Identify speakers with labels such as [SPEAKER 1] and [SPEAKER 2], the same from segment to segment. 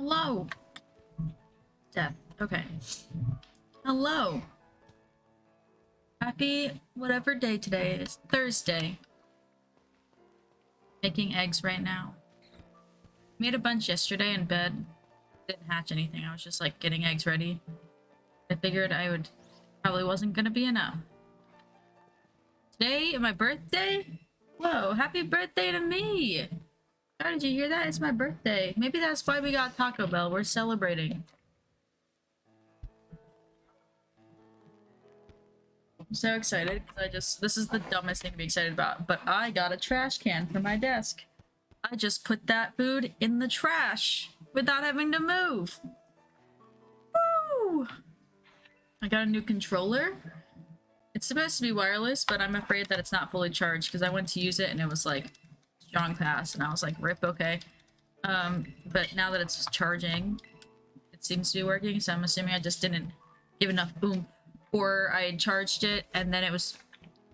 [SPEAKER 1] Hello. Death. Okay. Hello. Happy whatever day today is. Thursday. Making eggs right now. Made a bunch yesterday in bed. Didn't hatch anything. I was just like getting eggs ready. I figured I would probably wasn't gonna be enough. Today, my birthday? Whoa, happy birthday to me! Oh, did you hear that? It's my birthday. Maybe that's why we got Taco Bell. We're celebrating. I'm so excited because this is the dumbest thing to be excited about, but I got a trash can for my desk. I just put that food in the trash without having to move. Woo! I got a new controller. It's supposed to be wireless, but I'm afraid that it's not fully charged because I went to use it and it was like strong pass and I was like, rip, okay. But now that it's charging, it seems to be working, so I'm assuming I just didn't give enough boom. Or I charged it and then it was,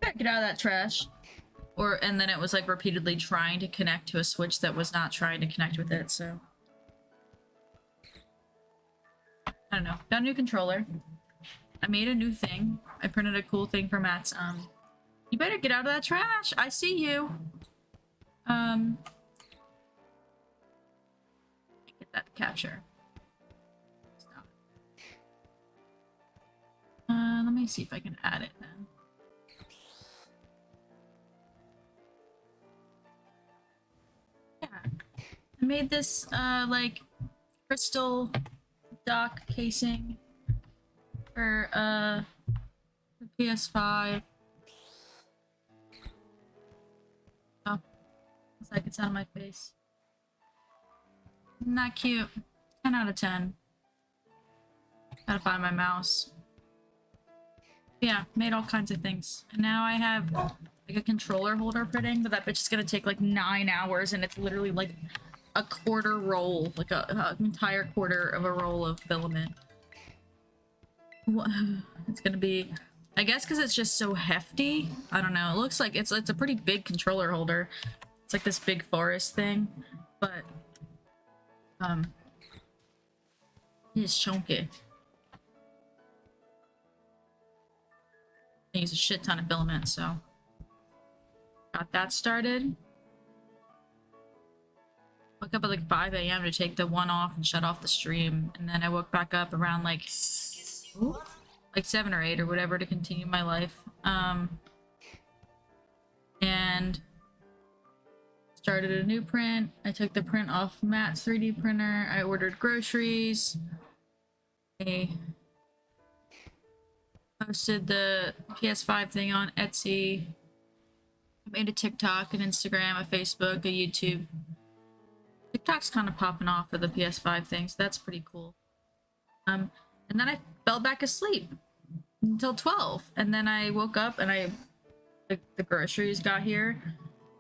[SPEAKER 1] get out of that trash. And then it was like repeatedly trying to connect to a switch that was not trying to connect with it, so. I don't know. Got a new controller. I made a new thing. I printed a cool thing for Matt's, you better get out of that trash! I see you! Get that capture. Stop. Let me see if I can add it then. Yeah. I made this, like, crystal dock casing for, the PS5. Oh. Looks like it's on my face. Not cute. 10 out of 10. Gotta find my mouse. Yeah, made all kinds of things. And now I have like a controller holder printing, but that bitch is gonna take like 9 hours and it's literally like a quarter roll, like an entire quarter of a roll of filament. It's gonna be, I guess because it's just so hefty. I don't know. It looks like it's a pretty big controller holder. It's like this big forest thing, but it's chunky. I use a shit ton of filament, so got that started. Woke up at like 5 a.m. to take the one off and shut off the stream, and then I woke back up around like 7 or 8 or whatever to continue my life. And started a new print. I took the print off Matt's 3D printer. I ordered groceries. I posted the PS5 thing on Etsy. I made a TikTok, an Instagram, a Facebook, a YouTube. TikTok's kind of popping off for the PS5 thing, so that's pretty cool. And then I fell back asleep until 12, and then I woke up and the groceries got here,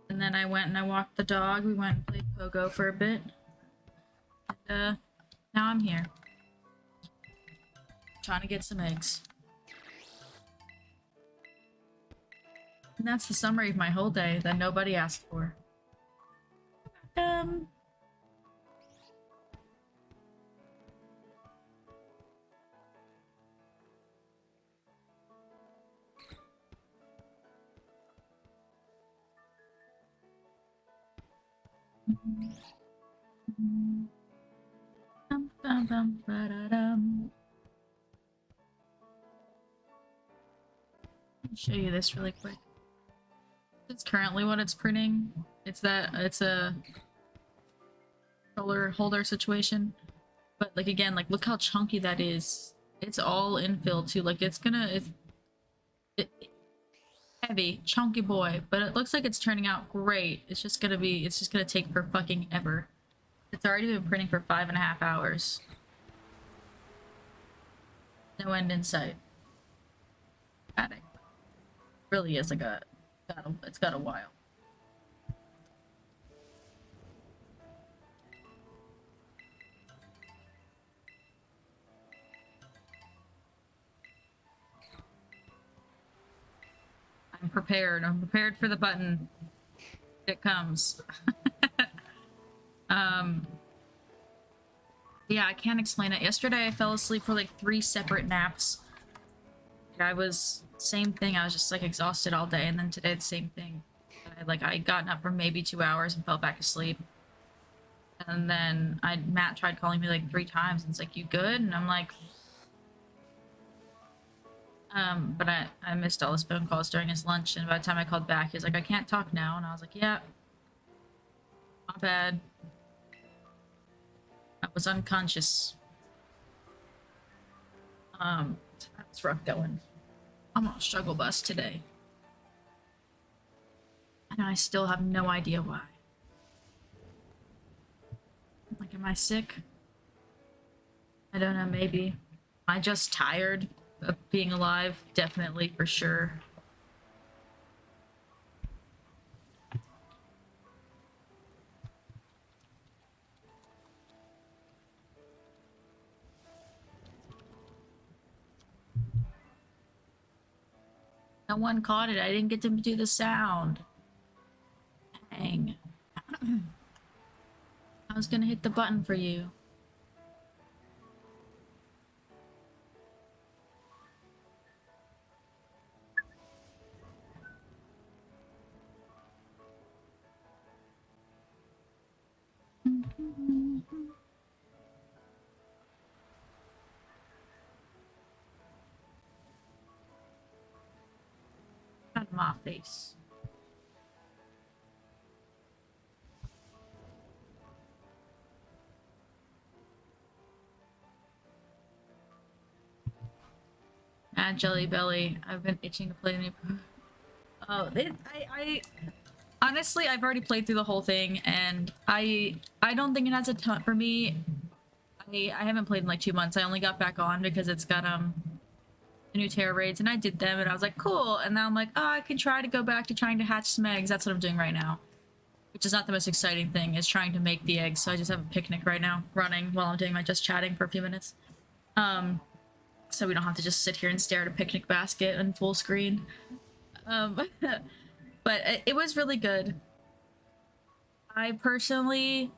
[SPEAKER 1] and then I went and I walked the dog. We went and played Pogo for a bit, and now I'm here trying to get some eggs. And that's the summary of my whole day that nobody asked for. I'll show you this really quick. It's currently what it's printing. It's a controller holder situation. But like again, like look how chunky that is. It's all infill too. Like it's heavy, chunky boy, but it looks like it's turning out great. It's just gonna take for fucking ever. It's already been printing for 5.5 hours. No end in sight. Got it. Really is like it's got a while. I'm prepared. I'm prepared for the button. It comes. Yeah, I can't explain it. Yesterday I fell asleep for like 3 separate naps. I was same thing. I was just like exhausted all day, and then today the same thing. I gotten up for maybe 2 hours and fell back asleep. And then Matt tried calling me like 3 times, and it's like, "You good?" And I'm like, but I missed all his phone calls during his lunch, and by the time I called back, he was like, "I can't talk now," and I was like, "Yeah, not bad." I was unconscious. It's rough going. I'm on a struggle bus today, and I still have no idea why. Like, am I sick? I don't know, maybe. Am I just tired of being alive? Definitely, for sure. No one caught it. I didn't get to do the sound. Dang. I was gonna hit the button for you. Out of my face. Ah, Jelly Belly. I've been itching to play the new. Oh, I honestly, I've already played through the whole thing, and I don't think it has a ton for me. I haven't played in like 2 months. I only got back on because it's got the new Terror raids, and I did them, and I was like, cool. And now I'm like, oh, I can try to go back to trying to hatch some eggs. That's what I'm doing right now, which is not the most exciting thing. Is trying to make the eggs. So I just have a picnic right now, running while I'm doing my just chatting for a few minutes. So we don't have to just sit here and stare at a picnic basket in full screen. But it was really good. I personally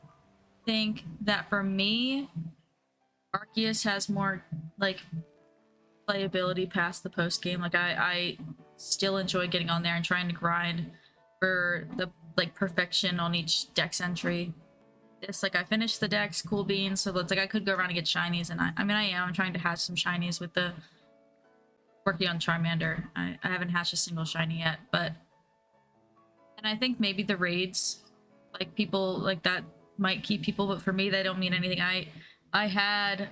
[SPEAKER 1] think that for me, Arceus has more like playability past the post game. Like I still enjoy getting on there and trying to grind for the like perfection on each dex entry. It's like I finished the dex, cool beans, so it's like I could go around and get shinies, and I mean I am trying to hatch some shinies with the working on Charmander. I haven't hatched a single shiny yet, but and I think maybe the raids, like people like that might keep people, but for me they don't mean anything. I had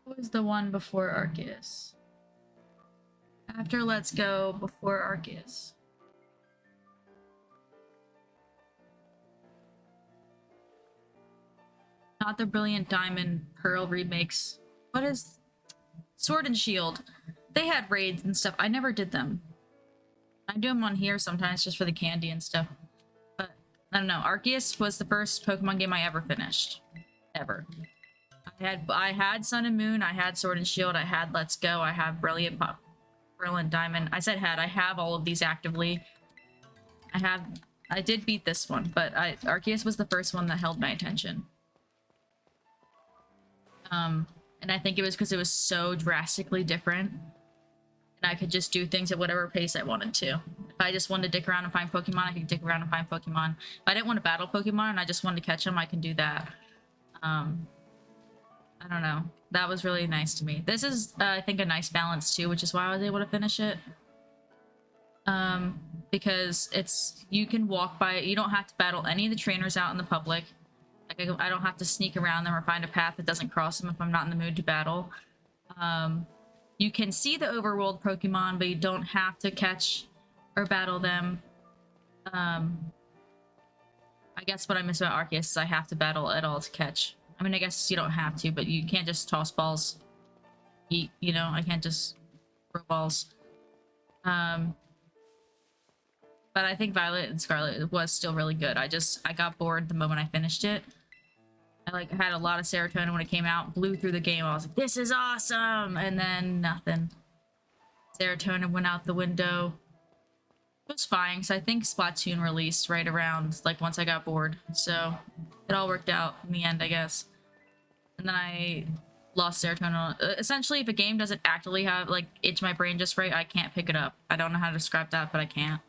[SPEAKER 1] what was the one before Arceus? After Let's Go, before Arceus. Not the Brilliant Diamond Pearl remakes. What is Sword and Shield? They had raids and stuff. I never did them. I do them on here sometimes just for the candy and stuff. But I don't know. Arceus was the first Pokemon game I ever finished. Ever. I had Sun and Moon, I had Sword and Shield, I had Let's Go, I have Brilliant Diamond. I said had. I have all of these actively. I did beat this one, but Arceus was the first one that held my attention. And I think it was because it was so drastically different. And I could just do things at whatever pace I wanted to. If I just wanted to dick around and find Pokemon, I could dick around and find Pokemon. If I didn't want to battle Pokemon and I just wanted to catch them, I can do that. I don't know. That was really nice to me. This is, I think, a nice balance too, which is why I was able to finish it. Because you can walk by it. You don't have to battle any of the trainers out in the public. Like, I don't have to sneak around them or find a path that doesn't cross them if I'm not in the mood to battle. You can see the overworld Pokemon, but you don't have to catch or battle them. I guess what I miss about Arceus is I have to battle at all to catch. I mean, I guess you don't have to, but you can't just toss balls. You know, I can't just throw balls. But I think Violet and Scarlet was still really good. I got bored the moment I finished it. I had a lot of serotonin when it came out, blew through the game. I was like, this is awesome! And then nothing. Serotonin went out the window. It was fine, because I think Splatoon released right around, like, once I got bored. So, it all worked out in the end, I guess. And then I lost serotonin. Essentially, if a game doesn't actively have, like, itch my brain just right, I can't pick it up. I don't know how to describe that, but I can't.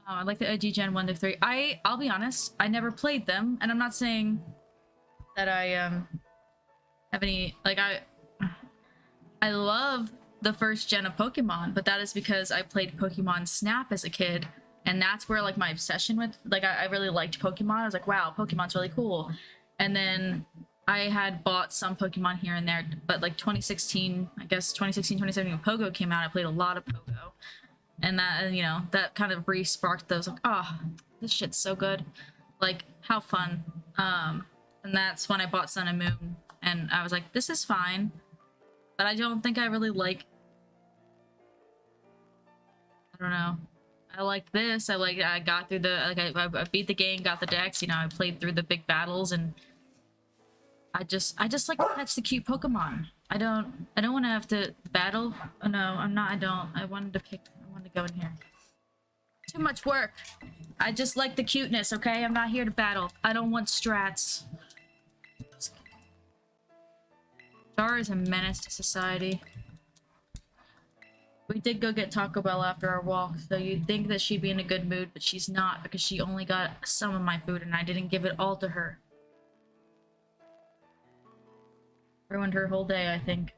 [SPEAKER 1] I like the OG Gen 1 to 3. I'll be honest, I never played them, and I'm not saying that I, have any, like, I love the first gen of Pokemon, but that is because I played Pokemon Snap as a kid, and that's where, like, my obsession with, like, I really liked Pokemon. I was like, wow, Pokemon's really cool. And then I had bought some Pokemon here and there, but, like, 2016, I guess 2016, 2017, when Pogo came out, I played a lot of Pogo. And that, you know, that kind of re-sparked those, like, oh, this shit's so good. Like, how fun. And that's when I bought Sun and Moon, and I was like, this is fine, but I don't think I really like, I don't know. I liked this. I got through the, like, I beat the game, got the decks, you know, I played through the big battles, and I just like to catch the cute Pokemon. I don't want to have to battle. Oh no, I'm not, I wanted to go in here. Too much work. I just like the cuteness, okay? I'm not here to battle. I don't want strats. Char is a menace to society. We did go get Taco Bell after our walk, so you'd think that she'd be in a good mood, but she's not, because she only got some of my food and I didn't give it all to her. Ruined her whole day, I think,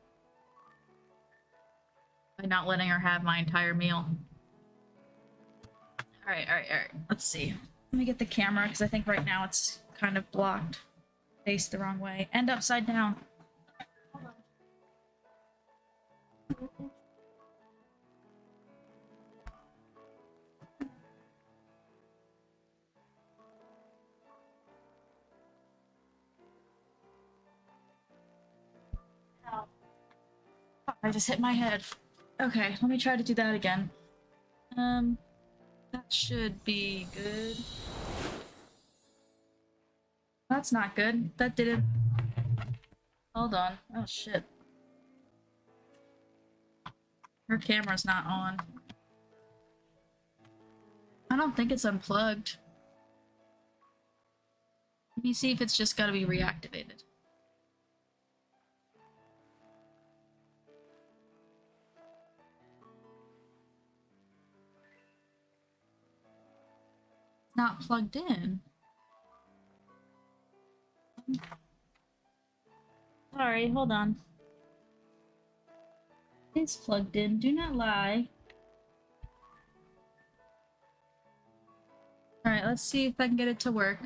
[SPEAKER 1] by not letting her have my entire meal. Alright. Let's see. Let me get the camera, because I think right now it's kind of blocked. Faced the wrong way. And upside down. I just hit my head. Okay, let me try to do that again. That should be good. That's not good. That didn't... Hold on. Oh, shit. Her camera's not on. I don't think it's unplugged. Let me see if it's just gotta be reactivated. Not plugged in. Sorry, hold on. It's plugged in, do not lie. Alright, let's see if I can get it to work.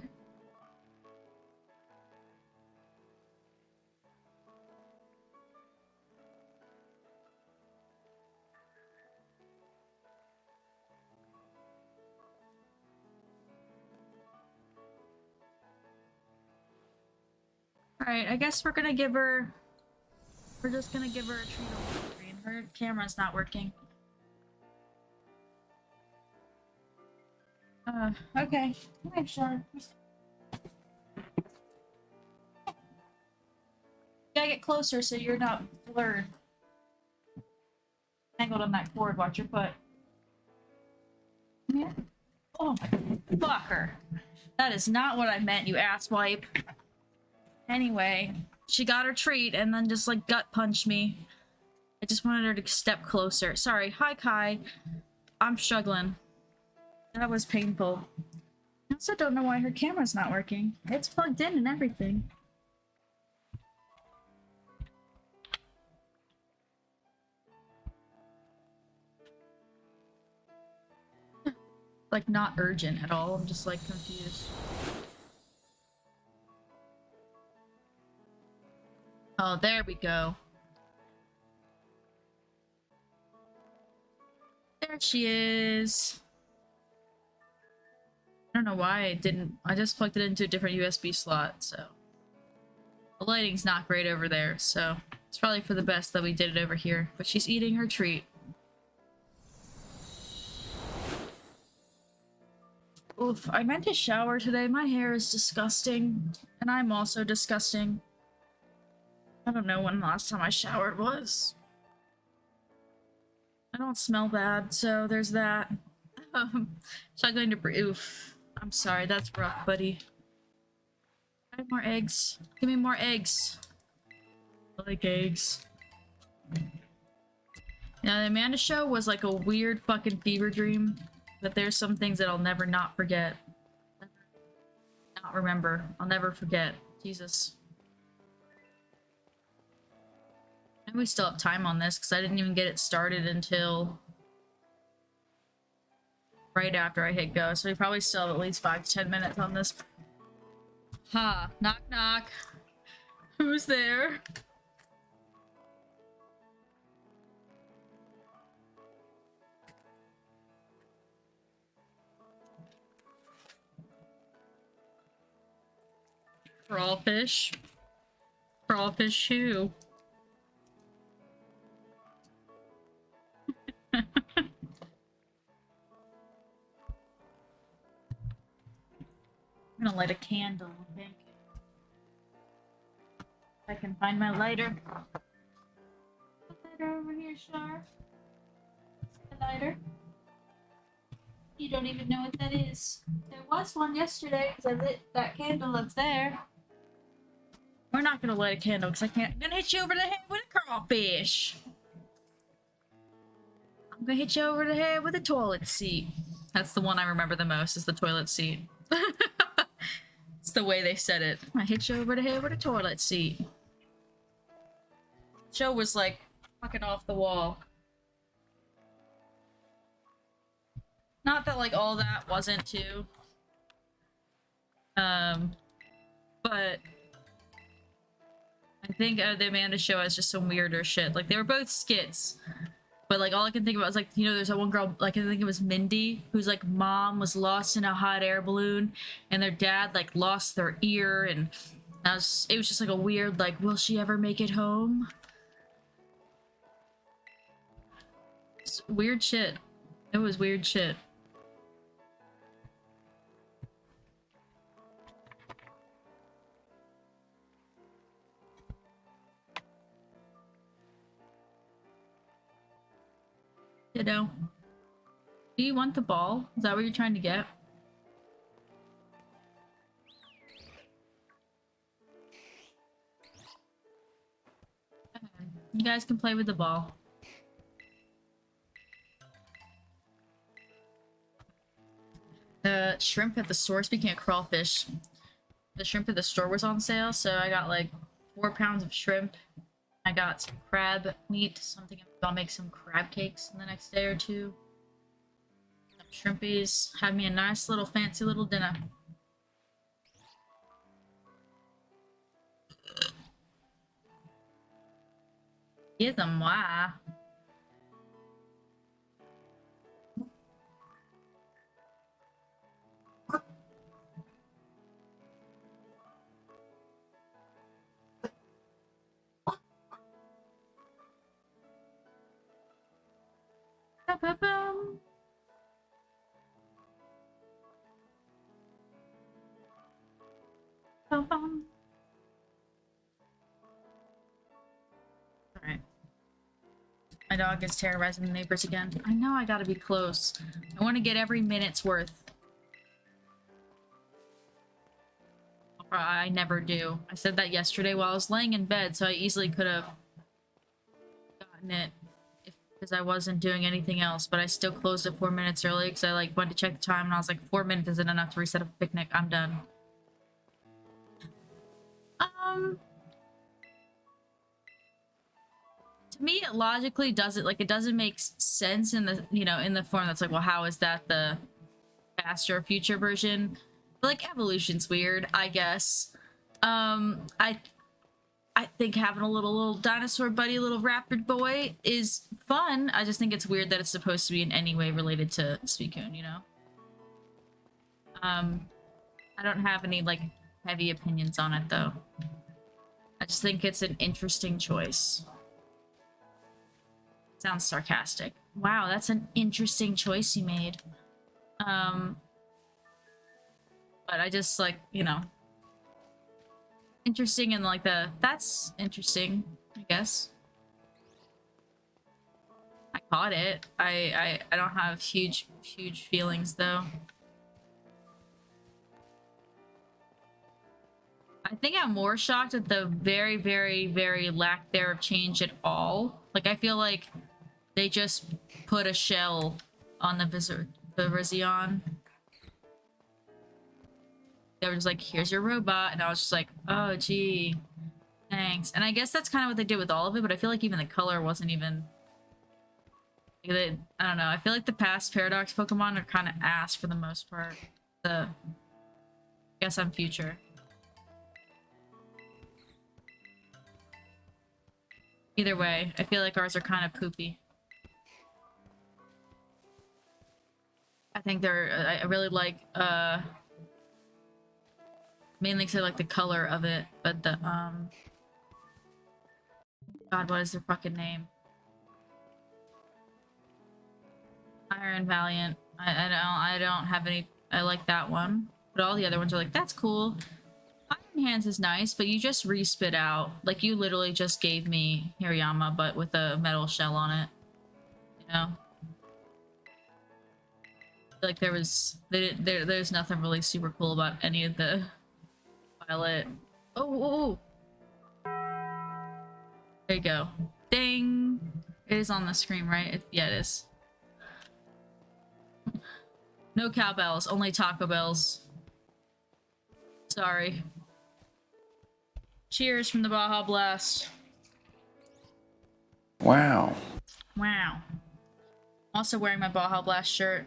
[SPEAKER 1] Alright, I guess we're just gonna give her a treat on the screen. Her camera's not working. Okay. Okay, sure. You gotta get closer so you're not blurred. Tangled on that cord, watch your foot. Yeah. Oh my fucker. That is not what I meant, you asswipe. Anyway, she got her treat and then just, like, gut punched me. I just wanted her to step closer. Sorry. Hi, Kai. I'm struggling. That was painful. I also don't know why her camera's not working. It's plugged in and everything. Like, not urgent at all. I'm just, like, confused. Oh, there we go. There she is. I don't know why I didn't. I just plugged it into a different USB slot, so. The lighting's not great over there, so it's probably for the best that we did it over here. But she's eating her treat. Oof, I meant to shower today. My hair is disgusting. And I'm also disgusting. I don't know when the last time I showered was. I don't smell bad, so there's that. Struggling to breathe. Oof. I'm sorry, that's rough, buddy. I have more eggs. Give me more eggs. I like eggs. Now, the Amanda Show was like a weird fucking fever dream, but there's some things that I'll never not forget. Not remember. I'll never forget. Jesus. And we still have time on this because I didn't even get it started until right after I hit go. So we probably still have at least 5 to 10 minutes on this. Ha! Knock knock. Who's there? Crawfish. Crawfish who? I'm gonna light a candle, I think. If I can find my lighter. Lighter over here, Shar. The lighter. You don't even know what that is. There was one yesterday because I lit that candle that's there. We're not gonna light a candle because I can't. I'm gonna hit you over the head with a crawfish. I'm gonna hit you over the head with a toilet seat. That's the one I remember the most, is the toilet seat. It's the way they said it. I hit you over the head with a toilet seat. Show was like fucking off the wall. Not that like all that wasn't too. But I think the Amanda Show has just some weirder shit. Like they were both skits, but like all I can think about is like, you know, there's that one girl, like I think it was Mindy, whose like mom was lost in a hot air balloon, and their dad like lost their ear, and it was just like a weird like, will she ever make it home? It's weird shit. It was weird shit. You know. Do you want the ball? Is that what you're trying to get? You guys can play with the ball. The shrimp at the store, speaking of crawfish, the shrimp at the store was on sale, so I got like 4 pounds of shrimp. I got some crab meat, something I'll make some crab cakes in the next day or two. Some shrimpies. Had me a nice little fancy little dinner. Here's a moi. Ba-ba-bum. Ba-bum. Alright. My dog is terrorizing the neighbors again. I know I gotta be close. I want to get every minute's worth. I never do. I said that yesterday while I was laying in bed, so I easily could have gotten it because I wasn't doing anything else, but I still closed it 4 minutes early because I like went to check the time and I was like, 4 minutes isn't enough to reset a picnic. I'm done. To me, it logically doesn't, like, it doesn't make sense in the, you know, in the form that's like, well, how is that the faster future version? But like, evolution's weird, I guess. I think having a little dinosaur buddy, little raptor boy is fun. I just think it's weird that it's supposed to be in any way related to Suicune, you know? I don't have any, like, heavy opinions on it, though. I just think it's an interesting choice. Sounds sarcastic. Wow, that's an interesting choice you made. But I just, like, you know... Interesting and like that's interesting, I guess. I caught it. I don't have huge feelings though. I think I'm more shocked at the very, very, very lack there of change at all. Like, I feel like they just put a shell on the Virizion. They were just like, here's your robot. And I was just like, oh, gee, thanks. And I guess that's kind of what they did with all of it, but I feel like even the color wasn't even... I don't know. I feel like the past Paradox Pokemon are kind of ass for the most part. I guess I'm future. Either way, I feel like ours are kind of poopy. I think they're... I really like, mainly because I like the color of it, but the, God, what is their fucking name? Iron Valiant. I don't have any... I like that one. But all the other ones are like, that's cool. Iron Hands is nice, but you just re-spit out. Like, you literally just gave me Hirayama, but with a metal shell on it. You know? Like, there's nothing really super cool about any of the Violet. Oh, there you go. Ding! It is on the screen, right? Yeah, it is. No cowbells, only Taco Bells. Sorry. Cheers from the Baja Blast.
[SPEAKER 2] Wow.
[SPEAKER 1] Wow. Also wearing my Baja Blast shirt.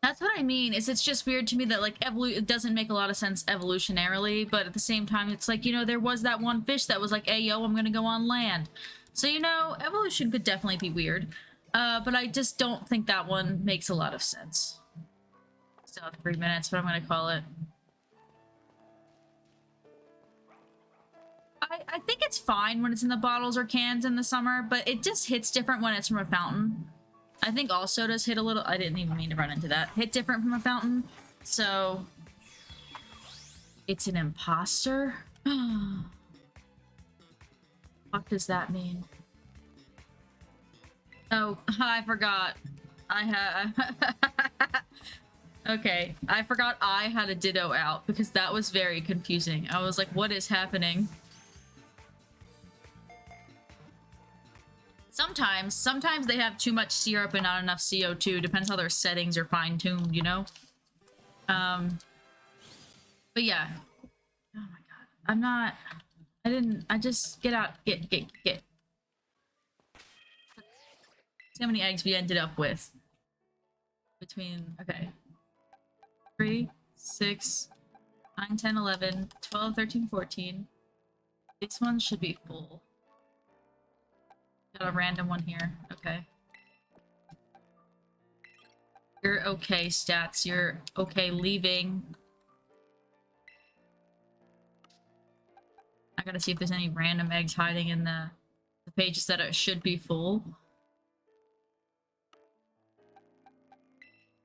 [SPEAKER 1] That's what I mean, is it's just weird to me that, like, it doesn't make a lot of sense evolutionarily, but at the same time, it's like, you know, there was that one fish that was like, hey, yo, I'm gonna go on land. So, you know, evolution could definitely be weird. But I just don't think that one makes a lot of sense. Still have 3 minutes, but I'm gonna call it. I think it's fine when it's in the bottles or cans in the summer, but it just hits different when it's from a fountain. I think all sodas hit a little... I didn't even mean to run into that. Hit different from a fountain. So... It's an imposter? What does that mean? Oh, I forgot. I have... Okay, I forgot I had a Ditto out because that was very confusing. I was like, what is happening? Sometimes they have too much syrup and not enough CO2. Depends how their settings are fine-tuned, you know? But yeah. Oh my god. I'm not... I just... Get out. Get. See how many eggs we ended up with. Between... Okay. 3, 6, 9, 10, 11, 12, 13, 14. This one should be full. Got a random one here. Okay. You're okay, stats. You're okay leaving. I gotta see if there's any random eggs hiding in the pages that it should be full.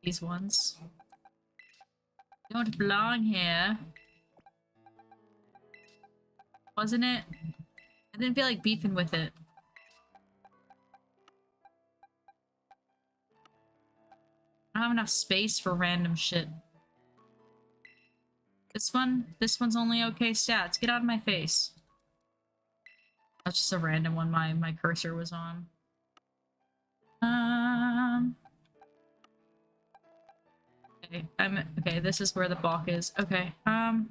[SPEAKER 1] These ones. Don't belong here. Wasn't it? I didn't feel like beefing with it. I don't have enough space for random shit. This one's only okay stats. Get out of my face. That's just a random one my cursor was on. Okay, okay, this is where the balk is. Okay, I'd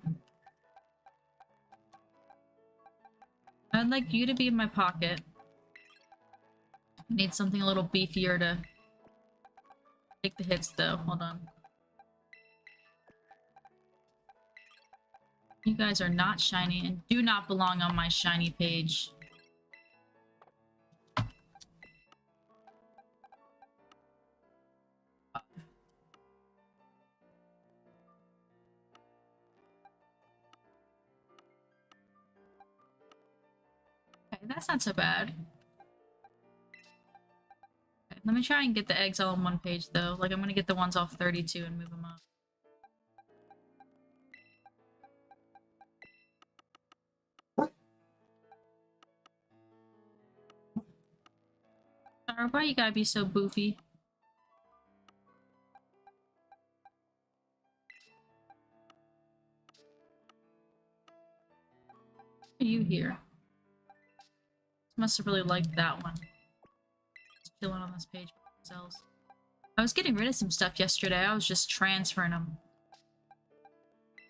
[SPEAKER 1] like you to be in my pocket. Need something a little beefier to take the hits, though. Hold on. You guys are not shiny and do not belong on my shiny page. Okay, that's not so bad. Okay, let me try and get the eggs all on one page, though. Like, I'm gonna get the ones off 32 and move them up. Sorry, why you gotta be so boofy? Are you here? Must have really liked that one. Just chilling on this page by themselves. I was getting rid of some stuff yesterday. I was just transferring them.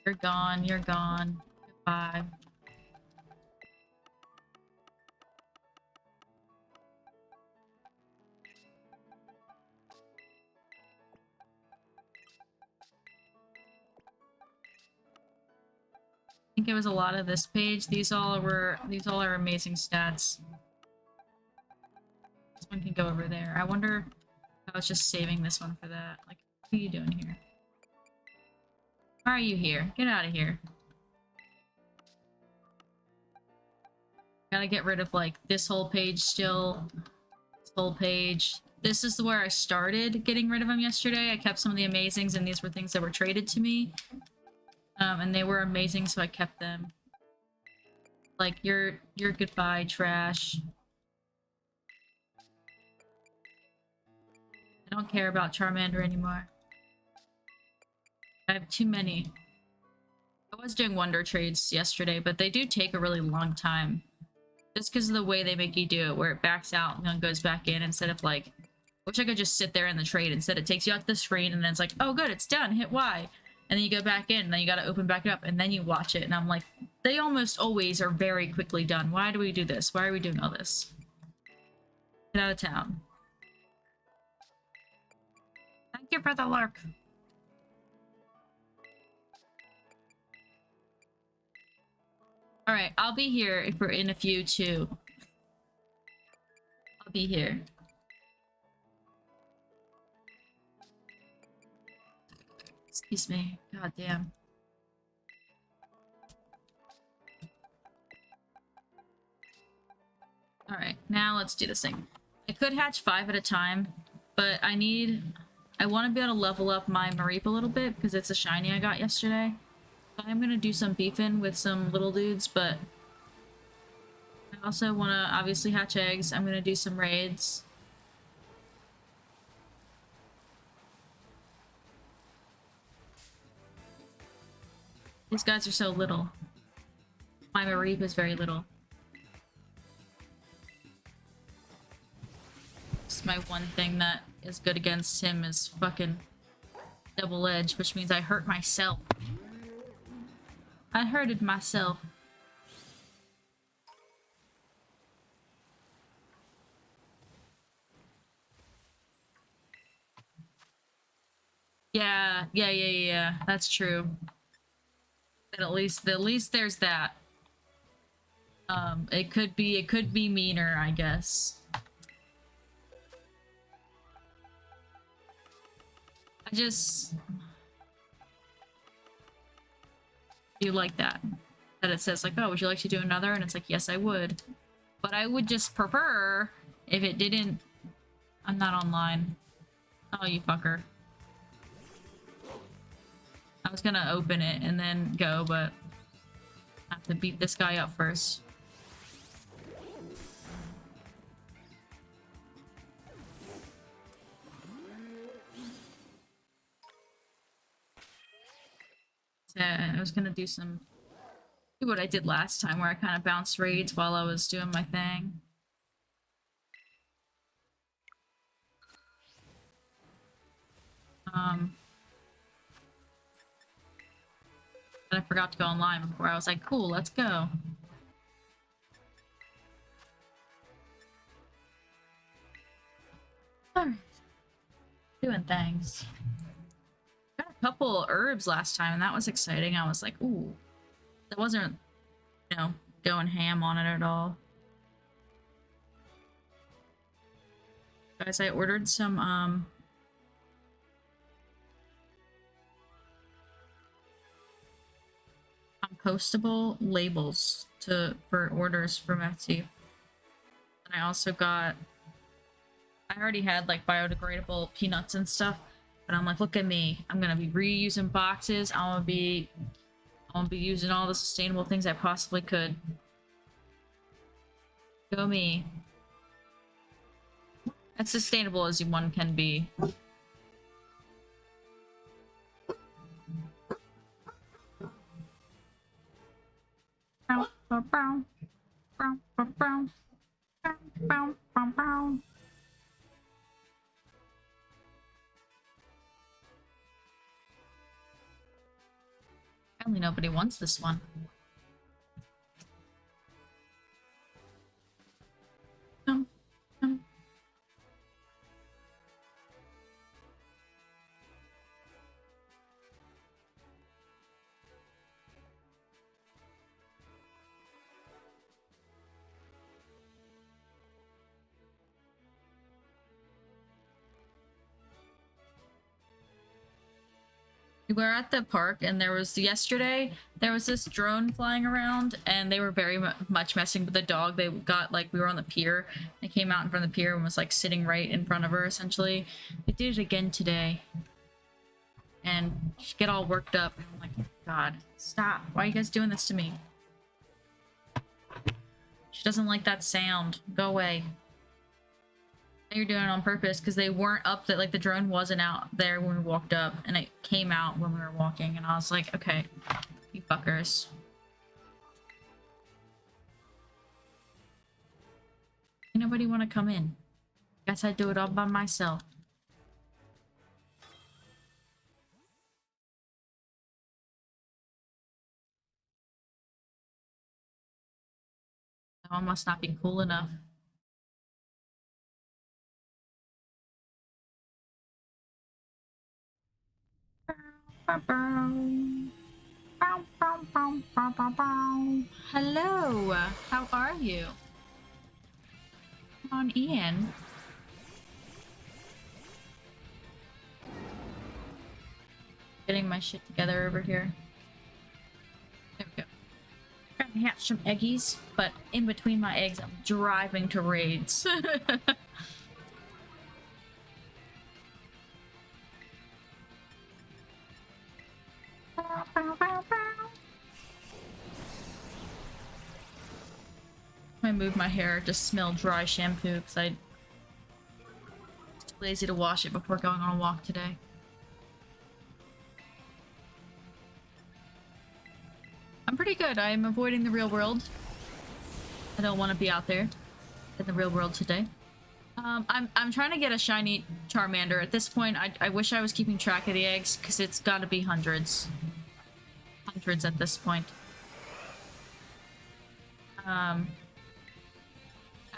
[SPEAKER 1] You're gone. You're gone. Goodbye. I think it was a lot of this page. These all are amazing stats. This one can go over there. I wonder if I was just saving this one for that. Like, what are you doing here? Why are you here? Get out of here. Gotta get rid of, like, this whole page still. This whole page. This is where I started getting rid of them yesterday. I kept some of the amazings, and these were things that were traded to me. And they were amazing, so I kept them. Like, your goodbye, trash. I don't care about Charmander anymore. I have too many. I was doing wonder trades yesterday, but they do take a really long time. Just because of the way they make you do it, where it backs out and then goes back in instead of like... Wish I could just sit there in the trade. Instead, it takes you out to the screen and then it's like, oh good, it's done, hit Y. And then you go back in, and then you gotta open back up, and then you watch it. And I'm like, they almost always are very quickly done. Why do we do this? Why are we doing all this? Get out of town. Thank you for the lurk. Alright, I'll be here if we're in a few too. I'll be here. Excuse me. God damn. Alright, now let's do this thing. I could hatch 5 at a time, but I want to be able to level up my Mareep a little bit because it's a shiny I got yesterday. So I'm going to do some beefing with some little dudes, but I also want to obviously hatch eggs. I'm going to do some raids. These guys are so little. My Mareep is very little. It's my one thing that is good against him is fucking double edge, which means I hurt myself. I hurted myself. Yeah. That's true. But at least there's that. It could be meaner, I guess. I just do like that. That it says like, oh, would you like to do another? And it's like, yes, I would. But I would just prefer if it didn't... I'm not online. Oh, you fucker. I was gonna open it and then go, but I have to beat this guy up first. So I was gonna do what I did last time, where I kind of bounced raids while I was doing my thing. But I forgot to go online before. I was like, cool, let's go. Alright. Doing things. Got a couple herbs last time, and that was exciting. I was like, ooh. That wasn't, you know, going ham on it at all. Guys, I ordered some, compostable labels for orders from Etsy. And I also got... I already had, like, biodegradable peanuts and stuff. But I'm like, look at me. I'm gonna be reusing boxes. I'm gonna be using all the sustainable things I possibly could. Go me. As sustainable as one can be. Apparently nobody wants this one. Um, um. We were at the park, and there was this drone flying around, and they were very much messing with the dog. They got like, we were on the pier, they came out in front of the pier and was like sitting right in front of her essentially. They did it again today, and she get all worked up. I'm like, God, stop! Why are you guys doing this to me? She doesn't like that sound. Go away. You're doing it on purpose because they weren't up, that like the drone wasn't out there when we walked up, and it came out when we were walking, and I was like, okay, you fuckers. Nobody want to come in. Guess I do it all by myself. I must not be cool enough. Hello, how are you? Come on, Ian. Getting my shit together over here. There we go. Trying to hatch some eggies, but in between my eggs, I'm driving to raids. I move my hair, just smell dry shampoo because I'm too lazy to wash it before going on a walk today. I'm pretty good. I'm avoiding the real world. I don't want to be out there in the real world today. I'm trying to get a shiny Charmander. At this point, I wish I was keeping track of the eggs because it's got to be hundreds. Hundreds at this point.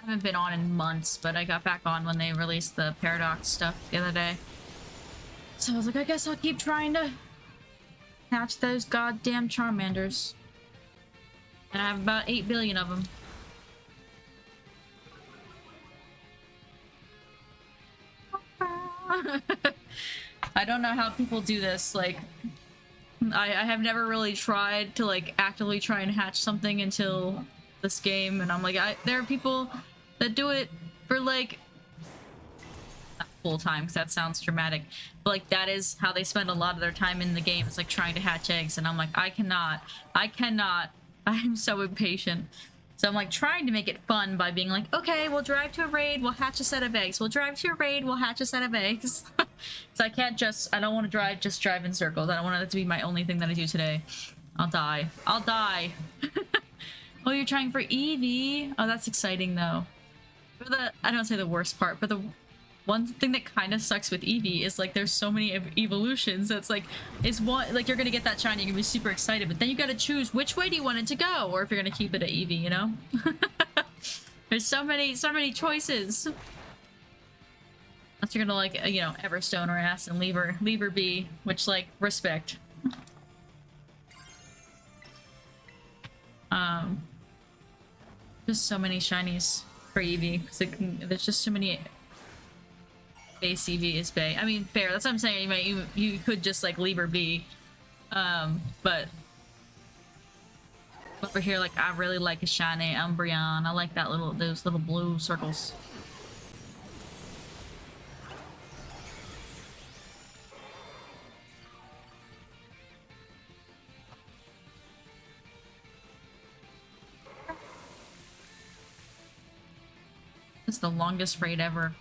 [SPEAKER 1] I haven't been on in months, but I got back on when they released the Paradox stuff the other day. So I was like, I guess I'll keep trying to hatch those goddamn Charmanders. And I have about 8 billion of them. I don't know how people do this. Like, I have never really tried to like actively try and hatch something until this game, and I'm like, there are people that do it for like not full time, because that sounds dramatic, but like that is how they spend a lot of their time in the game. It's like trying to hatch eggs, and I'm like, I cannot. I'm so impatient. So I'm like trying to make it fun by being like, okay, we'll drive to a raid, we'll hatch a set of eggs. We'll drive to a raid, we'll hatch a set of eggs. So I don't want to just drive in circles. I don't want that to be my only thing that I do today. I'll die. I'll die. Oh, you're trying for Eevee? Oh, that's exciting though. I don't say the worst part, but the one thing that kind of sucks with Eevee is like there's so many evolutions that's like like you're gonna get that shiny, you're gonna be super excited, but then you gotta choose which way do you want it to go, or if you're gonna keep it at Eevee, you know? There's so many choices. Unless you're gonna like you know, Everstone her ass and leave her be, which like respect. Just so many shinies for Eevee because there's just too many. Base Eevee is Bay. I mean, fair. That's what I'm saying. You could just like leave her be, but over here, like I really like a shiny Umbreon. I like those little blue circles. This is the longest raid ever.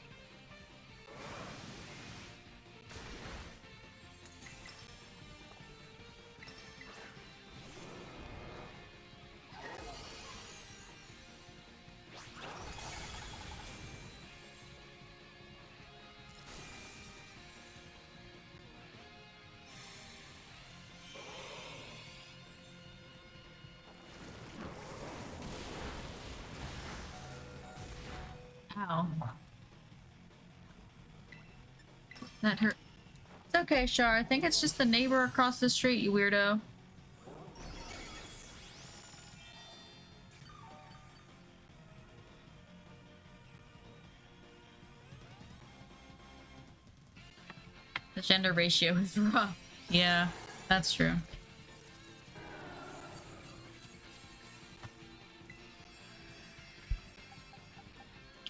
[SPEAKER 1] Ow. That hurt. It's okay, Char. I think it's just the neighbor across the street, you weirdo. The gender ratio is rough. Yeah, that's true.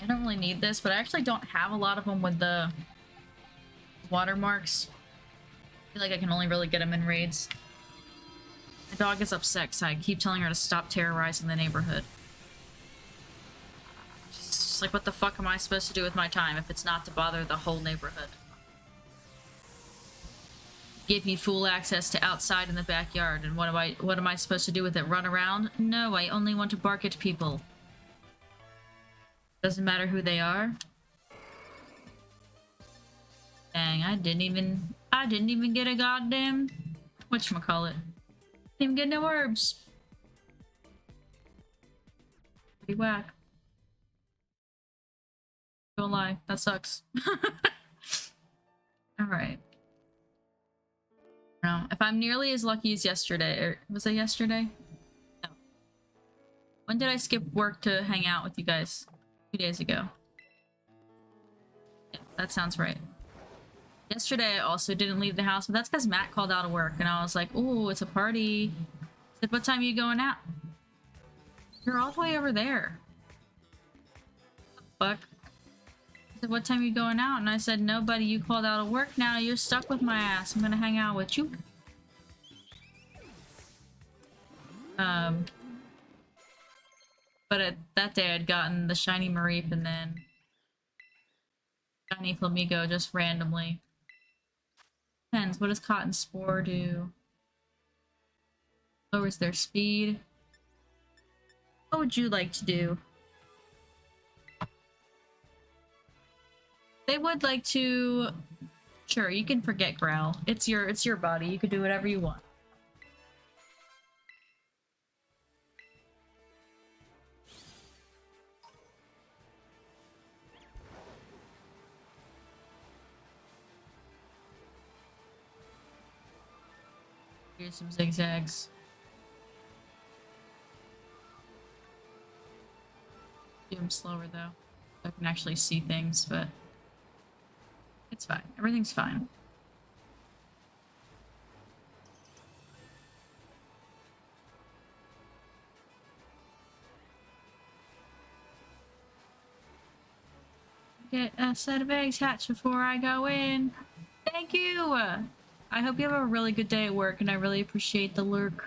[SPEAKER 1] I don't really need this, but I actually don't have a lot of them with the watermarks. I feel like I can only really get them in raids. My dog is upset because I keep telling her to stop terrorizing the neighborhood. She's just like, what the fuck am I supposed to do with my time if it's not to bother the whole neighborhood? Give me full access to outside in the backyard, and what am I supposed to do with it? Run around? No, I only want to bark at people. Doesn't matter who they are. Dang, I didn't even get a goddamn whatchamacallit. Didn't even get no herbs. Pretty whack. Don't lie, that sucks. Alright. No, if I'm nearly as lucky as yesterday, or was it yesterday? No. When did I skip work to hang out with you guys? 2 days ago. Yeah, that sounds right. Yesterday I also didn't leave the house, but that's because Matt called out of work and I was like, ooh, it's a party. I said, what time are you going out? You're all the way over there. What the fuck? I said, what time are you going out? And I said, no, buddy, you called out of work now. You're stuck with my ass. I'm gonna hang out with you. But that day I'd gotten the shiny Mareep and then shiny Flamigo just randomly. Depends. What does Cotton Spore do? Lowers their speed. What would you like to do? They would like to... Sure, you can forget Growl. It's your body. You can do whatever you want. Here's some zigzags. Do them slower though. So I can actually see things, but it's fine. Everything's fine. Get a set of eggs hatched before I go in. Thank you! I hope you have a really good day at work, and I really appreciate the lurk.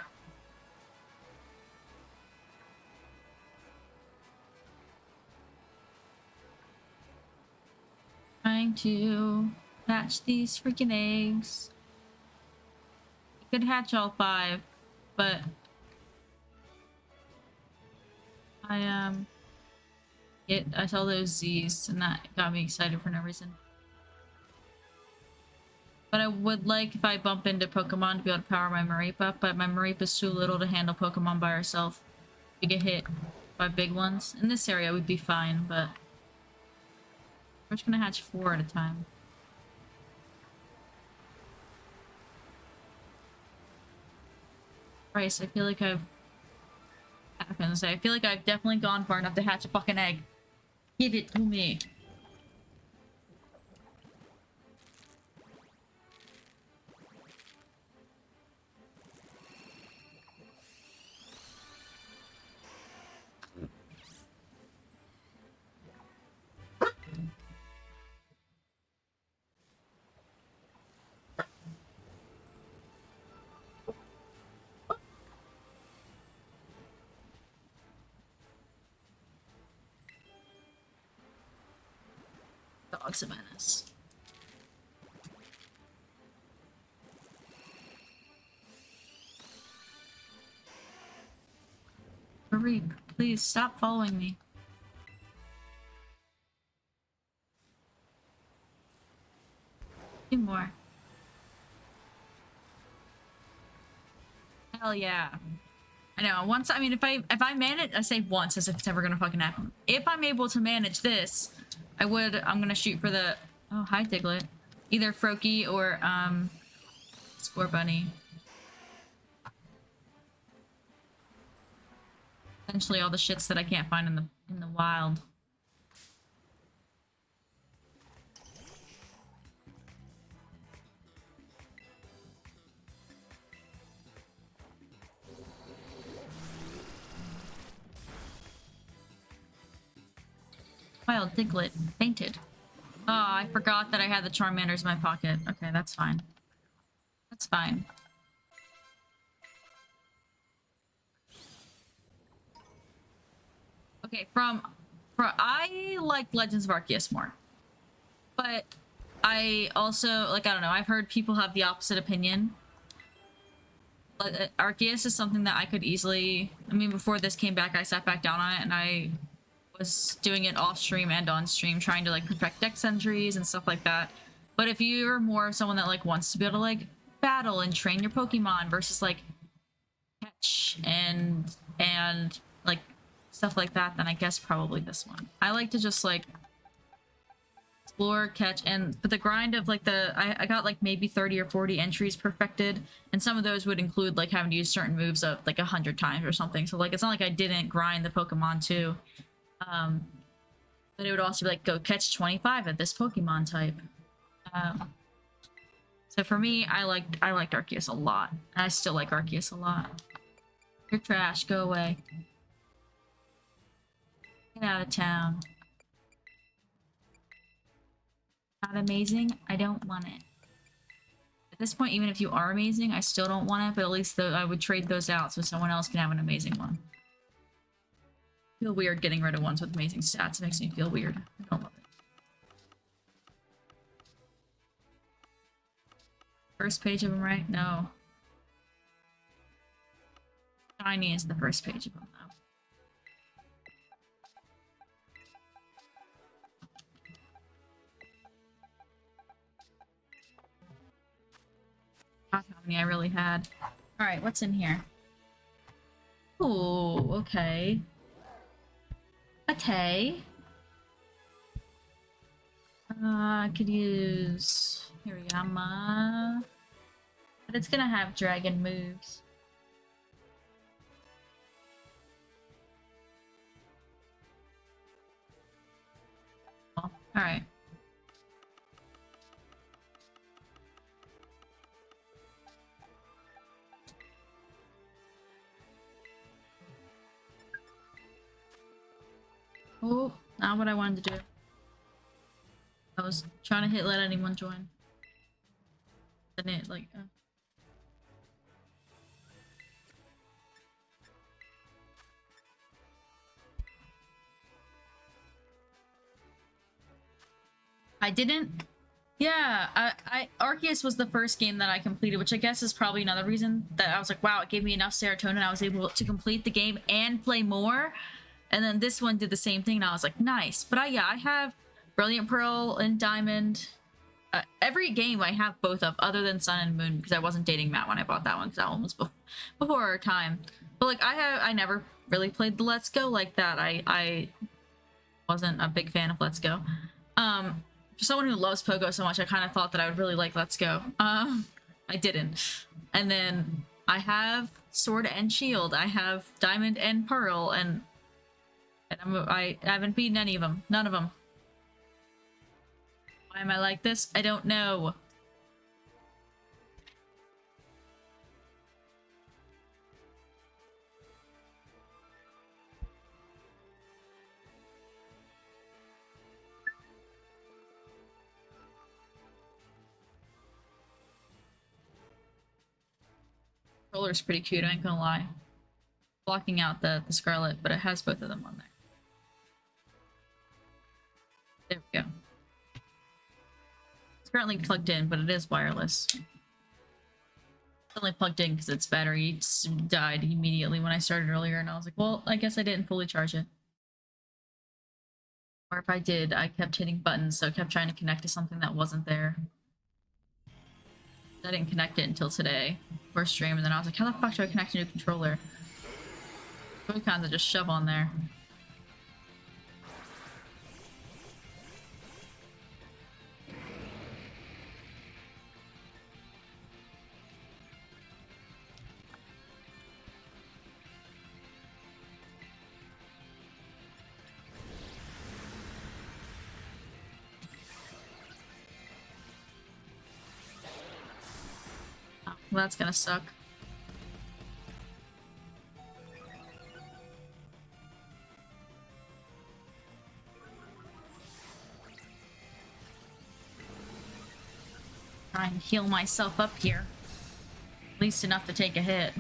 [SPEAKER 1] Trying to hatch these freaking eggs. You could hatch all 5, but I saw those Z's and that got me excited for no reason. But I would like, if I bump into Pokemon, to be able to power my Mareep up, but my Mareep is too little to handle Pokemon by herself. We get hit by big ones. In this area, we'd be fine, but we're just gonna hatch 4 at a time. Bryce, I feel like I feel like I've definitely gone far enough to hatch a fucking egg. Give it to me. Dog's a menace. Mareep, please stop following me. Two more. Hell yeah. I know. Once, I mean, if I manage, I say once as if it's ever gonna fucking happen. If I'm able to manage this, I would. I'm gonna shoot for the. Oh, hi Diglett. Either Froakie or Scorbunny. Essentially, all the shits that I can't find in the wild. Wild Diglett fainted. Oh, I forgot that I had the Charmanders in my pocket. Okay, that's fine. That's fine. Okay, I like Legends of Arceus more. But I also, like, I don't know, I've heard people have the opposite opinion. Arceus is something that I could easily, I mean, before this came back, I sat back down on it and I was doing it off stream and on stream, trying to like perfect dex entries and stuff like that. But if you're more of someone that like wants to be able to like battle and train your Pokemon versus like catch and like stuff like that, then I guess probably this one. I like to just like explore, catch, and but the grind of like I got like maybe 30 or 40 entries perfected, and some of those would include like having to use certain moves of like 100 times or something. So like it's not like I didn't grind the Pokemon too. But it would also be like go catch 25 at this Pokemon type. So for me, I liked Arceus a lot. I still like Arceus a lot. You're trash. Go away. Get out of town. Not amazing. I don't want it. At this point, even if you are amazing, I still don't want it. But at least I would trade those out so someone else can have an amazing one. I feel weird getting rid of ones with amazing stats. It makes me feel weird. I don't love it. First page of them, right? No. Shiny is the first page of them, though. Not how many I really had. Alright, what's in here? Ooh, okay. Okay. I could use Hirayama. But it's gonna have dragon moves. Oh, alright. Oh, not what I wanted to do. I was trying to hit let anyone join. Then it like I didn't. Yeah, Arceus was the first game that I completed, which I guess is probably another reason that I was like, wow, it gave me enough serotonin. I was able to complete the game and play more. And then this one did the same thing, and I was like, nice. But I have Brilliant Pearl and Diamond. Every game I have both of, other than Sun and Moon, because I wasn't dating Matt when I bought that one, because that one was before our time. But like I never really played the Let's Go like that. I wasn't a big fan of Let's Go. For someone who loves Pogo so much, I kind of thought that I would really like Let's Go. I didn't. And then I have Sword and Shield. I have Diamond and Pearl, and I haven't beaten any of them. None of them. Why am I like this? I don't know. Roller's pretty cute, I ain't gonna lie. Blocking out the Scarlet, but it has both of them on there. There we go. It's currently plugged in, but it is wireless. It's only plugged in because its battery died immediately when I started earlier, and I was like, well, I guess I didn't fully charge it. Or if I did, I kept hitting buttons, so I kept trying to connect to something that wasn't there. I didn't connect it until today for stream, and then I was like, how the fuck do I connect a new controller? We kind of just shove on there. Oh, well, that's gonna suck. Try and heal myself up here. At least enough to take a hit.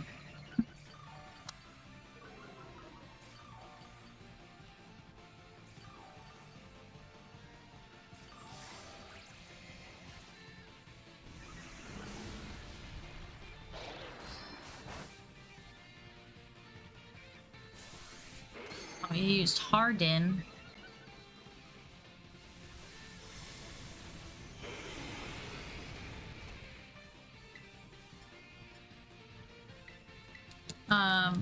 [SPEAKER 1] Oh, he used Harden. I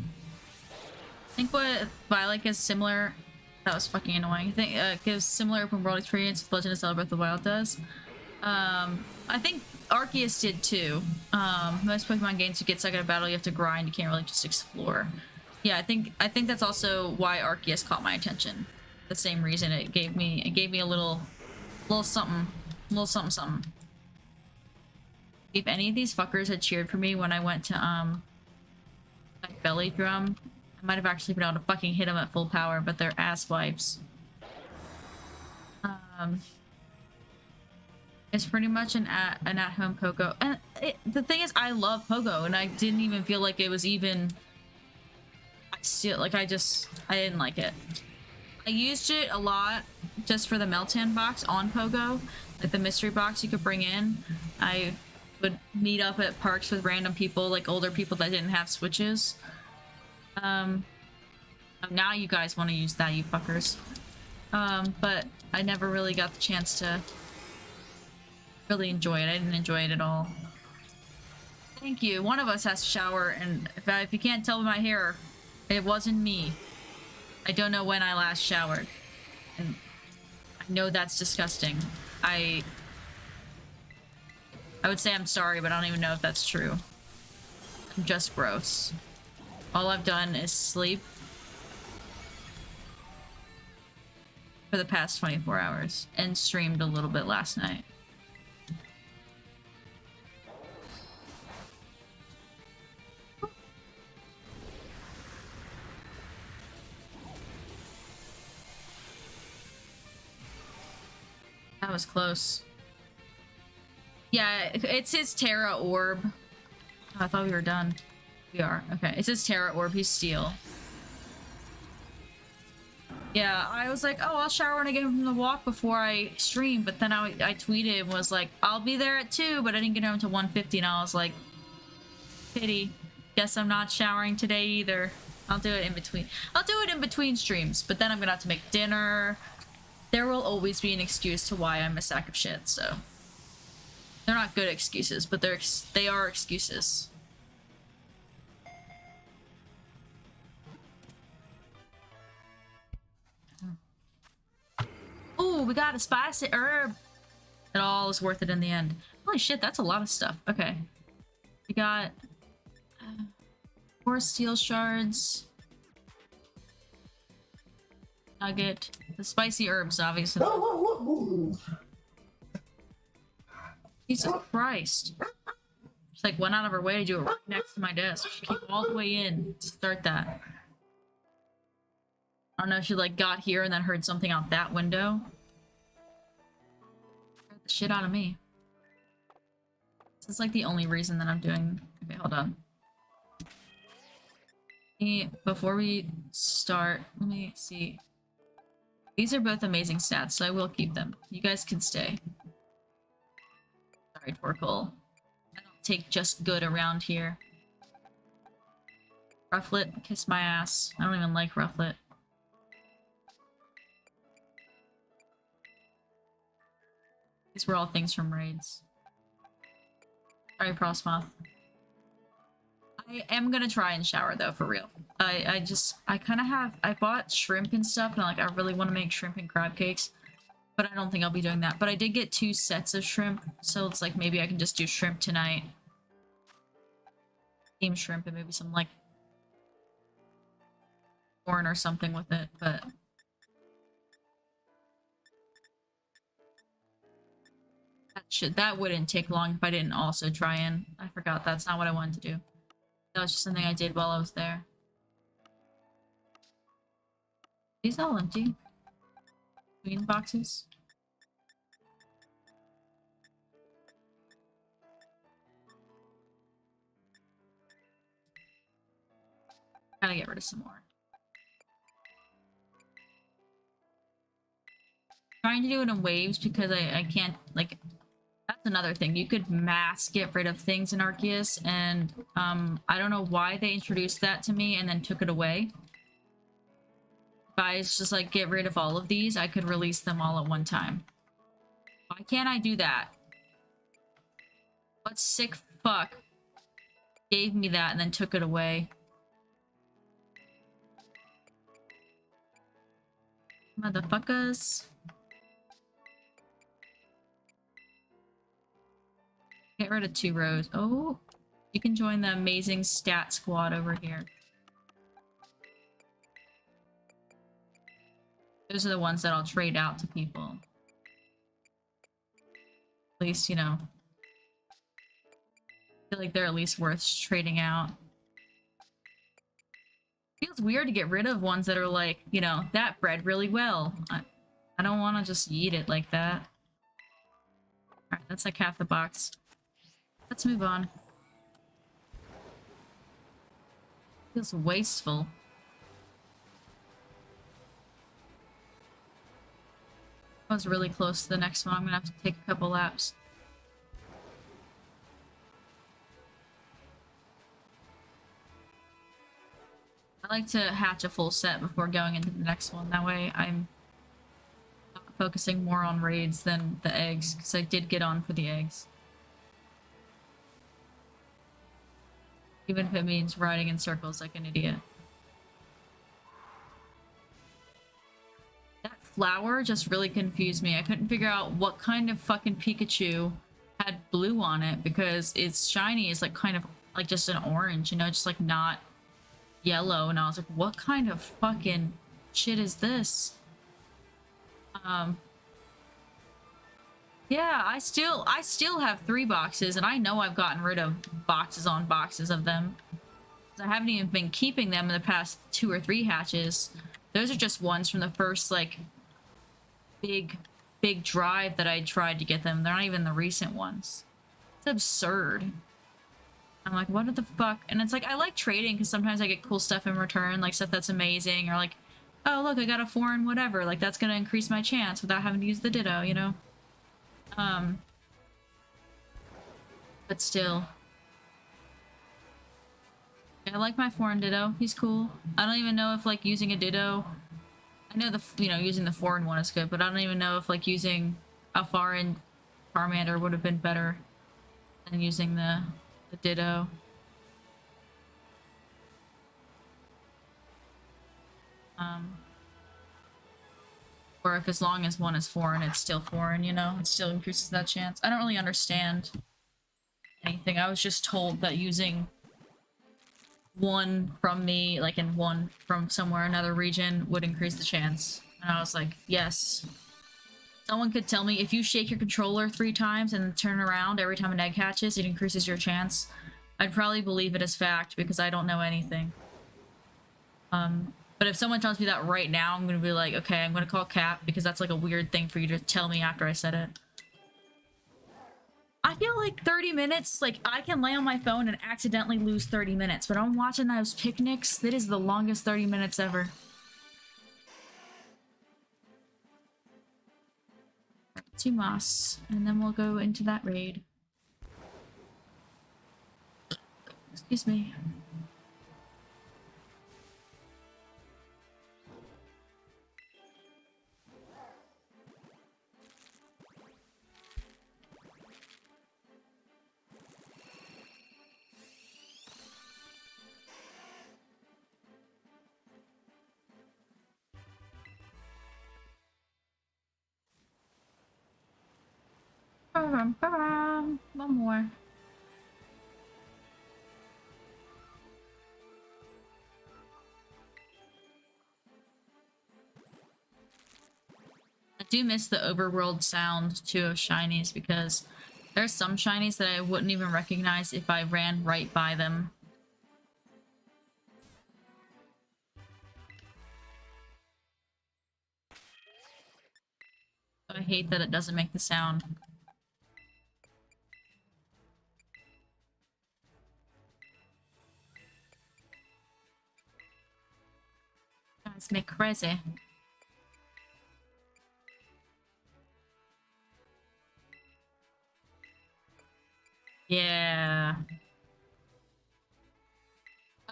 [SPEAKER 1] think what Violet is similar. That was fucking annoying. I think gives similar open world experience with Legend of Zelda Breath of the Wild does. I think Arceus did too. Most Pokemon games, you get stuck in a battle, you have to grind. You can't really just explore. Yeah, I think that's also why Arceus caught my attention. The same reason it gave me a little something, something. If any of these fuckers had cheered for me when I went to like Belly Drum, I might have actually been able to fucking hit them at full power, but they're ass wipes. It's pretty much an at-home Pogo, and the thing is, I love Pogo, and I didn't even feel like it was even. I didn't like it. I used it a lot just for the Meltan box on Pogo, like the mystery box you could bring in. I would meet up at parks with random people, like older people that didn't have Switches. Now you guys want to use that, you fuckers. But I never really got the chance to really enjoy it. I didn't enjoy it at all. Thank you. One of us has to shower, and if you can't tell by my hair, it wasn't me. I don't know when I last showered. And I know that's disgusting. I would say I'm sorry, but I don't even know if that's true. I'm just gross. All I've done is sleep for the past 24 hours and streamed a little bit last night. That was close. Yeah, it's his Terra Orb. Oh, I thought we were done. We are. Okay, it's his Terra Orb. He's steel. Yeah, I was like, oh, I'll shower when I get home from the walk before I stream, but then I tweeted and was like, I'll be there at 2, but I didn't get home until 1:50, and I was like, pity. Guess I'm not showering today either. I'll do it in between. I'll do it in between streams, but then I'm gonna have to make dinner. There will always be an excuse to why I'm a sack of shit, so. They're not good excuses, but they are excuses. Ooh, we got a spicy herb. It all is worth it in the end. Holy shit, that's a lot of stuff. Okay. We got 4 steel shards. Nugget. The spicy herbs, obviously. Jesus Christ. She like went out of her way to do it right next to my desk. She came all the way in to start that. I don't know if she like got here and then heard something out that window. Scared the shit out of me. This is like the only reason that I'm doing. Okay, hold on. Before we start, let me see. These are both amazing stats, so I will keep them. You guys can stay. Sorry, Torkoal. I don't take just good around here. Rufflet, kiss my ass. I don't even like Rufflet. These were all things from raids. Sorry, Frostmoth. I am gonna try and shower though, for real. I kind of have, I bought shrimp and stuff, and I really want to make shrimp and crab cakes, but I don't think I'll be doing that. But I did get 2 sets of shrimp, so it's like maybe I can just do shrimp tonight. Steam shrimp and maybe some like corn or something with it, but that wouldn't take long if I didn't also try and I forgot that's not what I wanted to do. That was just something I did while I was there. These all empty. Green boxes. Gotta get rid of some more. Trying to do it in waves because I can't, like, that's another thing. You could mass get rid of things in Arceus, and I don't know why they introduced that to me and then took it away. If I just like get rid of all of these, I could release them all at one time. Why can't I do that? What sick fuck gave me that and then took it away? Motherfuckers. Get rid of 2 rows. Oh, you can join the amazing stat squad over here. Those are the ones that I'll trade out to people. At least, you know. I feel like they're at least worth trading out. Feels weird to get rid of ones that are like, you know, that bred really well. I don't want to just eat it like that. Alright, that's like half the box. Let's move on. Feels wasteful. I was really close to the next one. I'm gonna have to take a couple laps. I like to hatch a full set before going into the next one. That way I'm focusing more on raids than the eggs, because I did get on for the eggs. Even if it means riding in circles like an idiot. That flower just really confused me. I couldn't figure out what kind of fucking Pikachu had blue on it, because its shiny is like kind of like just an orange, you know, just like not yellow. And I was like, what kind of fucking shit is this? Yeah, I still have 3 boxes, and I know I've gotten rid of boxes on boxes of them. I haven't even been keeping them in the past 2 or 3 hatches. Those are just ones from the first, like, big drive that I tried to get them. They're not even the recent ones. It's absurd. I'm like, what the fuck? And it's like, I like trading because sometimes I get cool stuff in return, like stuff that's amazing, or like, oh look, I got a foreign whatever, like that's gonna increase my chance without having to use the Ditto, you know? But still. I like my foreign Ditto. He's cool. I don't even know if like using a Ditto, I know the, you know, using the foreign one is good, but I don't even know if like using a foreign Charmander would have been better than using the Ditto. Or if as long as one is foreign, it's still foreign, you know? It still increases that chance. I don't really understand anything. I was just told that using one from me, like, and one from somewhere, another region, would increase the chance. And I was like, yes. Someone could tell me if you shake your controller 3 times and turn around every time an egg hatches, it increases your chance. I'd probably believe it as fact because I don't know anything. But if someone tells me that right now, I'm gonna be like, okay, I'm gonna call Cap because that's like a weird thing for you to tell me after I said it. I feel like 30 minutes, like I can lay on my phone and accidentally lose 30 minutes, but I'm watching those picnics. That is the longest 30 minutes ever. To Moss, and then we'll go into that raid. Excuse me. One more. I do miss the overworld sound too of shinies because there's some shinies that I wouldn't even recognize if I ran right by them. I hate that it doesn't make the sound. It's me crazy. Yeah.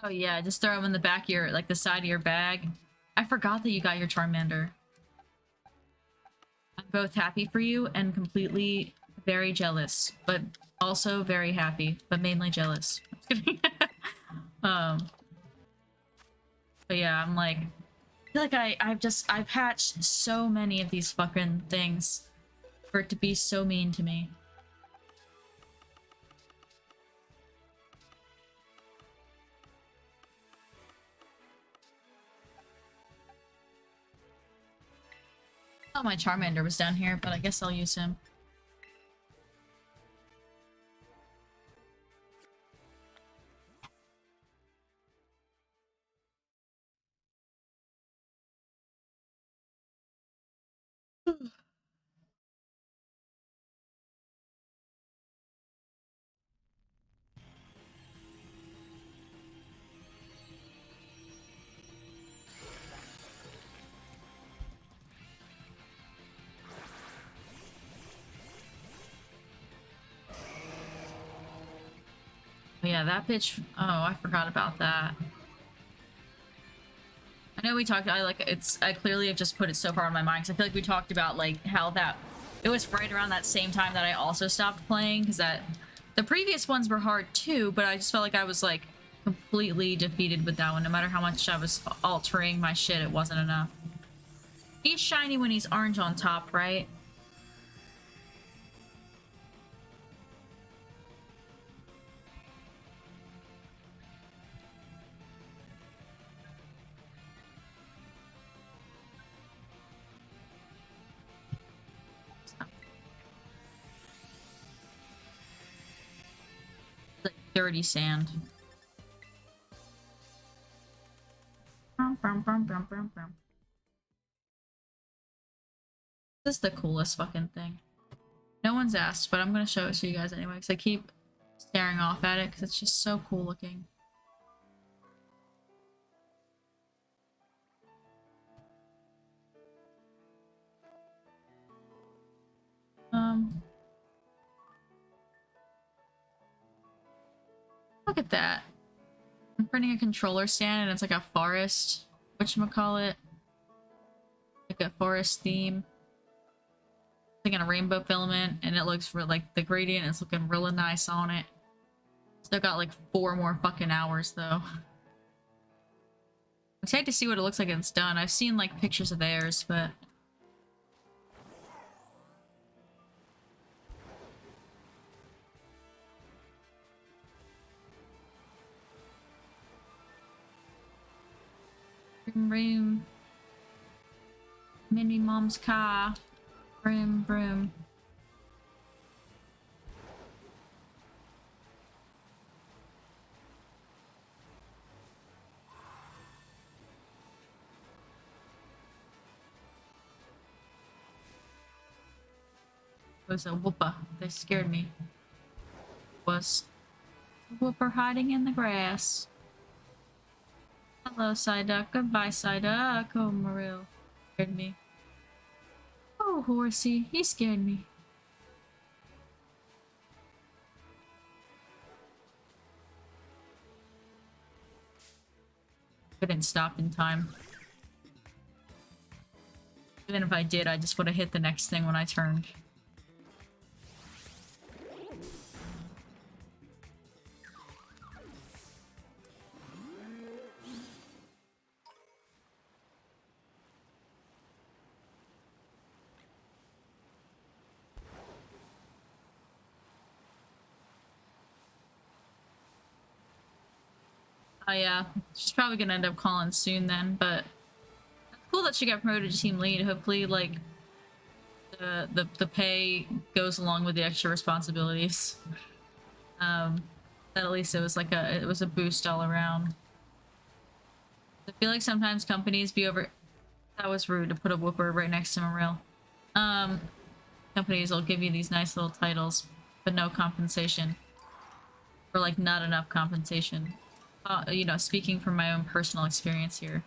[SPEAKER 1] Oh yeah, just throw them in the back of your, like the side of your bag. I forgot that you got your Charmander. I'm both happy for you and completely very jealous, but also very happy, but mainly jealous. um, but yeah, I'm like, I feel like I've hatched so many of these fucking things for it to be so mean to me. Oh, my Charmander was down here, but I guess I'll use him. Oh, yeah, that bitch. Oh, I forgot about that. I know we talked. I clearly have just put it so far on my mind because I feel like we talked about like how that it was right around that same time that I also stopped playing because that the previous ones were hard too, but I just felt like I was like completely defeated with that one. No matter how much I was altering my shit, it wasn't enough. He's shiny when he's orange on top, right? Like dirty sand. This is the coolest fucking thing. No one's asked, but I'm gonna show it to you guys anyway because I keep staring off at it because it's just so cool looking. Look at that. I'm printing a controller stand and it's like a forest, whatchamacallit, like a forest theme. It's like in a rainbow filament and it looks for like the gradient is looking really nice on it. Still got like 4 more fucking hours though. I'm excited to see what it looks like when it's done. I've seen like pictures of theirs, but vroom vroom. Minnie Mom's car. Vroom vroom. It was a whooper. They scared me. It was a whooper hiding in the grass. Hello, Psyduck. Goodbye, Psyduck. Oh, Marill. Scared me. Oh, horsey. He scared me. Couldn't stop in time. Even if I did, I just would have hit the next thing when I turned. Oh yeah, she's probably gonna end up calling soon then, but cool that she got promoted to team lead. Hopefully, like, the pay goes along with the extra responsibilities. That at least it was like it was a boost all around. I feel like sometimes companies be over. That was rude to put a whooper right next to Moril. Companies will give you these nice little titles, but no compensation. Or like not enough compensation. You know, speaking from my own personal experience here.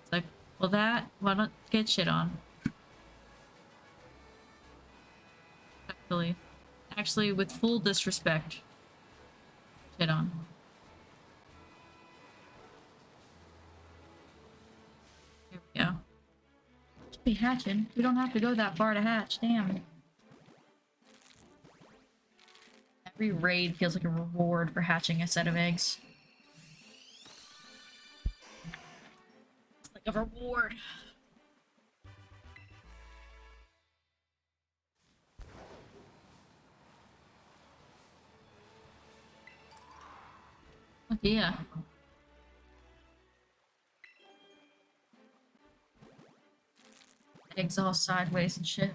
[SPEAKER 1] It's like, well why don't get shit on? Actually, with full disrespect. Shit on. Here we go. Should be hatching. We don't have to go that far to hatch, damn. Every raid feels like a reward for hatching a set of eggs. It's like a reward. Oh yeah. Eggs all sideways and shit.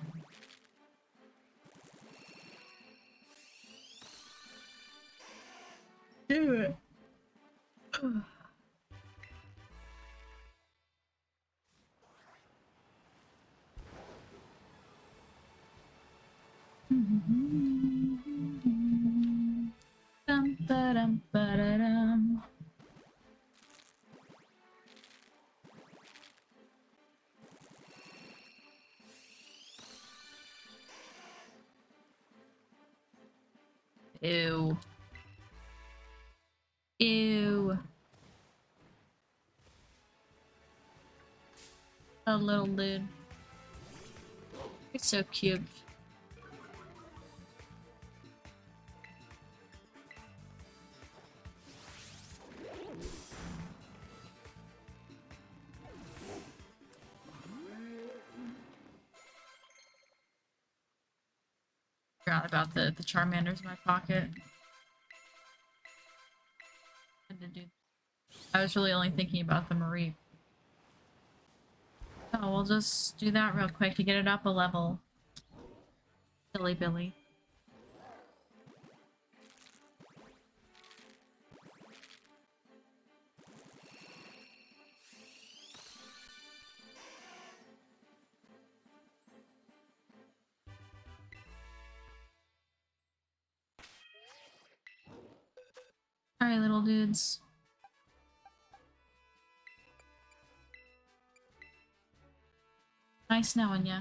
[SPEAKER 1] Do it. Dum ba dum ba da dum. Ew. Ew. A little dude. It's so cute. Forgot about the Charmanders in my pocket. I was really only thinking about the Marie. Oh, we'll just do that real quick to get it up a level. Silly Billy. Alright, little dudes. Nice knowing ya.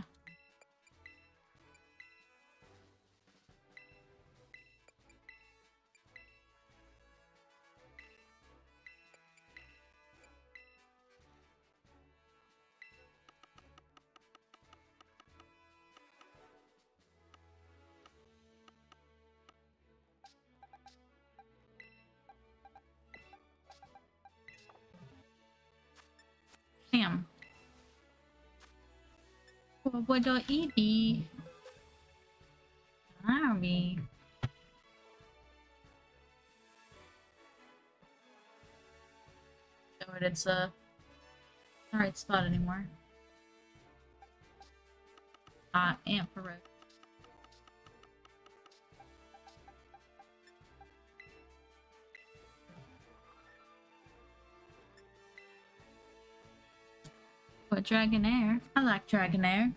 [SPEAKER 1] Damn. What do it be? Army. So it's not the right spot anymore. Ampharos. What Dragonair? I like Dragonair.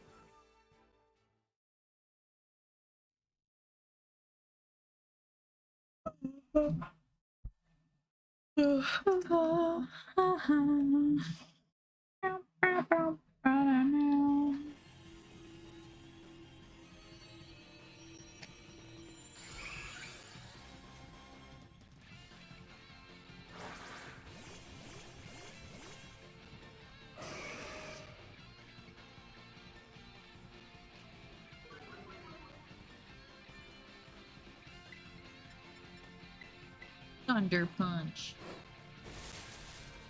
[SPEAKER 1] Thunder Punch.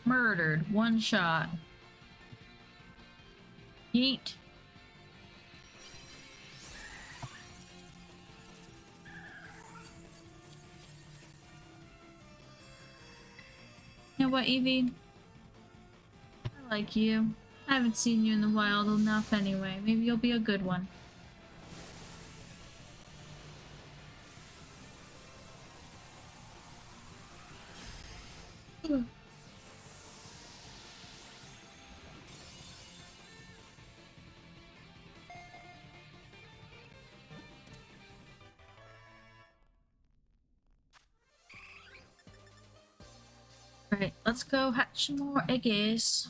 [SPEAKER 1] Murdered. One shot. Yeet. You know what, Evie? I like you. I haven't seen you in the wild enough anyway. Maybe you'll be a good one. Alright, let's go hatch some more eggies.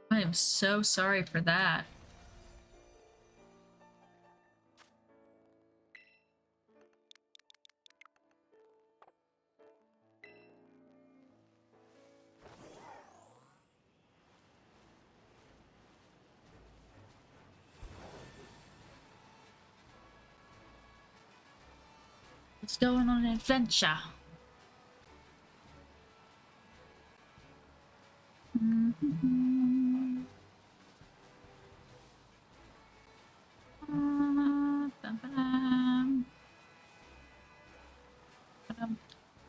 [SPEAKER 1] I am so sorry for that. Let's go on an adventure.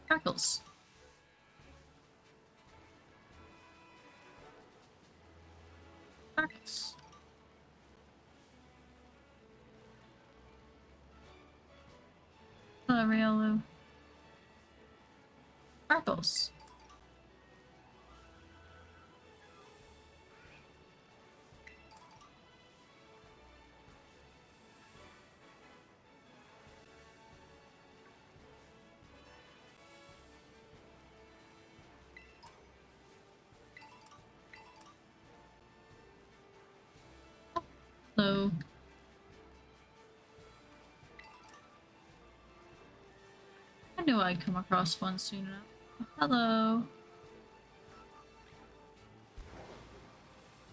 [SPEAKER 1] Sparkles. Sparkles. Hello, Riolu. Sparkles. Hello. I knew I'd come across one soon enough. Hello.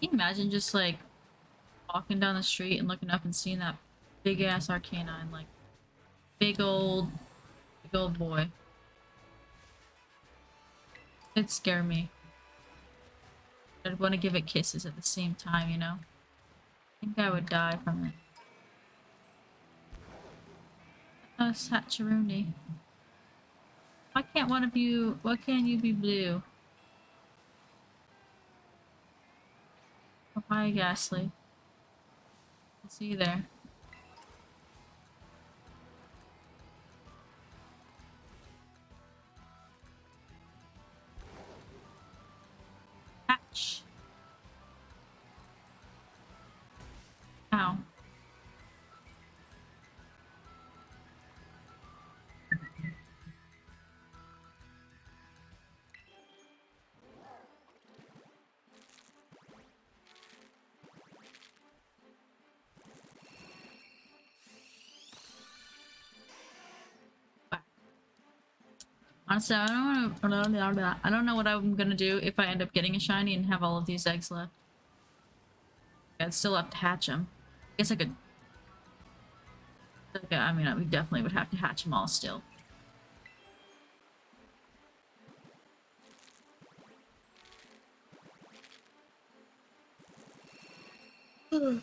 [SPEAKER 1] Can you imagine just like walking down the street and looking up and seeing that big ass Arcanine, like big old boy? It'd scare me. I'd want to give it kisses at the same time, you know? I think I would die from it. Oh, Satchiruni. Why can't one of you... Why can't you be blue? Oh, hi, Ghastly. I see you there. Hatch. Ow. Honestly, I don't know what I'm gonna do if I end up getting a shiny and have all of these eggs left. I'd still have to hatch them. I guess I could... Okay, I mean, we definitely would have to hatch them all still. Hello?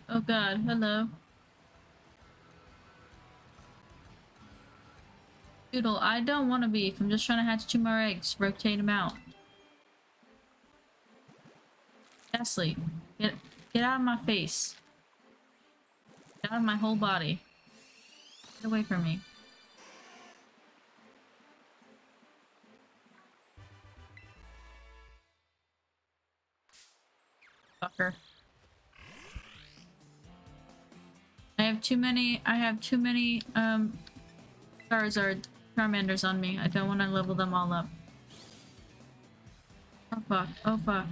[SPEAKER 1] Oh god, hello. Doodle, I don't want to beef. I'm just trying to hatch 2 more eggs. Rotate them out. Ghastly, get out of my face. Get out of my whole body. Get away from me. Fucker. I have too many Charizard Charmanders on me. I don't want to level them all up. Oh fuck, oh fuck.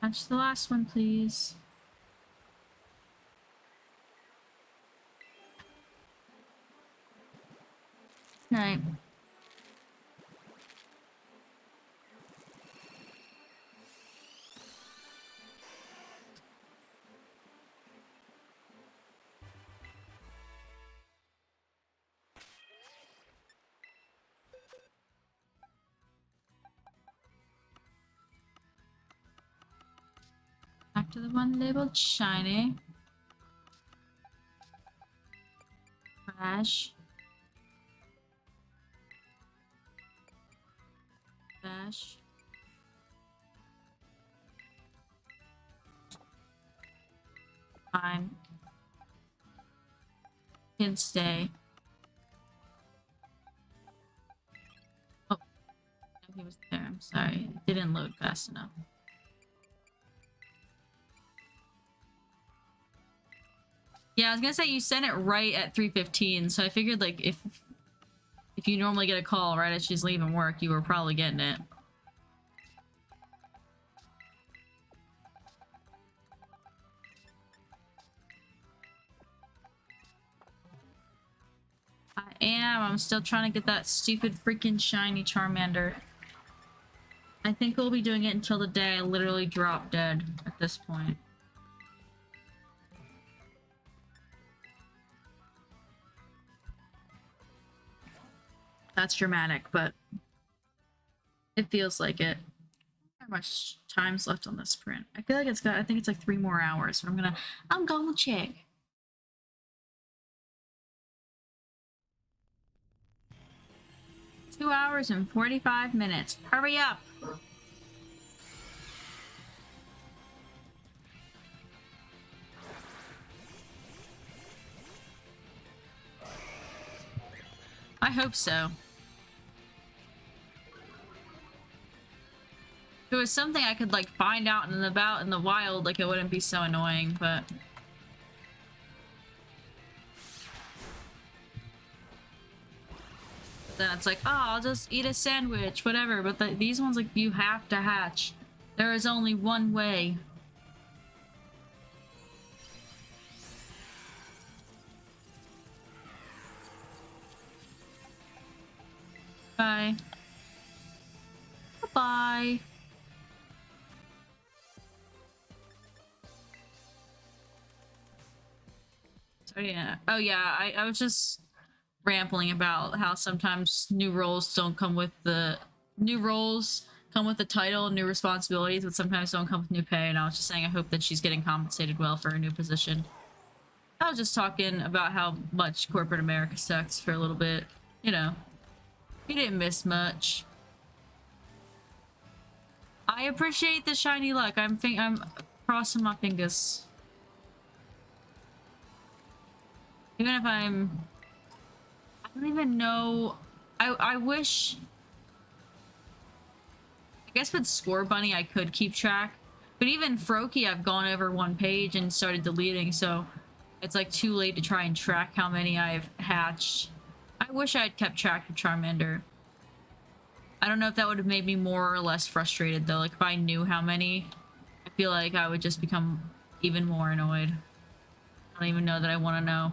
[SPEAKER 1] Hatch the last one, please. Alright. to the one labeled shiny. Crash. Dash. Fine. Can stay. Oh, he was there. I'm sorry. It didn't load fast enough. Yeah, I was gonna say you sent it right at 3:15, so I figured like if you normally get a call right as she's leaving work, you were probably getting it. I am. I'm still trying to get that stupid freaking shiny Charmander. I think we'll be doing it until the day I literally drop dead at this point. That's dramatic, but it feels like it. How much time's left on this print? I feel like it's got, I think it's like 3 more hours, but I'm gonna check. Two hours and 45 minutes. Hurry up! I hope so. If it was something I could like find out and about in the wild, like it wouldn't be so annoying, but then it's like, oh, I'll just eat a sandwich, whatever. But these ones, like, you have to hatch. There is only one way. Bye. Bye. So yeah. Oh yeah, I was just rambling about how sometimes new roles come with the title and new responsibilities, but sometimes don't come with new pay. And I was just saying I hope that she's getting compensated well for her new position. I was just talking about how much corporate America sucks for a little bit. You know, you didn't miss much. I appreciate the shiny luck. I'm crossing my fingers. Even if I don't even know. I wish. I guess with Score Bunny I could keep track, but even Froakie I've gone over one page and started deleting, so it's like too late to try and track how many I've hatched. I wish I had kept track of Charmander. I don't know if that would have made me more or less frustrated though. Like if I knew how many, I feel like I would just become even more annoyed. I don't even know that I want to know.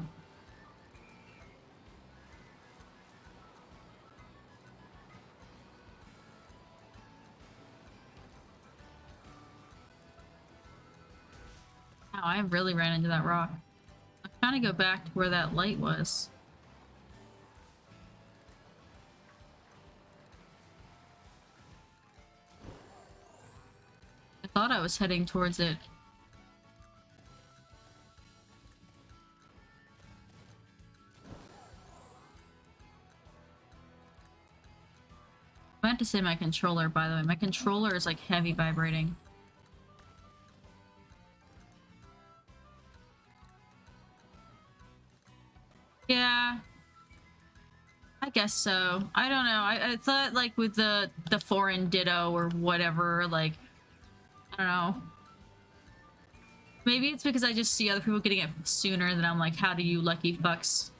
[SPEAKER 1] Wow, I really ran into that rock. I'm trying to go back to where that light was. I thought I was heading towards it. I meant to say my controller, by the way. My controller is like heavy vibrating. Yeah, I guess so. I don't know. I thought like with the foreign ditto or whatever, like I don't know. Maybe it's because I just see other people getting it sooner than I'm like, how do you lucky fucks?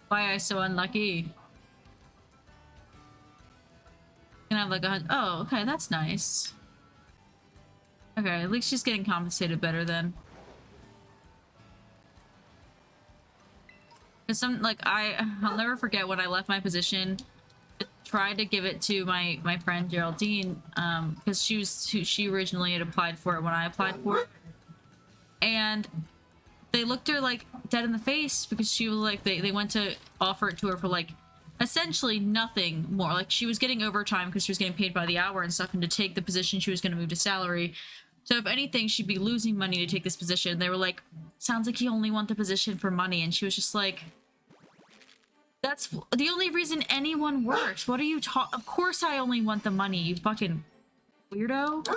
[SPEAKER 1] Why am I so unlucky? Can I have like oh, okay, that's nice. Okay, at least she's getting compensated better then. Cause I'll never forget when I left my position. I tried to give it to my friend Geraldine, because she originally had applied for it when I applied for it, and they looked her like dead in the face because she was like they went to offer it to her for like essentially nothing more. Like she was getting overtime because she was getting paid by the hour and stuff, and to take the position she was going to move to salary So if anything, she'd be losing money to take this position. They were like, sounds like you only want the position for money. And she was just like, that's the only reason anyone works. What are you talking? Of course I only want the money, you fucking weirdo.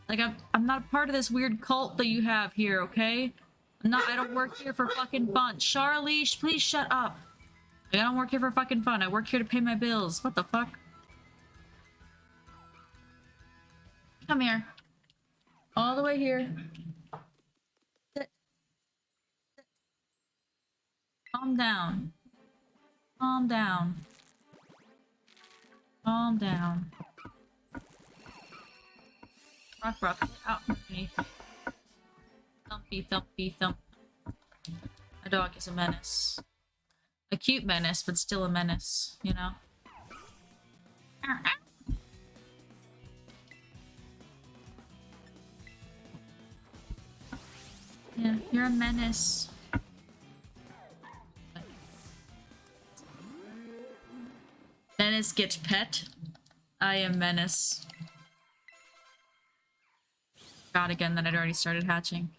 [SPEAKER 1] Like, I'm not a part of this weird cult that you have here, okay? I don't work here for fucking fun. Charlie, please shut up. Like, I don't work here for fucking fun. I work here to pay my bills. What the fuck? Come here. All the way here. Sit. Sit. Calm down. Calm down. Calm down. Rock, out me. Thumpy, thumpy, thump. My dog is a menace. A cute menace, but still a menace, you know? Yeah, you're a menace. Menace gets pet. I am menace. God, again that I'd already started hatching.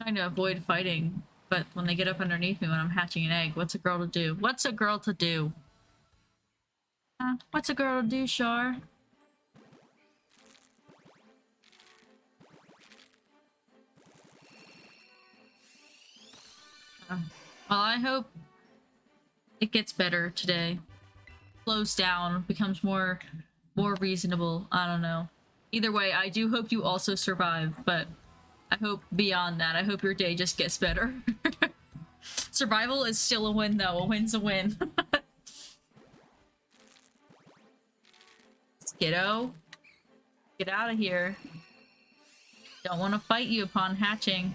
[SPEAKER 1] Trying to avoid fighting, but when they get up underneath me when I'm hatching an egg, what's a girl to do? What's a girl to do? What's a girl to do, Char? Well, I hope it gets better today. Slows down, becomes more reasonable. I don't know. Either way, I do hope you also survive, but I hope beyond that, I hope your day just gets better. Survival is still a win, though. A win's a win. Skiddo, get out of here. Don't want to fight you upon hatching.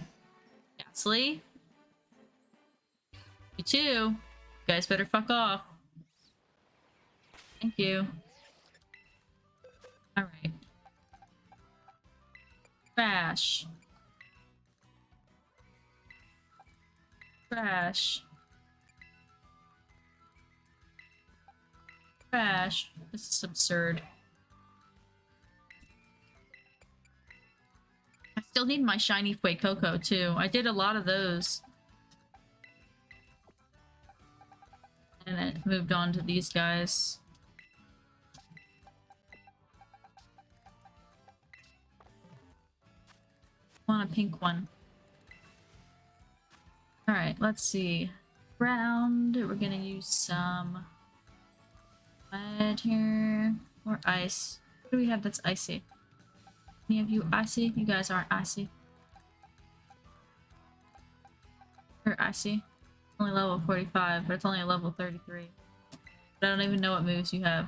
[SPEAKER 1] Ghastly? You too. You guys better fuck off. Thank you. Alright. Trash. Trash. Trash. This is absurd. I still need my shiny Fuecoco too. I did a lot of those. And it moved on to these guys. I want a pink one. Alright, let's see. Ground. We're gonna use some mud here. Or ice. What do we have that's icy? Any of you icy? You guys aren't icy. You're icy. Only level 45, but it's only a level 33. But I don't even know what moves you have.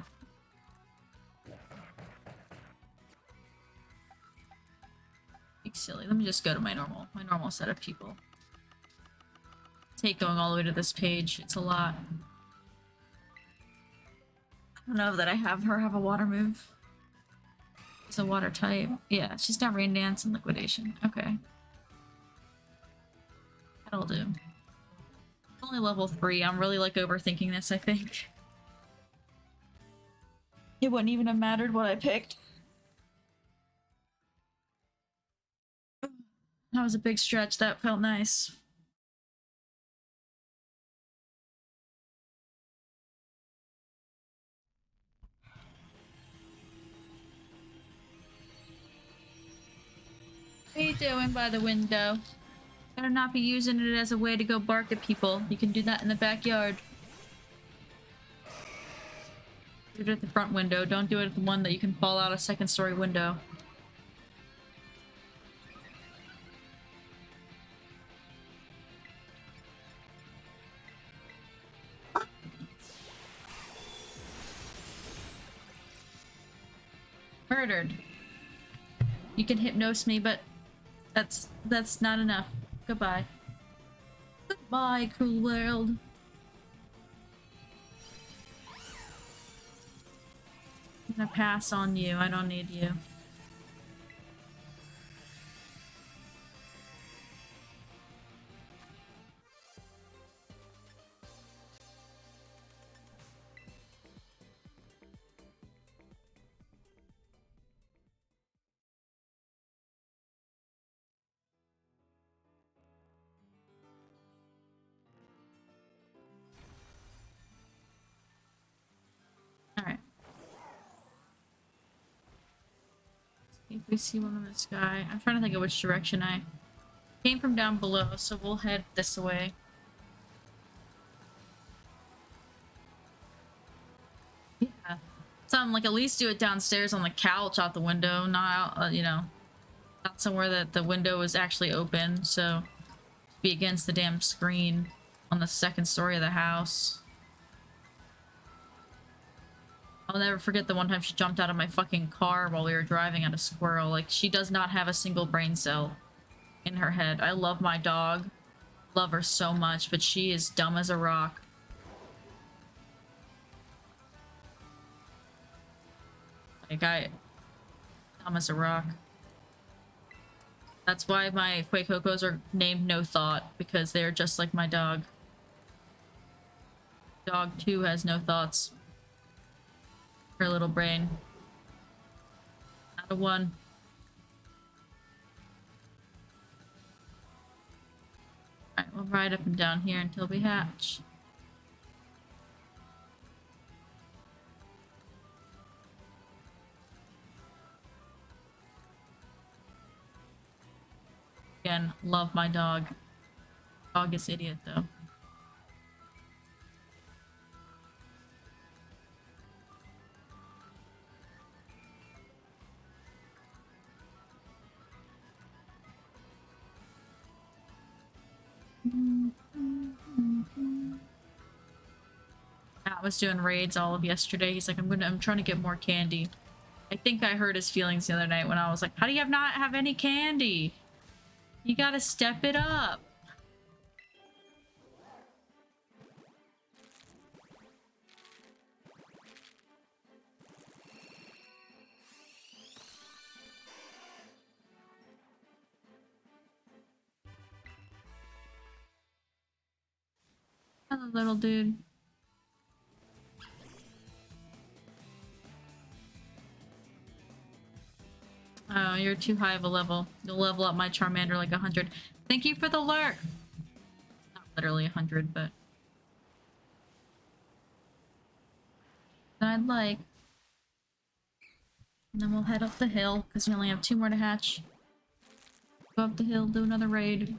[SPEAKER 1] Big silly. Let me just go to my normal set of people. I hate going all the way to this page. It's a lot. I don't know that I have her have a water move. It's a water type. Yeah, she's got Rain Dance and Liquidation. Okay. That'll do. Only level 3. I'm really like overthinking this, I think. It wouldn't even have mattered what I picked. That was a big stretch. That felt nice. What are you doing by the window? Better not be using it as a way to go bark at people. You can do that in the backyard. Do it at the front window. Don't do it at the one that you can fall out a second-story window. Murdered. You can hypnose me, but that's not enough. Goodbye. Goodbye, cruel world. I'm gonna pass on you. I don't need you. If we see one in the sky. I'm trying to think of which direction I came from down below, so we'll head this way. Yeah. So I'm like, at least do it downstairs on the couch out the window, not out, you know, not somewhere that the window is actually open, so be against the damn screen on the second story of the house. I'll never forget the one time she jumped out of my fucking car while we were driving at a squirrel. Like, she does not have a single brain cell in her head. I love my dog. Love her so much, but she is dumb as a rock. Like, dumb as a rock. That's why my Fuecocos are named No Thought, because they're just like my dog. Dog, too, has no thoughts. Her little brain. Not a one. Alright, we'll ride up and down here until we hatch. Again, love my dog. Dog is idiot, though. Matt was doing raids all of yesterday. He's like, I'm trying to get more candy. I think I hurt his feelings the other night when I was like, how do you not have any candy? You gotta step it up. Hello, little dude. Oh, you're too high of a level. You'll level up my Charmander like 100. Thank you for the lurk! Not literally 100, but... I'd like. And then we'll head up the hill, because we only have 2 more to hatch. Go up the hill, do another raid.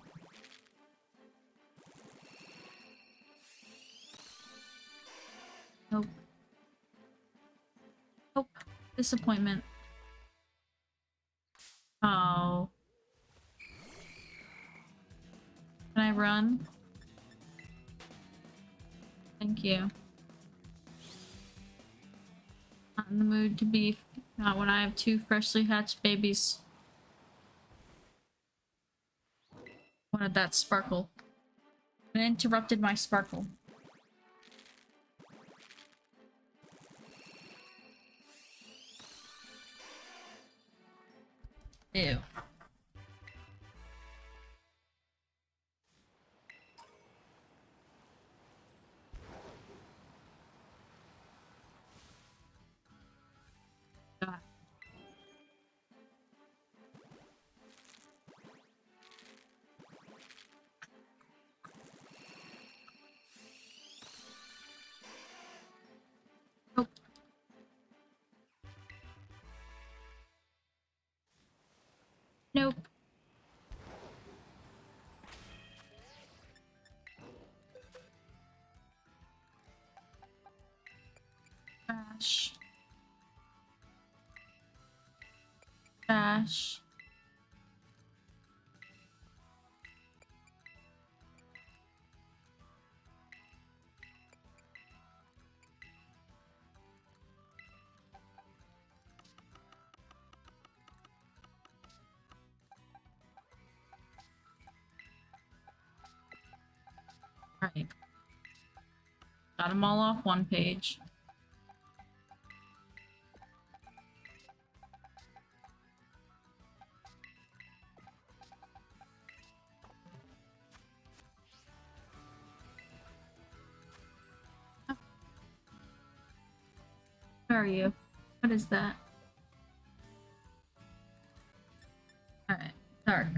[SPEAKER 1] Nope. Nope. Disappointment. Oh. Can I run? Thank you. Not in the mood to beef. Not when I have 2 freshly hatched babies. Wanted that sparkle. It interrupted my sparkle. Ew. God. Nope. Nope. Trash. Trash. Alright. Got them all off one page. Where are you? What is that? Alright. Dark.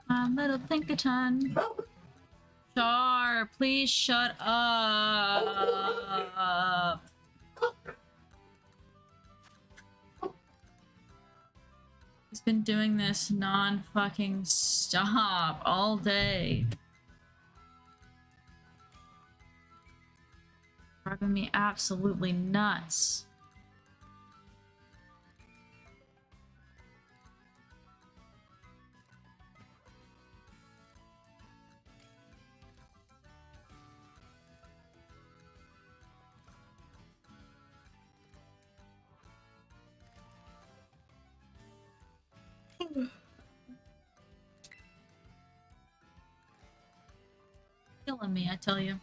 [SPEAKER 1] My little Pinkerton. Char, please shut up. He's been doing this non-fucking stop all day. Driving me absolutely nuts. Killing me, I tell you.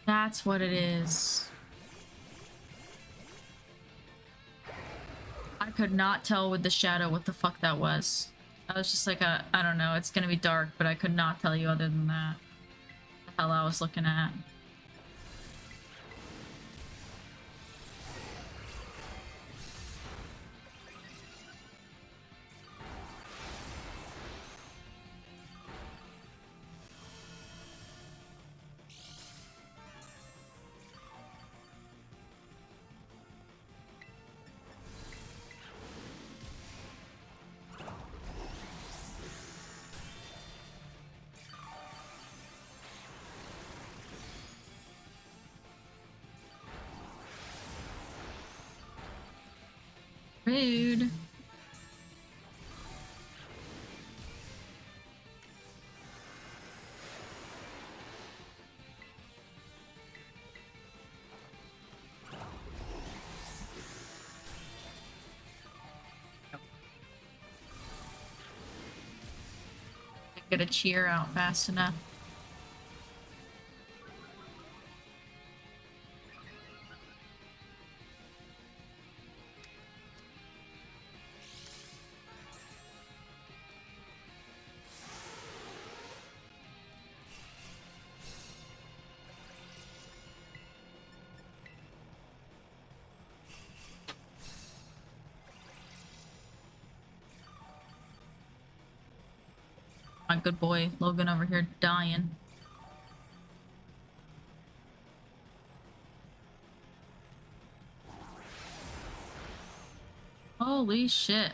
[SPEAKER 1] That's what it is. I could not tell with the shadow what the fuck that was. I was just like, I don't know, it's gonna be dark, but I could not tell you other than that. What the hell I was looking at. Rude. Get a cheer out fast enough. My good boy Logan over here dying. Holy shit.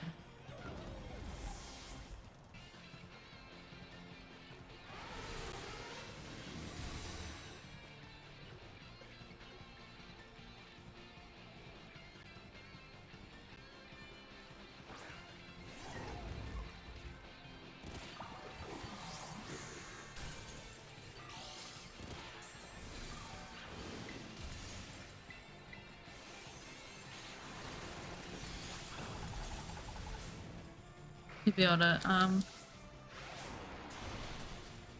[SPEAKER 1] To be able to,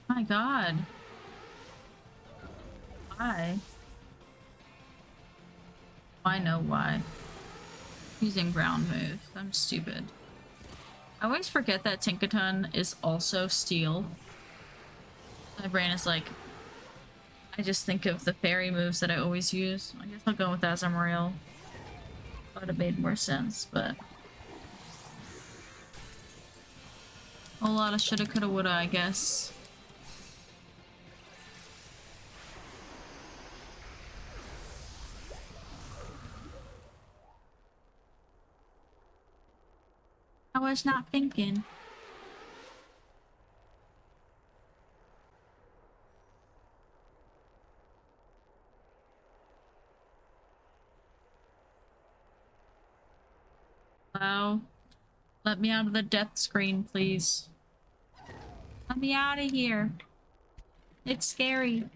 [SPEAKER 1] my god. Why? I know why. Using ground moves. I'm stupid. I always forget that Tinkaton is also steel. My brain is like, I just think of the fairy moves that I always use. I guess I'll go with Azumarill. That would have made more sense, but... a whole lot of shoulda, coulda, woulda, I guess. I was not thinking. Wow. Let me out of the death screen, please. Let me out of here. It's scary. I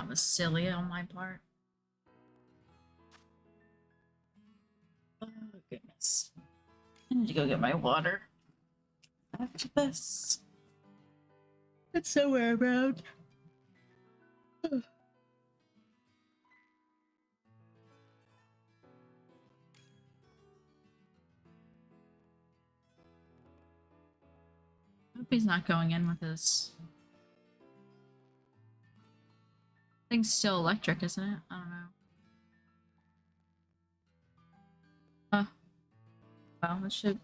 [SPEAKER 1] That was silly on my part. Oh, goodness. I need to go get my water after this. It's somewhere around. Hope he's not going in with his... Thing's still electric, isn't it? I don't know. Well, this should...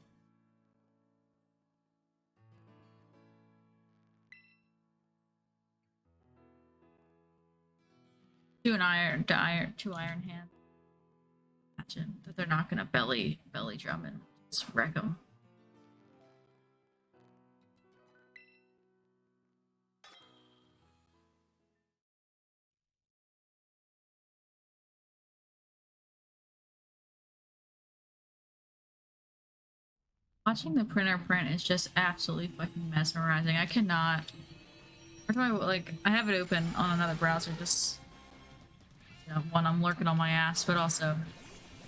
[SPEAKER 1] Two iron hands. Imagine that they're not gonna belly drum and just wreck them. Watching the printer print is just absolutely fucking mesmerizing. I cannot. Where do I like? I have it open on another browser, just when I'm lurking on my ass, but also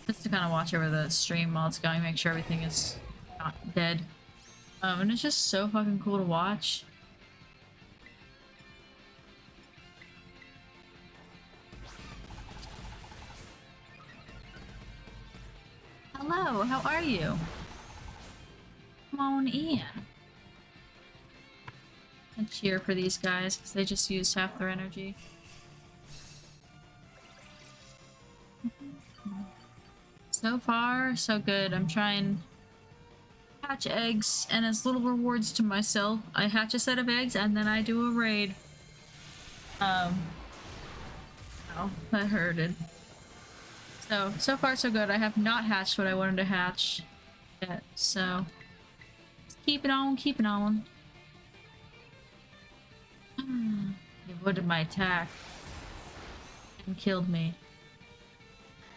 [SPEAKER 1] just to kind of watch over the stream while it's going, make sure everything is not dead. And it's just so fucking cool to watch. Hello, how are you? Come on in. And cheer for these guys because they just used half their energy. So far, so good. I'm trying to hatch eggs, and as little rewards to myself, I hatch a set of eggs and then I do a raid. Oh, that hurted. So far so good. I have not hatched what I wanted to hatch yet, so keep it on, keep it on. He avoided my attack and killed me.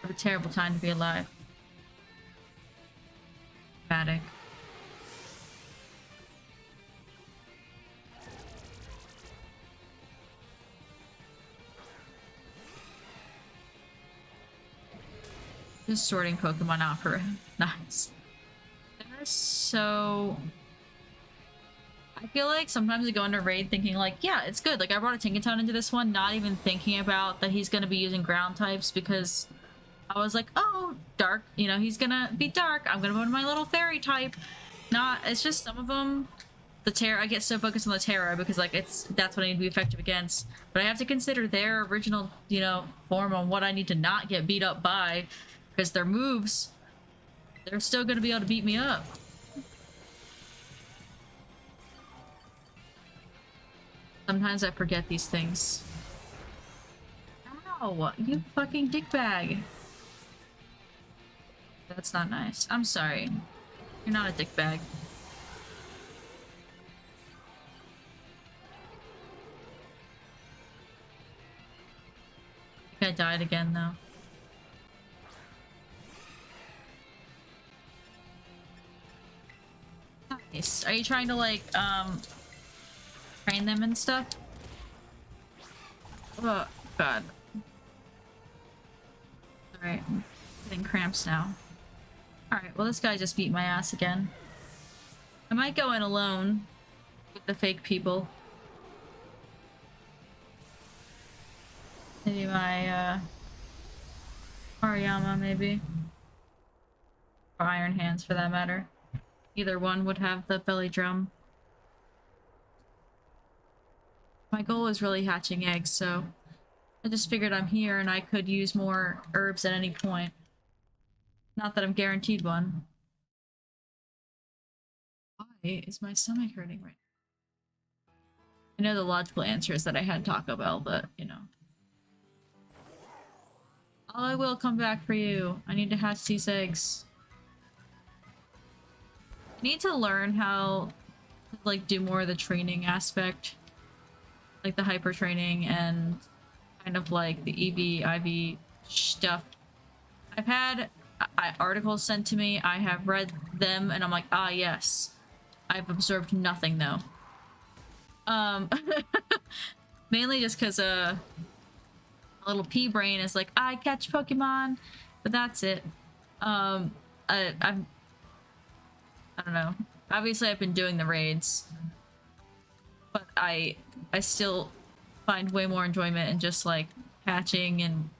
[SPEAKER 1] What a terrible time to be alive. Dramatic. Just sorting Pokemon out for nice. They're so... I feel like sometimes I go into raid thinking like, yeah, it's good. Like I brought a Tinkaton into this one, not even thinking about that he's gonna be using ground types because I was like, oh, dark, you know, he's gonna be dark. I'm gonna go to my little fairy type. It's just some of them, the Terra, I get so focused on the Terra because like that's what I need to be effective against. But I have to consider their original, you know, form on what I need to not get beat up by because their moves, they're still gonna be able to beat me up. Sometimes I forget these things. Ow, you fucking dickbag. That's not nice. I'm sorry. You're not a dickbag. I think I died again though. Nice. Are you trying to like, train them and stuff? Oh, God. Alright. Getting cramps now. Alright, well this guy just beat my ass again. I might go in alone with the fake people. Maybe my, Ariyama, maybe. Or Iron Hands, for that matter. Either one would have the belly drum. My goal is really hatching eggs, so I just figured I'm here and I could use more herbs at any point. Not that I'm guaranteed one. Why is my stomach hurting right now? I know the logical answer is that I had Taco Bell, but, you know. I will come back for you. I need to hatch these eggs. I need to learn how to, like, do more of the training aspect. Like the hyper training and kind of like the EV, IV stuff. I've had articles sent to me. I have read them and I'm like, ah, yes. I've observed nothing though. Mainly just because, My little pea brain is like, I catch Pokemon, but that's it. I don't know. Obviously, I've been doing the raids, but I still find way more enjoyment in just like catching, and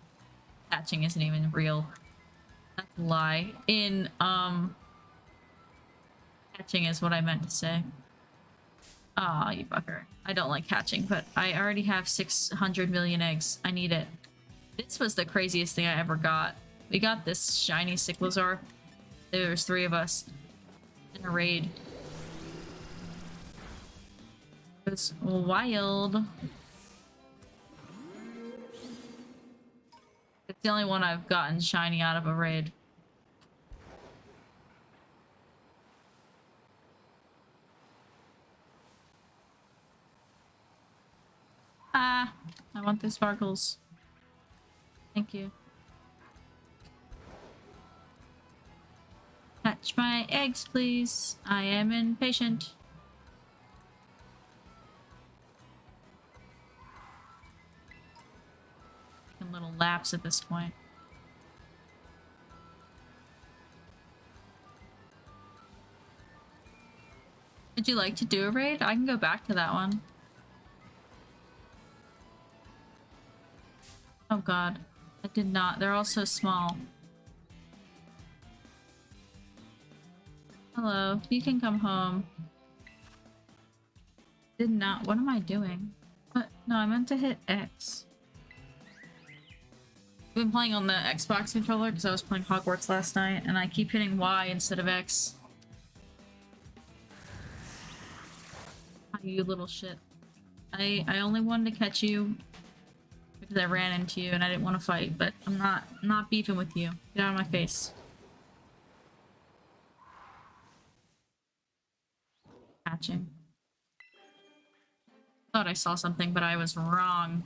[SPEAKER 1] catching isn't even real. That's a lie. In catching is what I meant to say. Aw, you fucker. I don't like catching, but I already have 600 million eggs. I need it. This was the craziest thing I ever got. We got this shiny Cyclozar. There was 3 of us in a raid. It was wild. It's the only one I've gotten shiny out of a raid. Ah, I want the sparkles. Thank you. Catch my eggs, please. I am impatient. Taking little laps at this point. Would you like to do a raid? I can go back to that one. Oh god. I did not. They're all so small. Hello. You can come home. Did not. What am I doing? What? No, I meant to hit X. I've been playing on the Xbox controller because I was playing Hogwarts last night, and I keep hitting Y instead of X. Oh, you little shit. I only wanted to catch you because I ran into you and I didn't want to fight, but I'm not beefing with you. Get out of my face. Catching. Thought I saw something, but I was wrong.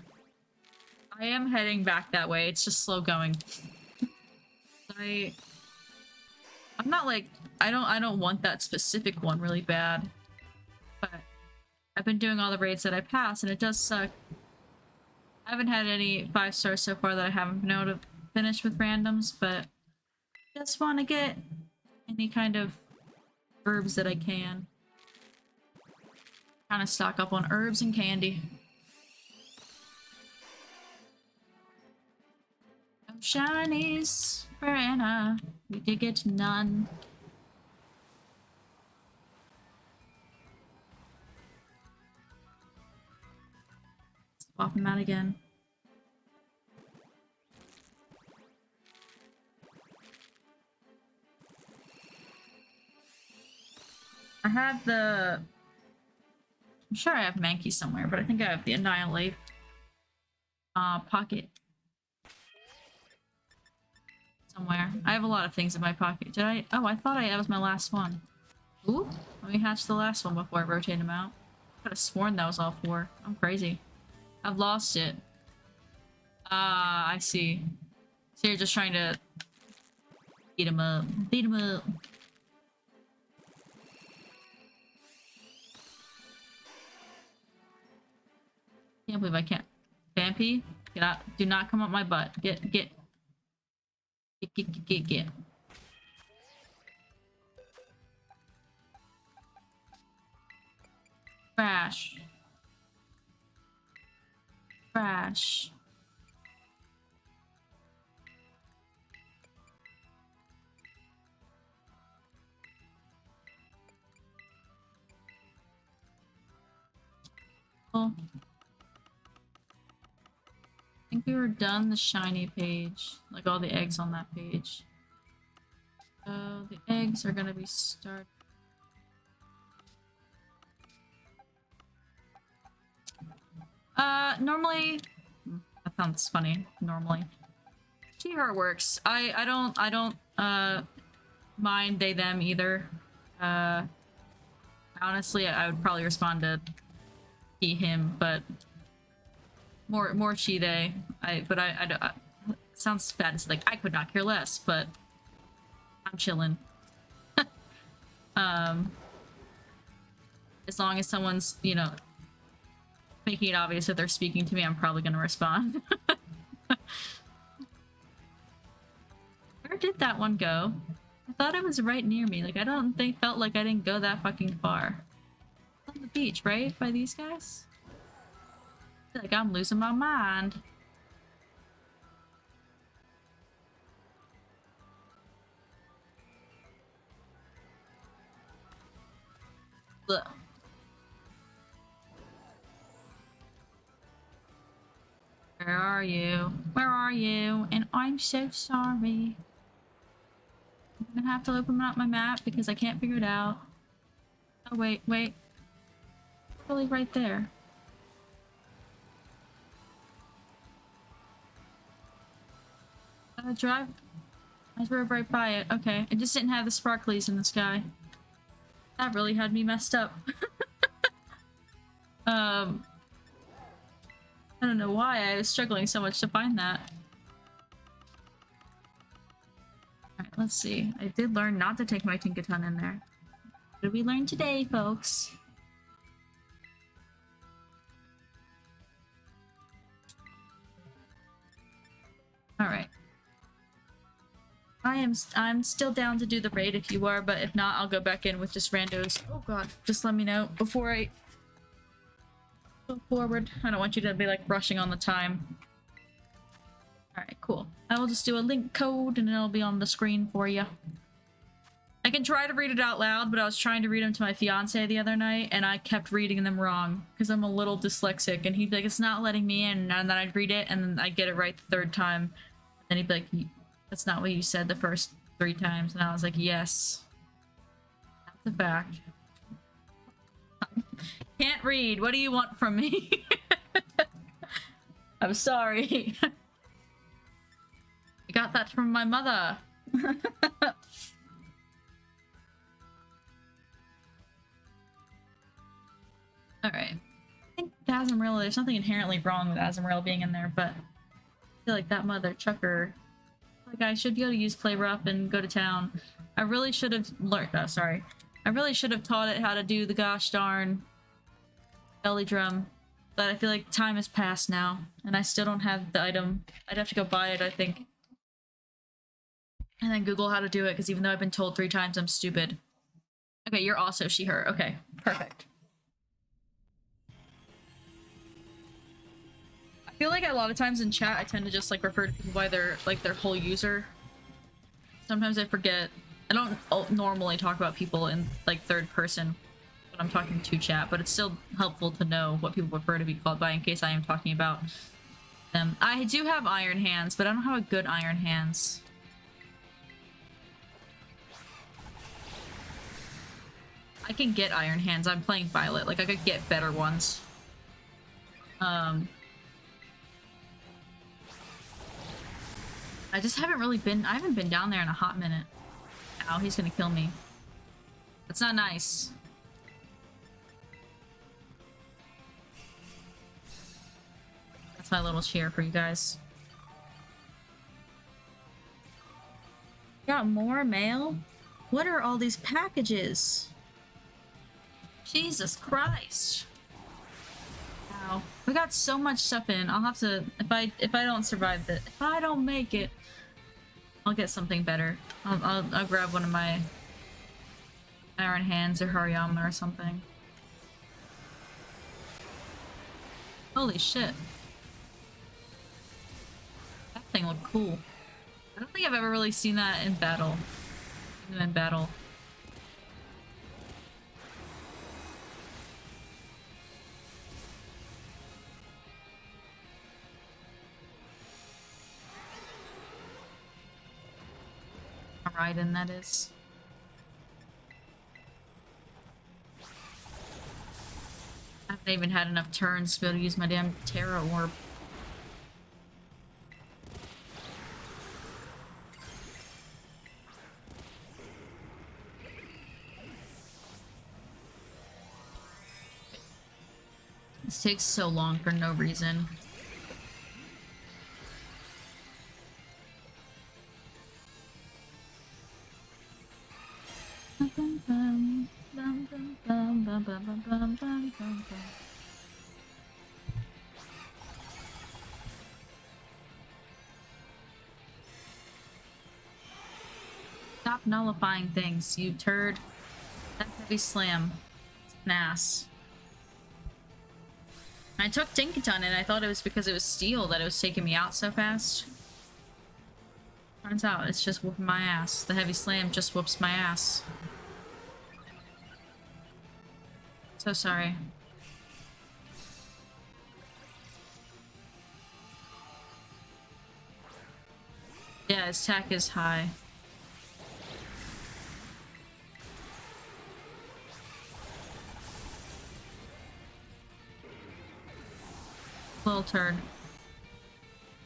[SPEAKER 1] I am heading back that way. It's just slow going. I'm not like I don't want that specific one really bad. But I've been doing all the raids that I pass and it does suck. I haven't had any 5 stars so far that I haven't been able to finish with randoms, but just want to get any kind of herbs that I can. Kind of stock up on herbs and candy. No shinies for Anna. We did get none. Swap them out again. I had the... I'm sure I have Mankey somewhere, but I think I have the Annihilate pocket. Somewhere. I have a lot of things in my pocket. Did I? Oh, I thought that was my last one. Ooh, let me hatch the last one before I rotate them out. I could have sworn that was all 4. I'm crazy. I've lost it. Ah, I see. So you're just trying to beat him up. Beat him up. Can't believe I can't. Vampy, get out. Do not come up my butt. Get. Trash. Trash. Oh. I think we were done the shiny page. Like all the eggs on that page. So the eggs are gonna be started. Normally that sounds funny. Normally. She her works. I don't mind they them either. Honestly I would probably respond to he him, but more she they. But I don't it sounds bad. It's like I could not care less, but I'm chilling. As long as someone's, you know, making it obvious that they're speaking to me, I'm probably gonna respond. Where did that one go? I thought it was right near me. Like, I don't think felt like I didn't go that fucking far. On the beach, right? By these guys? I feel like I'm losing my mind. Ugh. Where are you? Where are you? And I'm so sorry. I'm gonna have to open up my map because I can't figure it out. Oh, wait, wait. Really right there. Drive. I drove right by it. Okay. It just didn't have the sparklies in the sky. That really had me messed up. I don't know why I was struggling so much to find that. Alright, let's see. I did learn not to take my Tinkaton in there. What did we learn today, folks? Alright. I'm still down to do the raid if you are, but if not, I'll go back in with just randos. Oh god, just let me know before I go forward. I don't want you to be like rushing on the time. Alright, cool. I will just do a link code and it'll be on the screen for you. I can try to read it out loud, but I was trying to read them to my fiance the other night and I kept reading them wrong because I'm a little dyslexic and he'd be like, it's not letting me in, and then I'd read it and then I'd get it right the third time. And then he'd be like, that's not what you said the first 3 times. And I was like, yes. That's a fact. Can't read. What do you want from me? I'm sorry. I got that from my mother. Alright. I think Azumarill, there's nothing inherently wrong with Azumarill being in there, but I feel like that mother chucker. Like, I should be able to use Play Rough and go to town. I really should have learned. Oh, sorry. I really should have taught it how to do the gosh darn belly drum. But I feel like time has passed now, and I still don't have the item. I'd have to go buy it, I think. And then Google how to do it, because even though I've been told 3 times, I'm stupid. Okay, you're also she, her. Okay, perfect. I feel like a lot of times in chat, I tend to just like refer to people by their whole user. Sometimes I forget. I don't normally talk about people in like third person when I'm talking to chat, but it's still helpful to know what people prefer to be called by in case I am talking about them. I do have Iron Hands, but I don't have a good Iron Hands. I can get Iron Hands. I'm playing Violet. Like, I could get better ones. I just haven't really been- I haven't been down there in a hot minute. Ow, he's gonna kill me. That's not nice. That's my little cheer for you guys. Got more mail? What are all these packages? Jesus Christ. Wow. We got so much stuff in. I'll have to, if I don't survive it, if I don't make it, I'll get something better. I'll grab one of my Iron Hands or Hariyama or something. Holy shit. That thing looked cool. I don't think I've ever really seen that in battle. In battle. Raiden, that is. I haven't even had enough turns to be able to use my damn Terra Orb. This takes so long for no reason. nullifying things, you turd. That heavy slam. It's an ass. I took Dinkaton and I thought it was because it was steel that it was taking me out so fast. Turns out it's just whooping my ass. The heavy slam just whoops my ass. So sorry. Yeah, his attack is high. Little turd.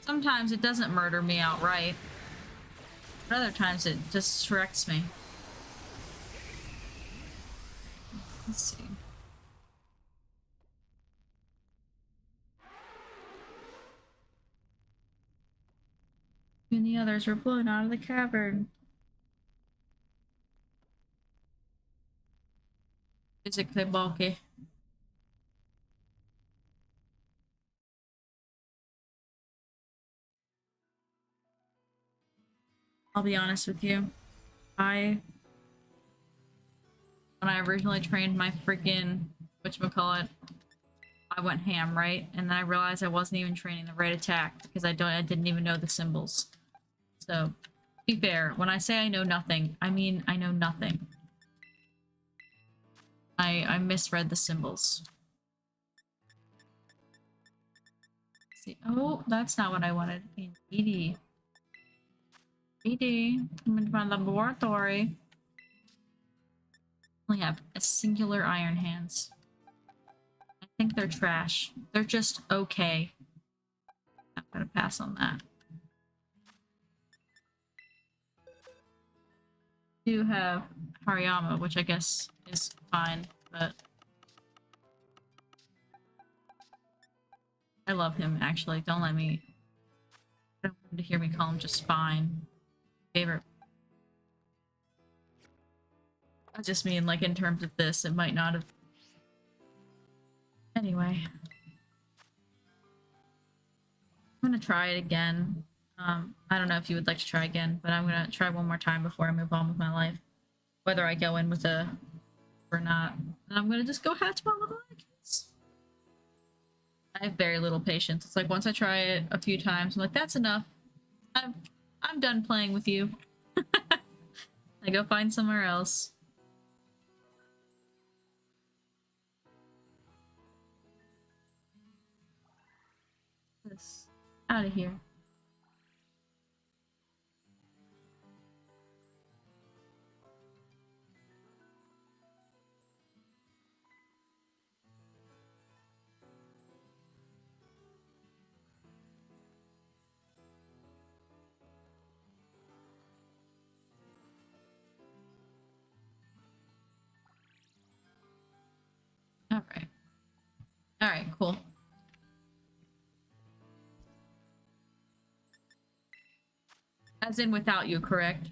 [SPEAKER 1] Sometimes it doesn't murder me outright. But other times it distracts me. Let's see. You and the others were blown out of the cavern. Physically bulky. I'll be honest with you. When I originally trained my freaking whatchamacallit, I went ham, right? And then I realized I wasn't even training the right attack because I didn't even know the symbols. So, to be fair, when I say I know nothing, I mean I know nothing. I misread the symbols. Let's see. Oh, that's not what I wanted. ED. ED. Come into my laboratory. Only have a singular iron hands. I think they're trash. They're just okay. I'm gonna pass on that. Do have Hariyama, which I guess is fine, but I love him actually. Don't let me. I don't want him to hear me call him just fine. Favorite. I just mean like in terms of this, it might not have. Anyway, I'm gonna try it again. I don't know if you would like to try again, but I'm gonna try one more time before I move on with my life. Whether I go in with a or not. And I'm gonna just go hatch my little eggs. I have very little patience. It's like once I try it a few times, I'm like, that's enough. I'm done playing with you. I go find somewhere else. This out of here. Alright. Alright, cool. As in without you, correct?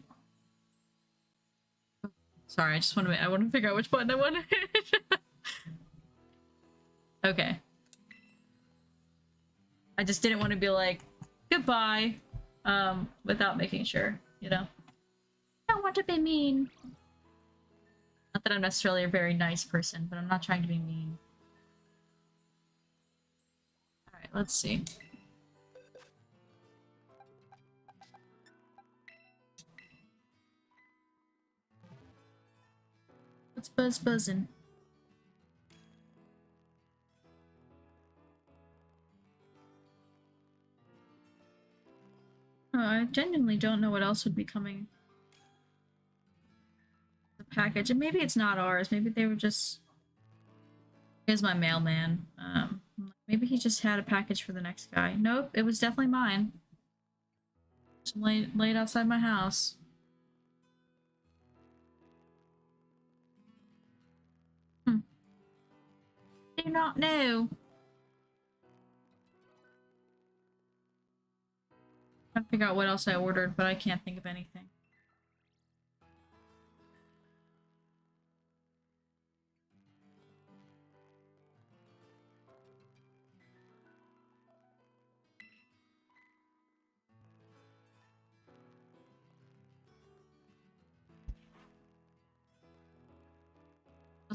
[SPEAKER 1] Sorry, I just want to figure out which button I want to hit. Okay. I just didn't want to be like, goodbye, without making sure, you know? I don't want to be mean. Not that I'm necessarily a very nice person, but I'm not trying to be mean. Alright, let's see. What's buzzing? Oh, I genuinely don't know what else would be coming. The package, and maybe it's not ours. Maybe they were just. Here's my mailman. Maybe he just had a package for the next guy. Nope, it was definitely mine. Just laid outside my house. Do not know. Trying to figure out what else I ordered, but I can't think of anything.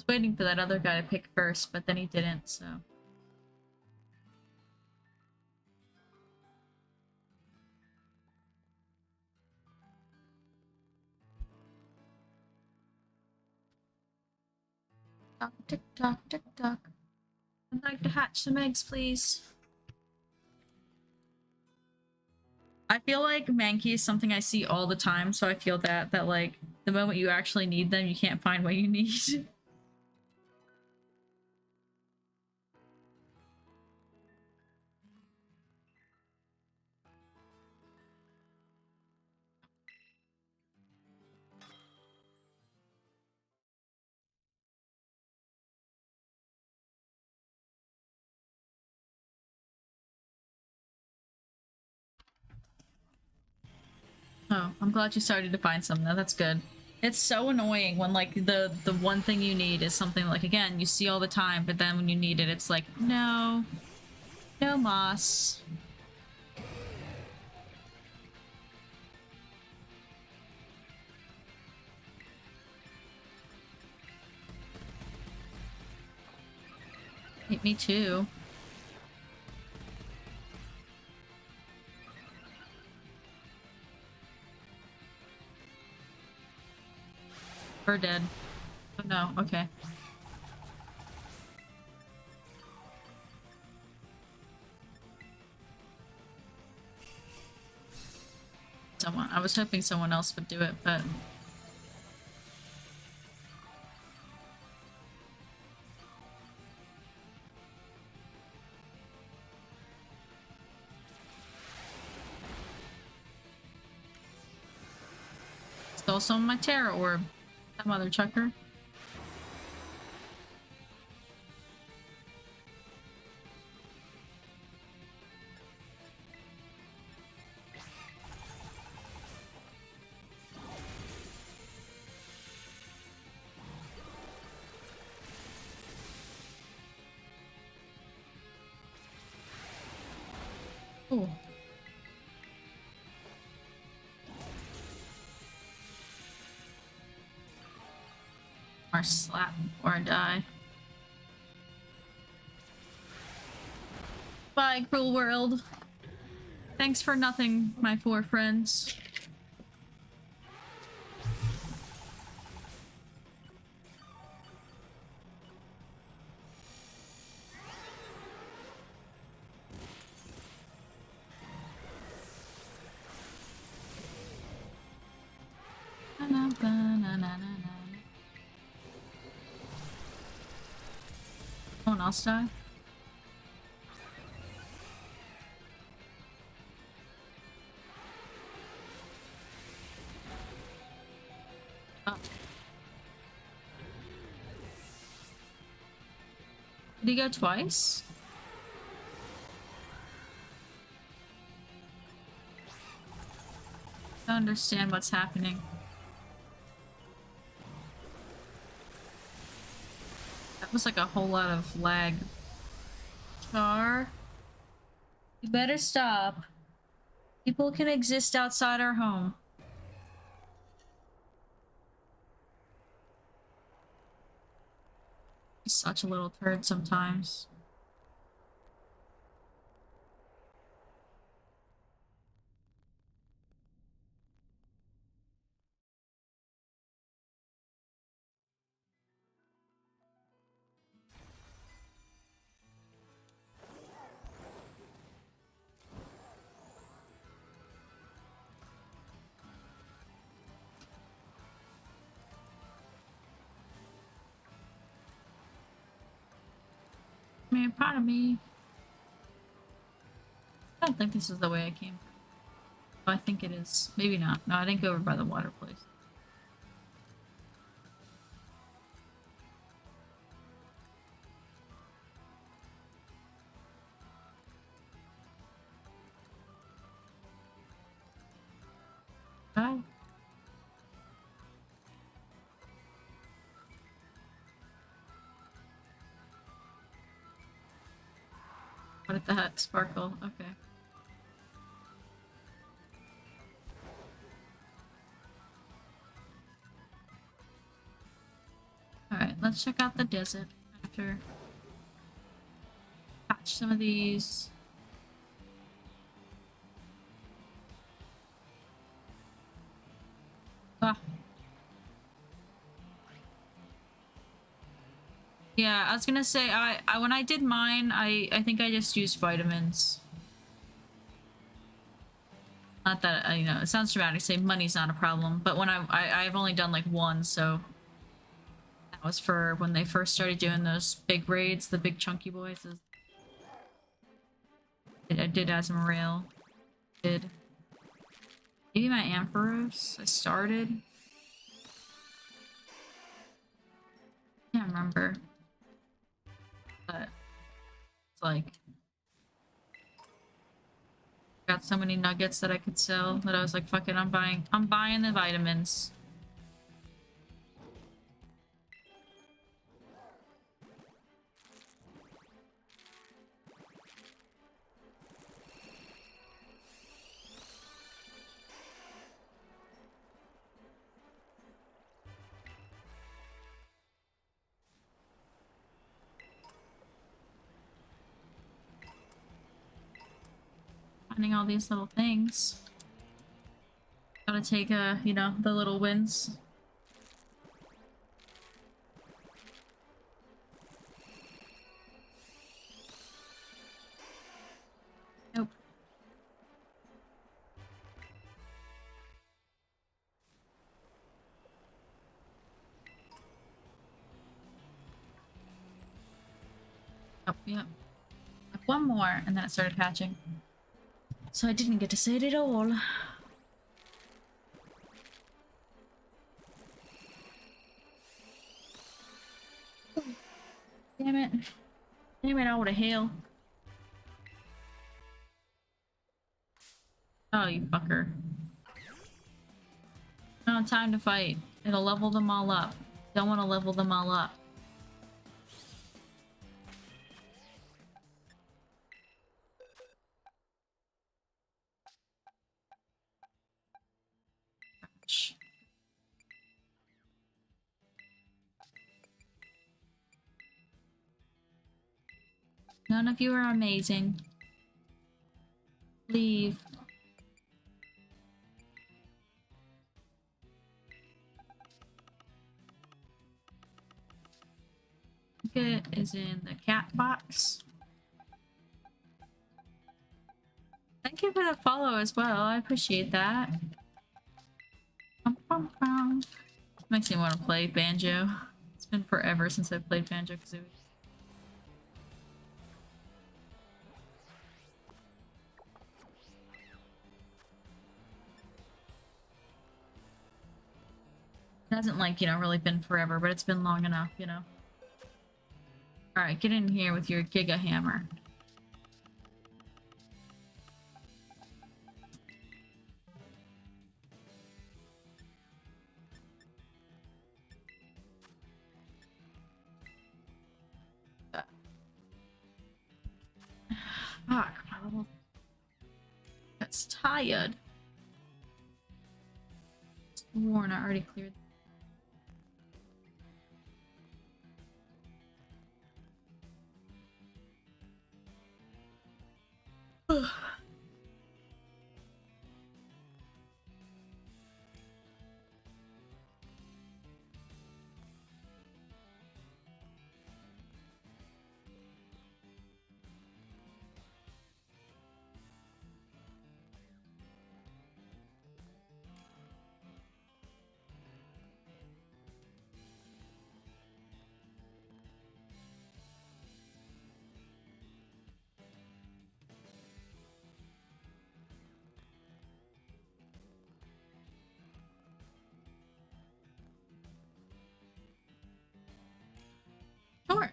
[SPEAKER 1] was waiting for that other guy to pick first, but then he didn't, so. Tick tock, tick tock. I'd like to hatch some eggs, please. I feel like Mankey is something I see all the time, so I feel that like the moment you actually need them, you can't find what you need. Oh, I'm glad you started to find something. That's good. It's so annoying when like the one thing you need is something like, again, you see all the time, but then when you need it, it's like, no, no moss. Me too. We're dead. Oh no, okay. I was hoping someone else would do it, but stole some of my Terra Orb. That mother chucker. Ooh. Or slap or die. Bye, cruel world. Thanks for nothing, my four friends. Someone else die? Oh. Did he go twice? I don't understand what's happening. That was like a whole lot of lag. Char, you better stop. People can exist outside our home. He's such a little turd sometimes. Man, part of me. I don't think this is the way I came. Oh, I think it is. Maybe not. No, I didn't go over by the water place. Bye. What at the heck? Sparkle. Okay. Alright, let's let's check out the desert after patch some of these. Ah. Yeah, I was gonna say I when I did mine, I think I just used vitamins. Not that you know, it sounds dramatic to say money's not a problem, but when I've only done like one, so that was for when they first started doing those big raids, the big chunky boys. I did Azumarill. Did maybe my Ampharos? I started. Can't remember. But it's like got so many nuggets that I could sell that I was like, fuck it, I'm buying the vitamins. Finding all these little things. Gotta take you know, the little wins. Nope. Oh, yep. One more, and then it started hatching. So I didn't get to say it at all. Damn it. Damn it, all to hell. Oh, you fucker. No, time to fight. It'll level them all up. Don't want to level them all up. None of you are amazing. Leave. It is in the cat box. Thank you for the follow as well. I appreciate that. Makes me want to play Banjo. It's been forever since I've played Banjo-Kazooie. It hasn't, like, you know, really been forever, but it's been long enough, you know. Alright, get in here with your Giga Hammer. Fuck, my little... That's tired. It's worn, I already cleared. Sure.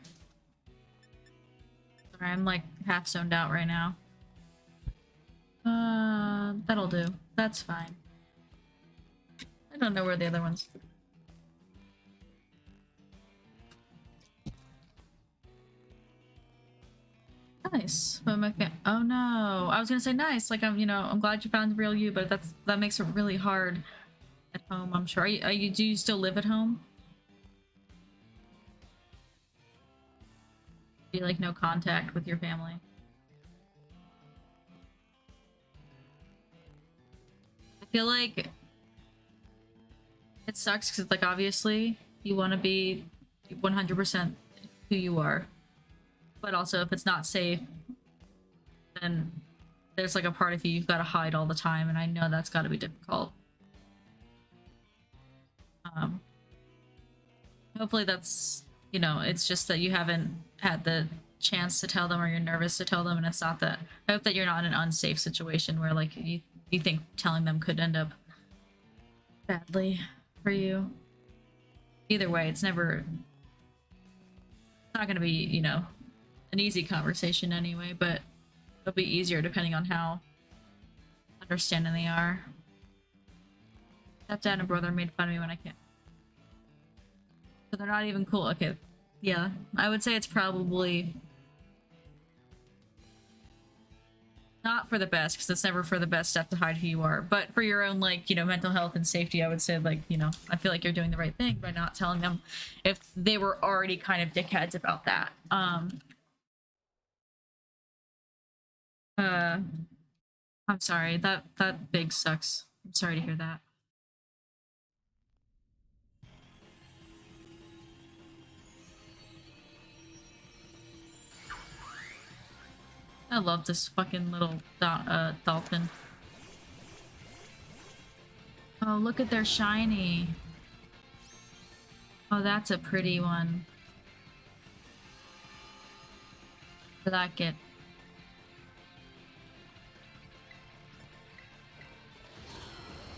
[SPEAKER 1] Sorry, I'm like half zoned out right now. That'll do. That's fine. I don't know where the other ones. Nice. But my oh no. I was gonna say nice. Like you know, I'm glad you found the real you, but that makes it really hard at home, I'm sure. Do you still live at home? Be like no contact with your family. I feel like it sucks because like obviously you want to be 100% who you are, but also if it's not safe, then there's like a part of you you've got to hide all the time, and I know that's got to be difficult. Um, Hopefully that's, you know, it's just that you haven't had the chance to tell them or you're nervous to tell them, and it's not that. I hope that you're not in an unsafe situation where like you think telling them could end up badly for you. Either way, it's never, it's not going to be, you know, an easy conversation anyway, but it'll be easier depending on how understanding they are. Stepdad and brother made fun of me when I can't. So they're not even cool. Okay. Yeah. I would say it's probably not for the best, because it's never for the best stuff to hide who you are. But for your own, like, you know, mental health and safety, I would say, like, you know, I feel like you're doing the right thing by not telling them if they were already kind of dickheads about that. I'm sorry. That big sucks. I'm sorry to hear that. I love this fucking little dolphin. Oh, look at their shiny. Oh, that's a pretty one. Did that get?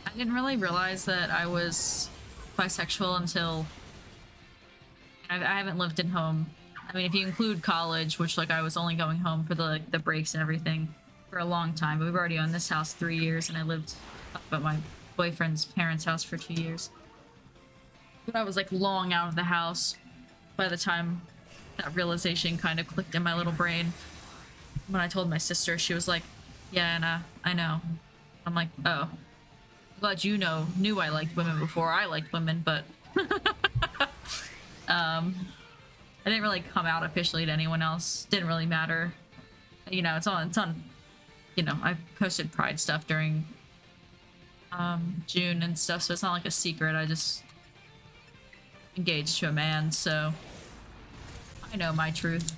[SPEAKER 1] I didn't really realize that I was bisexual until I haven't lived at home. I mean, if you include college, which like I was only going home for the breaks and everything for a long time, but we've already owned this house 3 years, and I lived up at my boyfriend's parents' house for 2 years. But I was like long out of the house by the time that realization kind of clicked in my little brain. When I told my sister, she was like, "Yeah, Anna, I know." I'm like, "Oh, I'm glad you knew I liked women before I liked women," but I didn't really come out officially to anyone else. Didn't really matter. You know, it's on, you know, I posted Pride stuff during June and stuff, so it's not like a secret. I just engaged to a man, so I know my truth.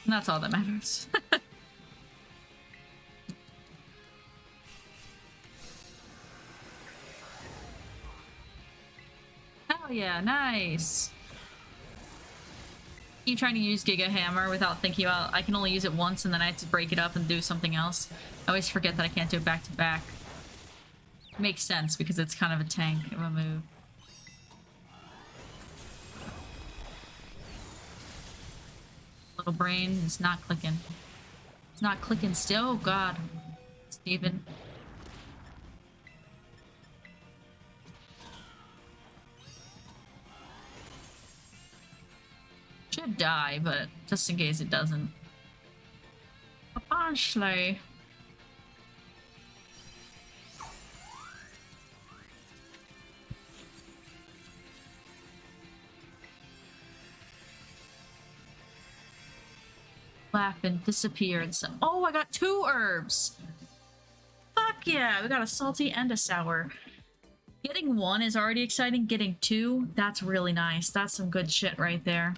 [SPEAKER 1] And that's all that matters. Hell yeah, nice. Keep trying to use Giga Hammer without thinking about I can only use it once and then I have to break it up and do something else. I always forget that I can't do it back to back. Makes sense because it's kind of a tank of a move. Little brain is not clicking. It's not clicking still. Oh god. Steven. Should die, but just in case it doesn't. Ashley. Laugh and disappear and so. Oh, I got 2 herbs. Fuck yeah, we got a salty and a sour. Getting 1 is already exciting. Getting 2, that's really nice. That's some good shit right there.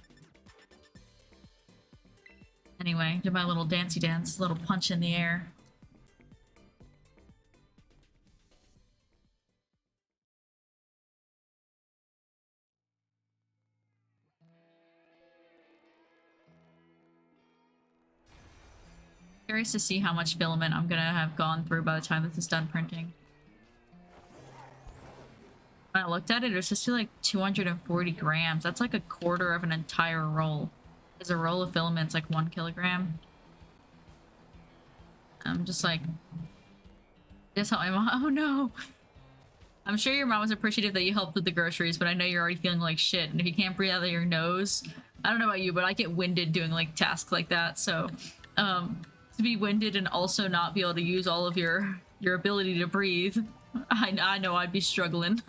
[SPEAKER 1] Anyway, do my little dancey dance, little punch in the air. Curious to see how much filament I'm gonna have gone through by the time this is done printing. When I looked at it, it was just like 240 grams. That's like a quarter of an entire roll. Because a roll of filament's like 1 kilogram. I'm just like, just help my mom. Oh no! I'm sure your mom was appreciative that you helped with the groceries, but I know you're already feeling like shit. And if you can't breathe out of your nose, I don't know about you, but I get winded doing like tasks like that. So, to be winded and also not be able to use all of your ability to breathe, I know I'd be struggling.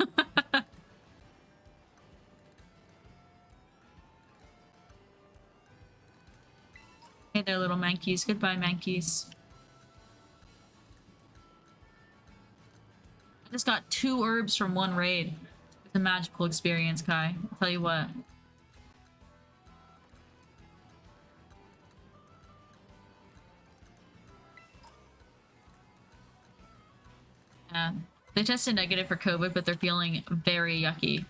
[SPEAKER 1] Hey there, little mankeys. Goodbye, mankeys. I just got 2 herbs from 1 raid. It's a magical experience, Kai. I'll tell you what. Yeah. They tested negative for COVID, but they're feeling very yucky.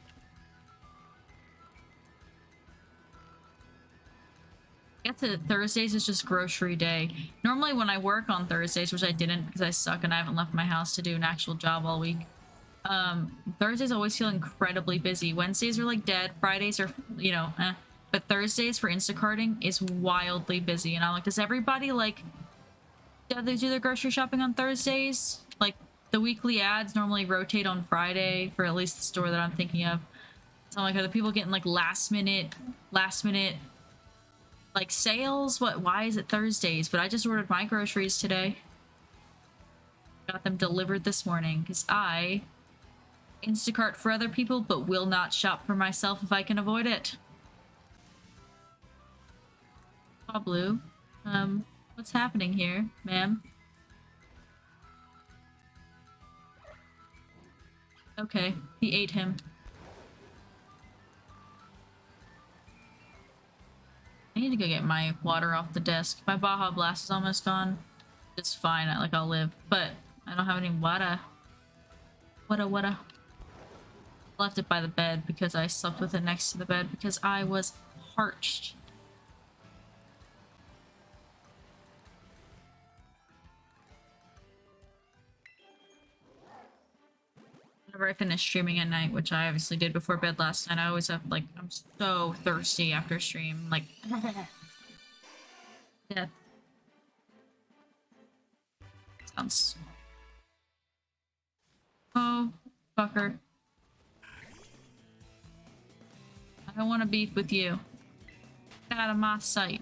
[SPEAKER 1] I guess that Thursdays is just grocery day. Normally when I work on Thursdays, which I didn't because I suck and I haven't left my house to do an actual job all week, Thursdays always feel incredibly busy. Wednesdays are like dead. Fridays are, you know, eh. But Thursdays for Instacarting is wildly busy. And I'm like, does everybody like, do they do their grocery shopping on Thursdays? Like the weekly ads normally rotate on Friday for at least the store that I'm thinking of. So I'm like, are the people getting like last minute like sales? Why is it Thursdays? But I just ordered my groceries today. Got them delivered this morning because I Instacart for other people, but will not shop for myself if I can avoid it. Oh, Blue. What's happening here, ma'am? Okay, he ate him. I need to go get my water off the desk. My Baja Blast is almost gone. It's fine, I'll live. But I don't have any water. Water. Left it by the bed because I slept with it next to the bed because I was parched. Whenever I finish streaming at night, which I obviously did before bed last night, I always have like, I'm so thirsty after stream. Like, death. Sounds. Oh, fucker. I don't want to beef with you. Get out of my sight.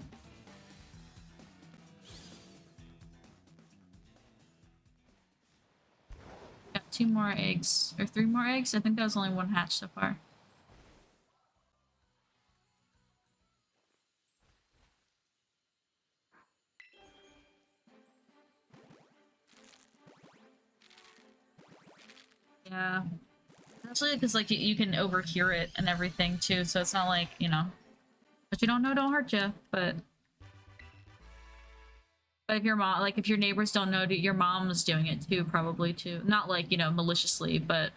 [SPEAKER 1] Got 2 more eggs. Or 3 more eggs? I think that was only 1 hatch so far. Yeah. Especially because, like, you can overhear it and everything, too, so it's not like, you know... What you don't know don't hurt you, but... But if your mom, like, if your neighbors don't know, your mom's doing it, too, probably, too. Not, like, you know, maliciously, but...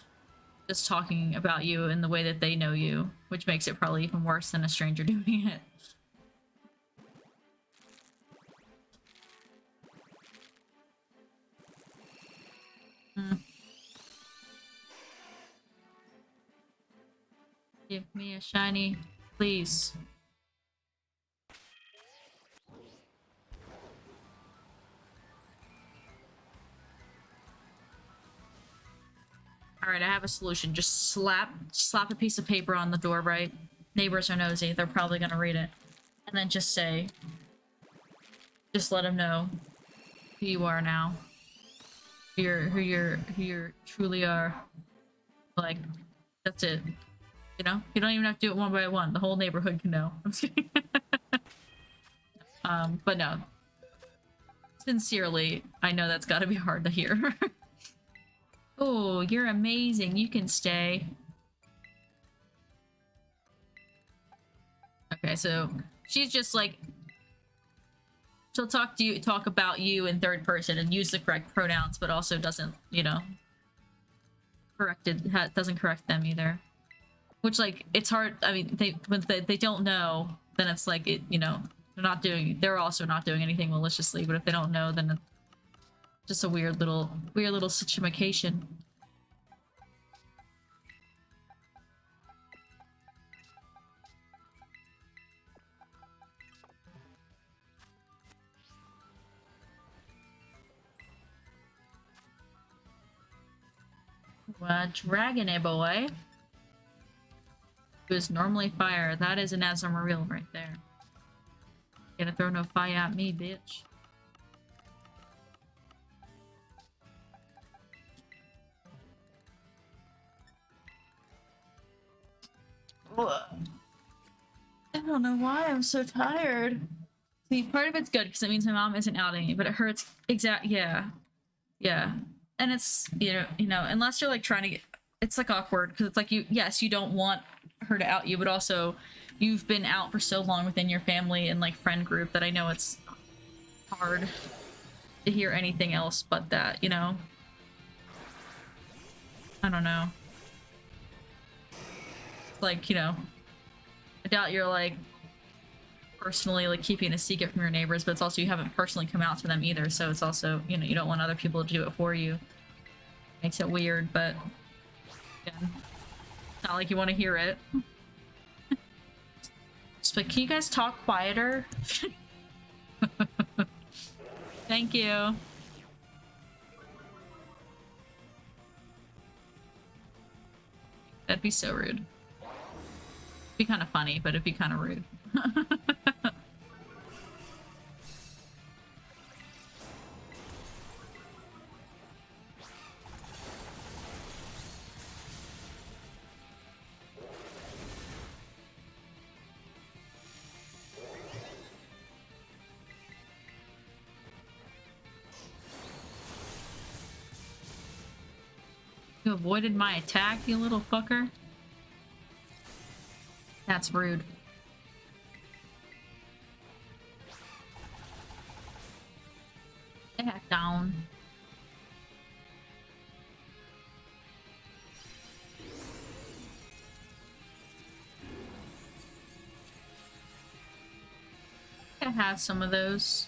[SPEAKER 1] just talking about you in the way that they know you, which makes it probably even worse than a stranger doing it. Give me a shiny, please. Alright, I have a solution. Just slap a piece of paper on the door, right? Neighbors are nosy. They're probably gonna read it. And then just say... Just let them know who you are now. Who you truly are. Like, that's it. You know? You don't even have to do it one by one. The whole neighborhood can know. I'm just kidding. But no. Sincerely, I know that's gotta be hard to hear. Oh, you're amazing. You can stay. Okay, so she's just like... She'll talk about you in third person and use the correct pronouns, but also doesn't, you know... doesn't correct them either. Which, like, it's hard. I mean, when they don't know, then it's like, it, you know, they're also not doing anything maliciously, but if they don't know, then it's just a weird little situation. Dragony boy. Who is normally fire. That is an Azumarill right there. Gonna throw no fire at me, bitch. I don't know why I'm so tired. See, part of it's good because it means my mom isn't outing me, but it hurts. Yeah, yeah, and it's unless you're like trying to get, it's like awkward because it's like yes, you don't want her to out you, but also you've been out for so long within your family and like friend group that I know it's hard to hear anything else but that, I don't know. Like, I doubt you're like personally like keeping a secret from your neighbors, but it's also you haven't personally come out to them either, so it's also, you don't want other people to do it for you. Makes it weird, but again, not like you want to hear it. Just like, can you guys talk quieter? Thank you. That'd be so rude. Be kind of funny, but it'd be kind of rude. You avoided my attack, you little fucker. That's rude. Get the heck down. I have some of those.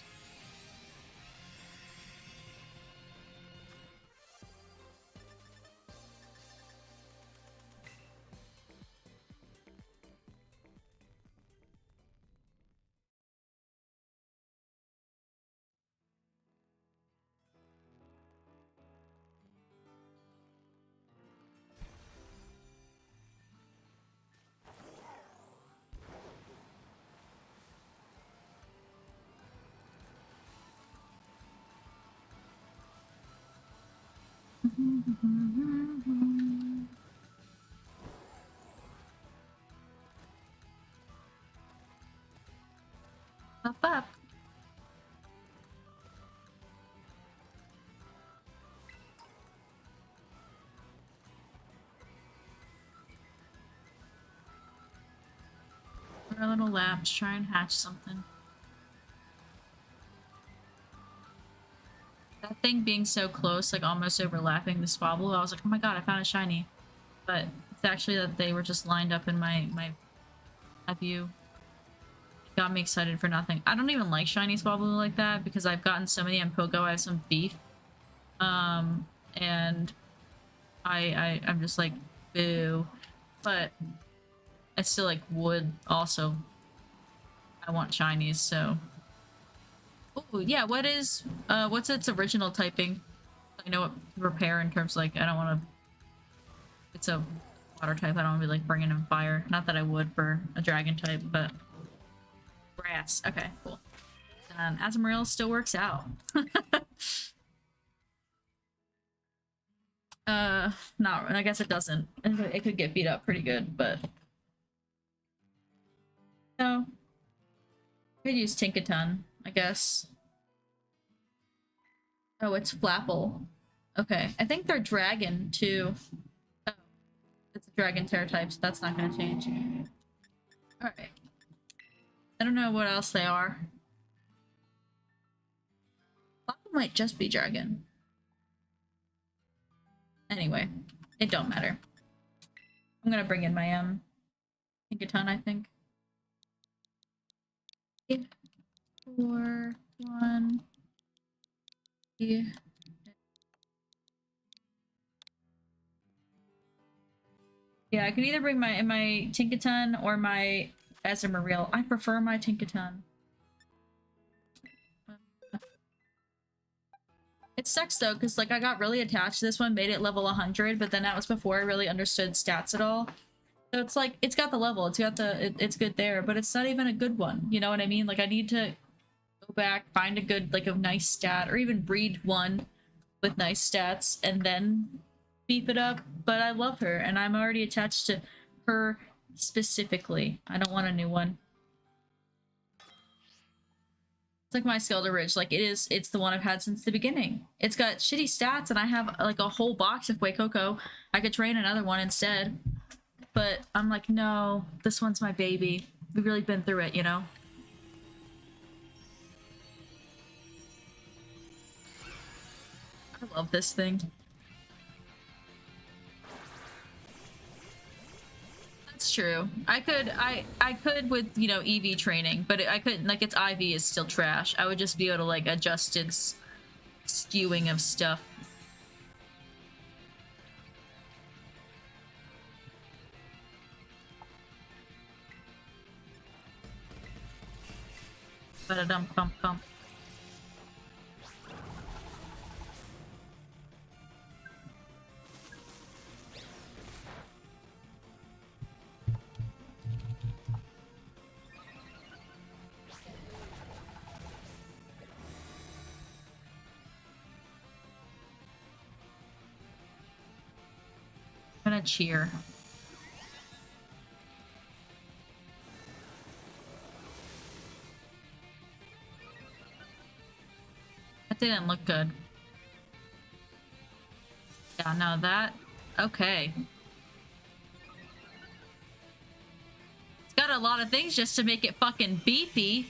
[SPEAKER 1] Up, up. Our little labs try and hatch something. That thing being so close, like almost overlapping the Swablu, I was like, oh my god, I found a shiny. But it's actually that they were just lined up in my view. It got me excited for nothing. I don't even like shiny Swablu like that because I've gotten so many on Pogo, I have some beef. And I'm just like, boo. But I still like would also. I want shinies, so. Oh yeah, what's its original typing? I know what repair in terms like I don't want to. It's a water type. I don't want to be like bringing in fire. Not that I would for a dragon type, but grass. Okay, cool. And Azumarill still works out. Not. I guess it doesn't. It could get beat up pretty good, but no. I could use Tinkaton, I guess. Oh, it's Flapple. Okay, I think they're dragon too. Oh, it's a dragon terror type, so that's not gonna change. Alright. I don't know what else they are. Flapple might just be dragon. Anyway, it don't matter. I'm gonna bring in my Tinkaton, I think. 8, 4, 1. Yeah. Yeah, I could either bring my Tinkaton or my Azumarill. I prefer my Tinkaton. It sucks though, because like I got really attached to this one, made it level 100, but then that was before I really understood stats at all. So it's like, it's got the level, it's good there, but it's not even a good one, you know what I mean? Like I need to go back, find a good, like a nice stat, or even breed one with nice stats, and then beef it up, but I love her, and I'm already attached to her specifically. I don't want a new one. It's like my Skilder Ridge. Like it's the one I've had since the beginning. It's got shitty stats, and I have like a whole box of Fuecoco. I could train another one instead. But I'm like, no, this one's my baby. We've really been through it, you know? I love this thing. That's true. I could with, you know, EV training, but I couldn't, like, its IV is still trash. I would just be able to, like, adjust its skewing of stuff. Ba-da-dum-bum-bum. I'm gonna cheer. That didn't look good. Yeah, no, that... Okay. It's got a lot of things just to make it fucking beefy.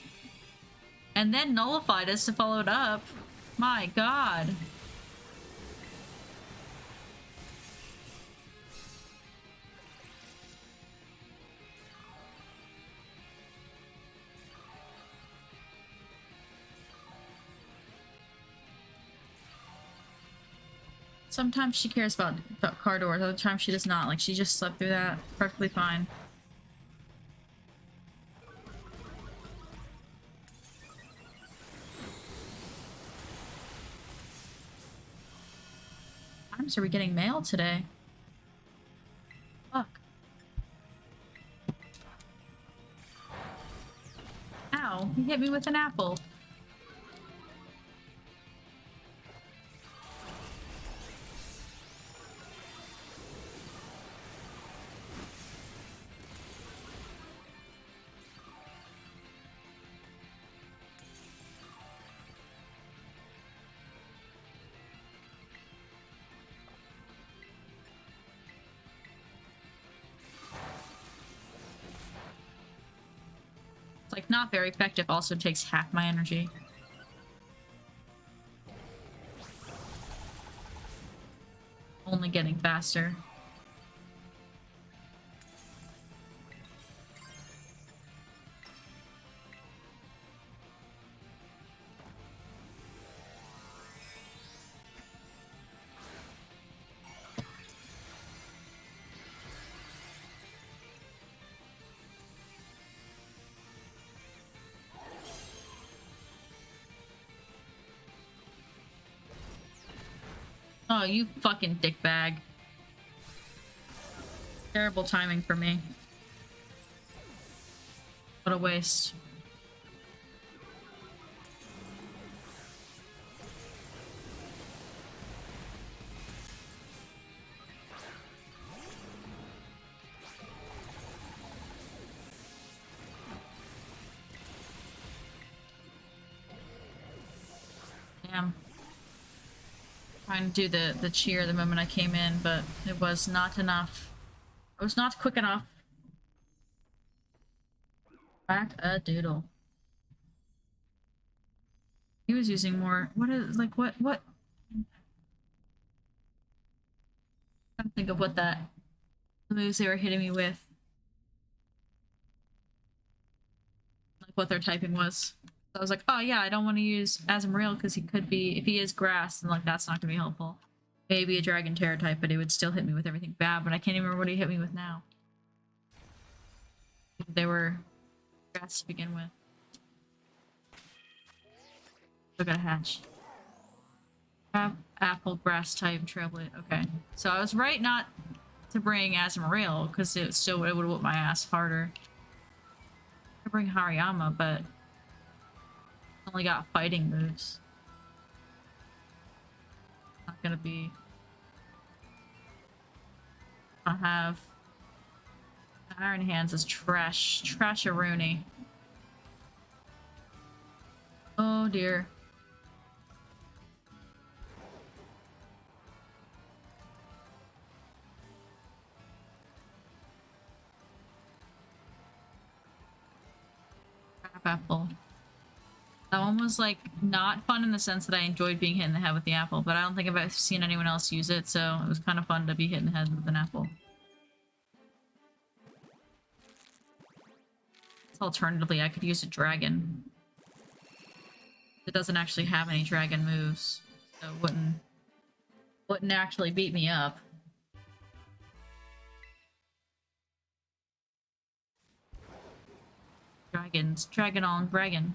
[SPEAKER 1] And then nullified us to follow it up. My god. Sometimes she cares about car doors, other times she does not. Like, she just slept through that perfectly fine. Times are we getting mail today? Fuck. Ow, he hit me with an apple. It's like not very effective, also takes half my energy. Only getting faster. Oh, you fucking dickbag. Terrible timing for me. What a waste. Damn. Trying to do the cheer the moment I came in, but it was not enough. It was not quick enough. Back a doodle. He was using more. What is, like, what? I'm trying to think of what the moves they were hitting me with. Like, what their typing was. So I was like, oh yeah, I don't want to use Azumarill because he could be, if he is grass, then like that's not gonna be helpful. Maybe a Dragon Terror type, but it would still hit me with everything bad, but I can't even remember what he hit me with now. They were grass to begin with. Still got a hatch. Apple, grass type, Trailblade. Okay. So I was right not to bring Azumarill, because it would have whipped my ass harder. I bring Hariyama, but only got fighting moves. Not gonna be. I have Iron Hands is trash. Trash-a-rooney. Oh dear. Crap apple. That one was like not fun in the sense that I enjoyed being hit in the head with the apple, but I don't think I've ever seen anyone else use it, so it was kind of fun to be hit in the head with an apple. Alternatively, I could use a dragon. It doesn't actually have any dragon moves, so it wouldn't actually beat me up. Dragons, dragon on dragon.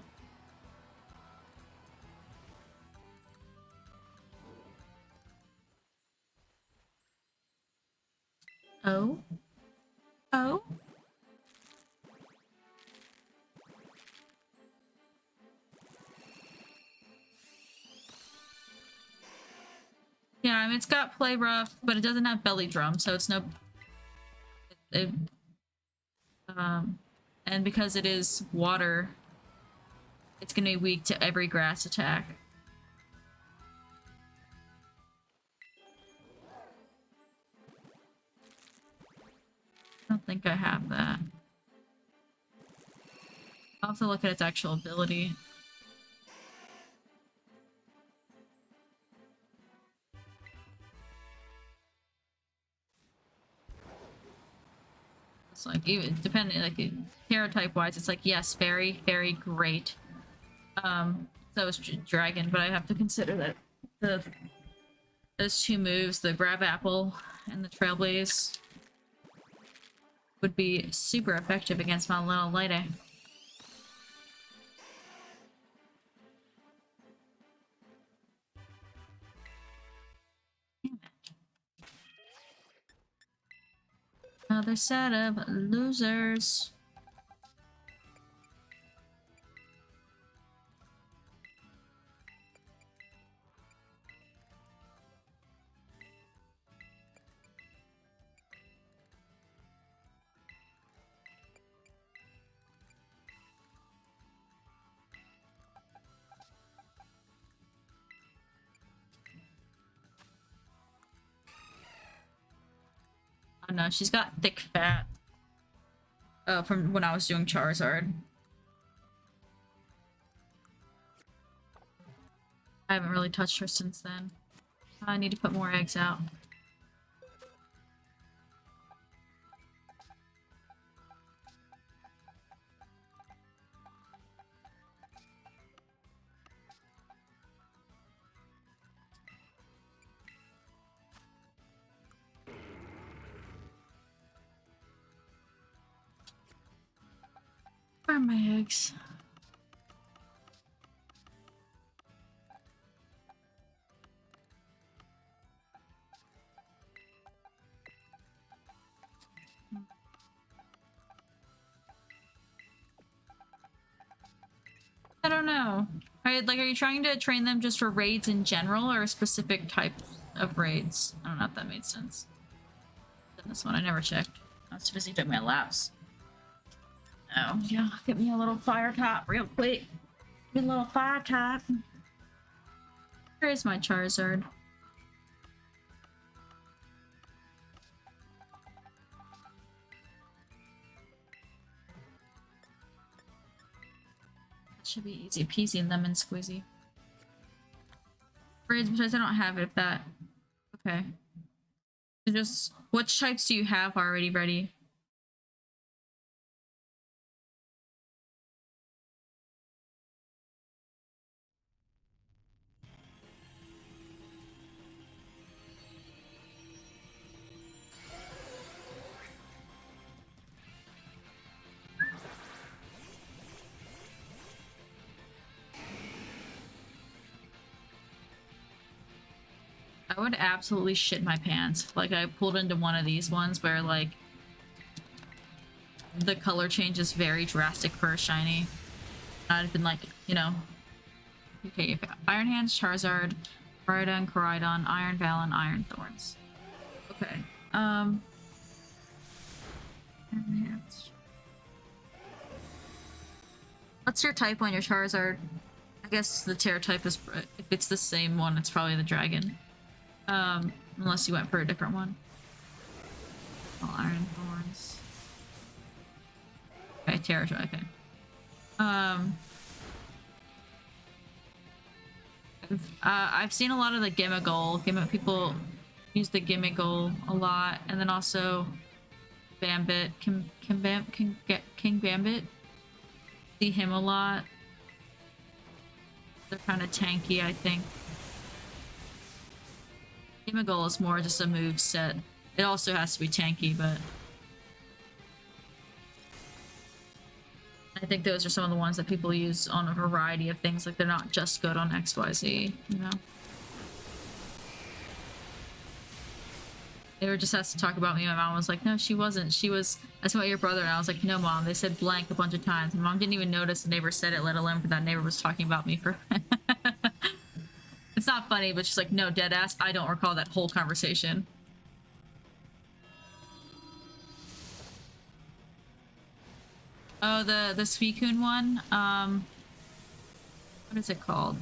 [SPEAKER 1] Oh? Oh? Yeah, I mean, it's got play rough, but it doesn't have belly drum, so it's no... It, and because it is water, it's gonna be weak to every grass attack. I don't think I have that. I'll have to look at its actual ability. It's like, even depending, like, hero type wise, it's like, yes, very, very great. So is dragon, but I have to consider that those two moves, the grab apple and the trailblaze, would be super effective against my little lady. Another set of losers. Oh no, she's got thick fat. From when I was doing Charizard. I haven't really touched her since then. I need to put more eggs out. Where are my eggs? I don't know. Are you trying to train them just for raids in general or a specific type of raids? I don't know if that made sense. In this one, I never checked. I was too busy doing my laps. Oh, yeah. Get me a little fire top real quick. Get a little fire top. Where is my Charizard? That should be easy peasy lemon squeezy. Raids, because I don't have it if that... Okay. So just... Which types do you have already ready? I would absolutely shit my pants. Like, I pulled into one of these ones where, like, the color change is very drastic for a shiny. I'd been like, you know... Okay, you've got Iron Hands, Charizard, Koraidon, Koraidon, Iron Valen, Iron Thorns. Okay, Iron Hands. What's your type on your Charizard? I guess the Terra type is, if it's the same one, it's probably the dragon. Unless you went for a different one. Oh, Iron Thorns. Okay, Terra, okay. I've seen a lot of the Gimmighoul. People use the Gimmighoul a lot, and then also Bambit. King Bambit. See him a lot. They're kind of tanky, I think. Gimmighoul is more just a move set. It also has to be tanky, but I think those are some of the ones that people use on a variety of things. Like, they're not just good on XYZ, you know? They were just asked to talk about me. My mom was like, no, she wasn't. She was asking about your brother. And I was like, no, Mom. They said blank a bunch of times. My mom didn't even notice the neighbor said it, let alone for that neighbor was talking about me for... It's not funny, but she's like, no, deadass, I don't recall that whole conversation. Oh, the Suicune one? What is it called?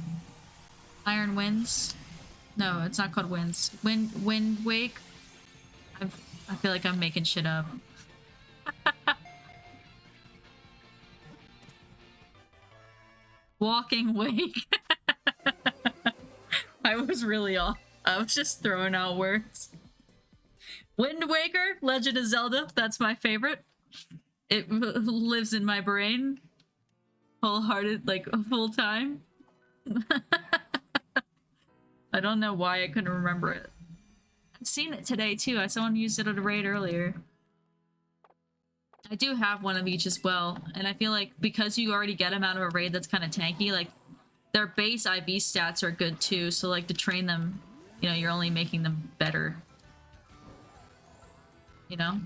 [SPEAKER 1] Iron Winds? No, it's not called Winds. Wind Wake? I feel like I'm making shit up. Walking Wake. I was really off. I was just throwing out words. Wind Waker, Legend of Zelda. That's my favorite. It lives in my brain. Wholehearted, like, full time. I don't know why I couldn't remember it. I've seen it today, too. Someone used it at a raid earlier. I do have one of each as well, and I feel like because you already get them out of a raid that's kind of tanky, like, their base IV stats are good too, so like to train them, you know, you're only making them better. You know?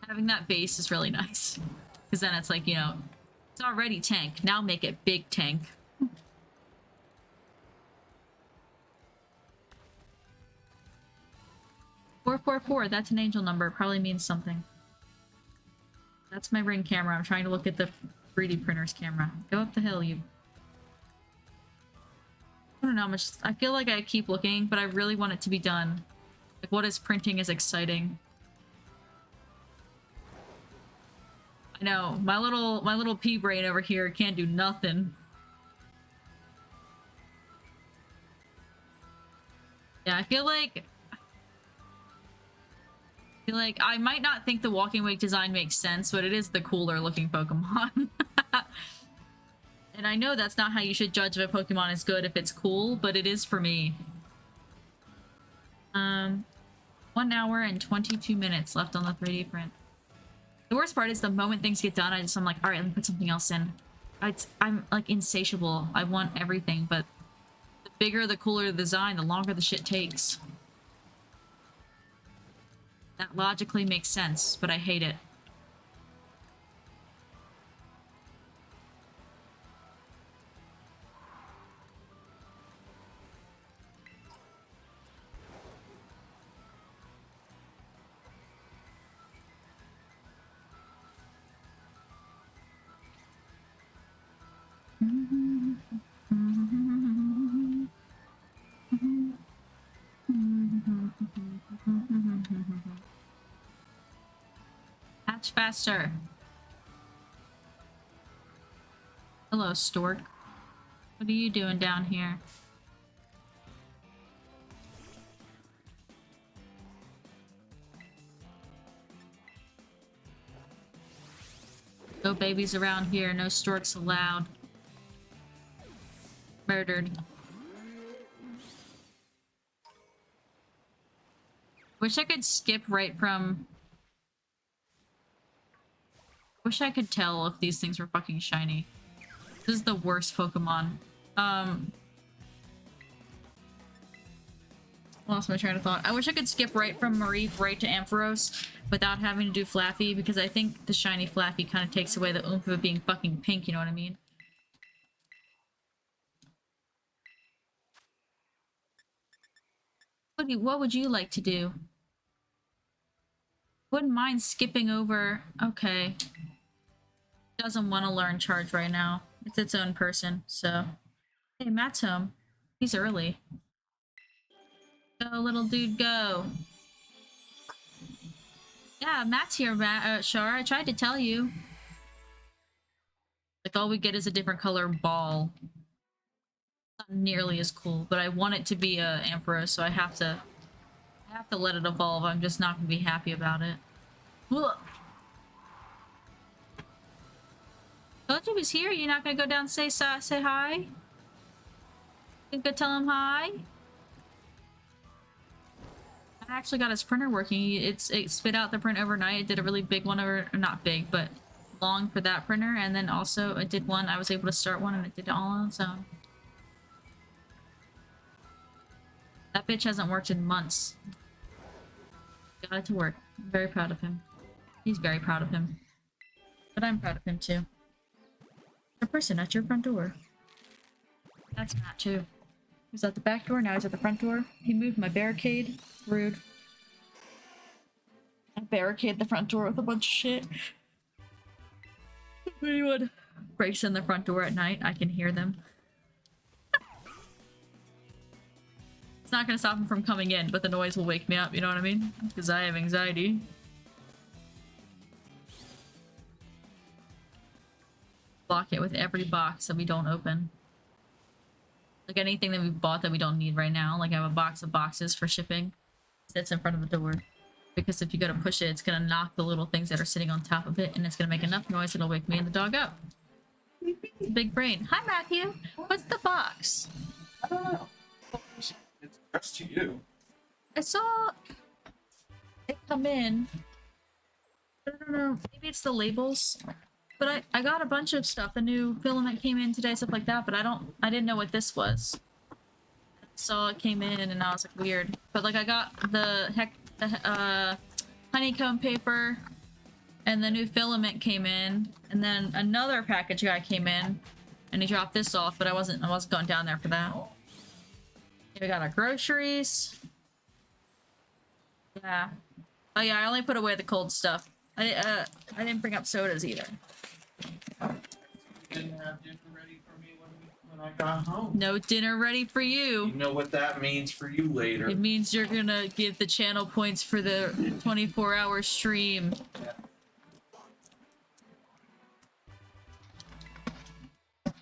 [SPEAKER 1] Having that base is really nice. Because then it's like, you know, it's already tank, now make it big tank. 444, that's an angel number, it probably means something. That's my ring camera, I'm trying to look at the 3D printer's camera. Go up the hill, you... I don't know how much... I feel like I keep looking, but I really want it to be done. Like, what is printing is exciting. I know, my little pea brain over here can't do nothing. Yeah, I feel like I might not think the Walking Wake design makes sense, but it is the cooler looking Pokemon. And I know that's not how you should judge if a Pokemon is good, if it's cool, but it is for me. 1 hour and 22 minutes left on the 3D print. The worst part is the moment things get done, I'm like, alright, let me put something else in. I'm like insatiable. I want everything, but the bigger, the cooler the design, the longer the shit takes. That logically makes sense, but I hate it. Hatch faster. Hello, Stork. What are you doing down here? No babies around here, no storks allowed. Murdered. Wish I could skip right from... Wish I could tell if these things were fucking shiny. This is the worst Pokemon. Lost my train of thought. I wish I could skip right from Mareep right to Ampharos without having to do Flaffy, because I think the shiny Flaffy kind of takes away the oomph of it being fucking pink, you know what I mean? What would you like to do? Wouldn't mind skipping over... Okay. Doesn't want to learn Charge right now. It's its own person, so. Hey, Matt's home. He's early. Go, little dude, go. Yeah, Matt's here, Shar. I tried to tell you. Like, all we get is a different color ball. Not nearly as cool, but I want it to be a Ampharos, so I have to let it evolve. I'm just not gonna be happy about it. Ugh. Told you he was here. You're not gonna go down and say hi? You go tell him hi? I actually got his printer working. It spit out the print overnight. It did a really big one over, or not big, but long for that printer, and then also it did one. I was able to start one, and it did it all on its own. That bitch hasn't worked in months. Got it to work. I'm very proud of him. He's very proud of him. But I'm proud of him too. A person at your front door. That's Matt too. He was at the back door, now he's at the front door. He moved my barricade. Rude. I barricade the front door with a bunch of shit. If anyone breaks in the front door at night, I can hear them. It's not gonna stop him from coming in, but the noise will wake me up, you know what I mean? Because I have anxiety. Block it with every box that we don't open. Like anything that we've bought that we don't need right now. Like I have a box of boxes for shipping. Sits in front of the door. Because if you go to push it, it's gonna knock the little things that are sitting on top of it, and it's gonna make enough noise it'll wake me and the dog up. It's a big brain. Hi Matthew! What's the box?
[SPEAKER 2] I don't know. It's addressed to you.
[SPEAKER 1] I saw it come in. I don't know. Maybe it's the labels. But I got a bunch of stuff. The new filament came in today, stuff like that, but I didn't know what this was. I saw it came in and I was like, weird. But like I got the honeycomb paper and the new filament came in, and then another package guy came in and he dropped this off, but I wasn't going down there for that. We got our groceries. Yeah. Oh yeah, I only put away the cold stuff. I didn't bring up sodas either.
[SPEAKER 2] You didn't have dinner ready for me when I got home.
[SPEAKER 1] No dinner ready for you.
[SPEAKER 2] You know what that means for you later.
[SPEAKER 1] It means you're gonna give the channel points for the 24-hour stream.
[SPEAKER 2] Yeah.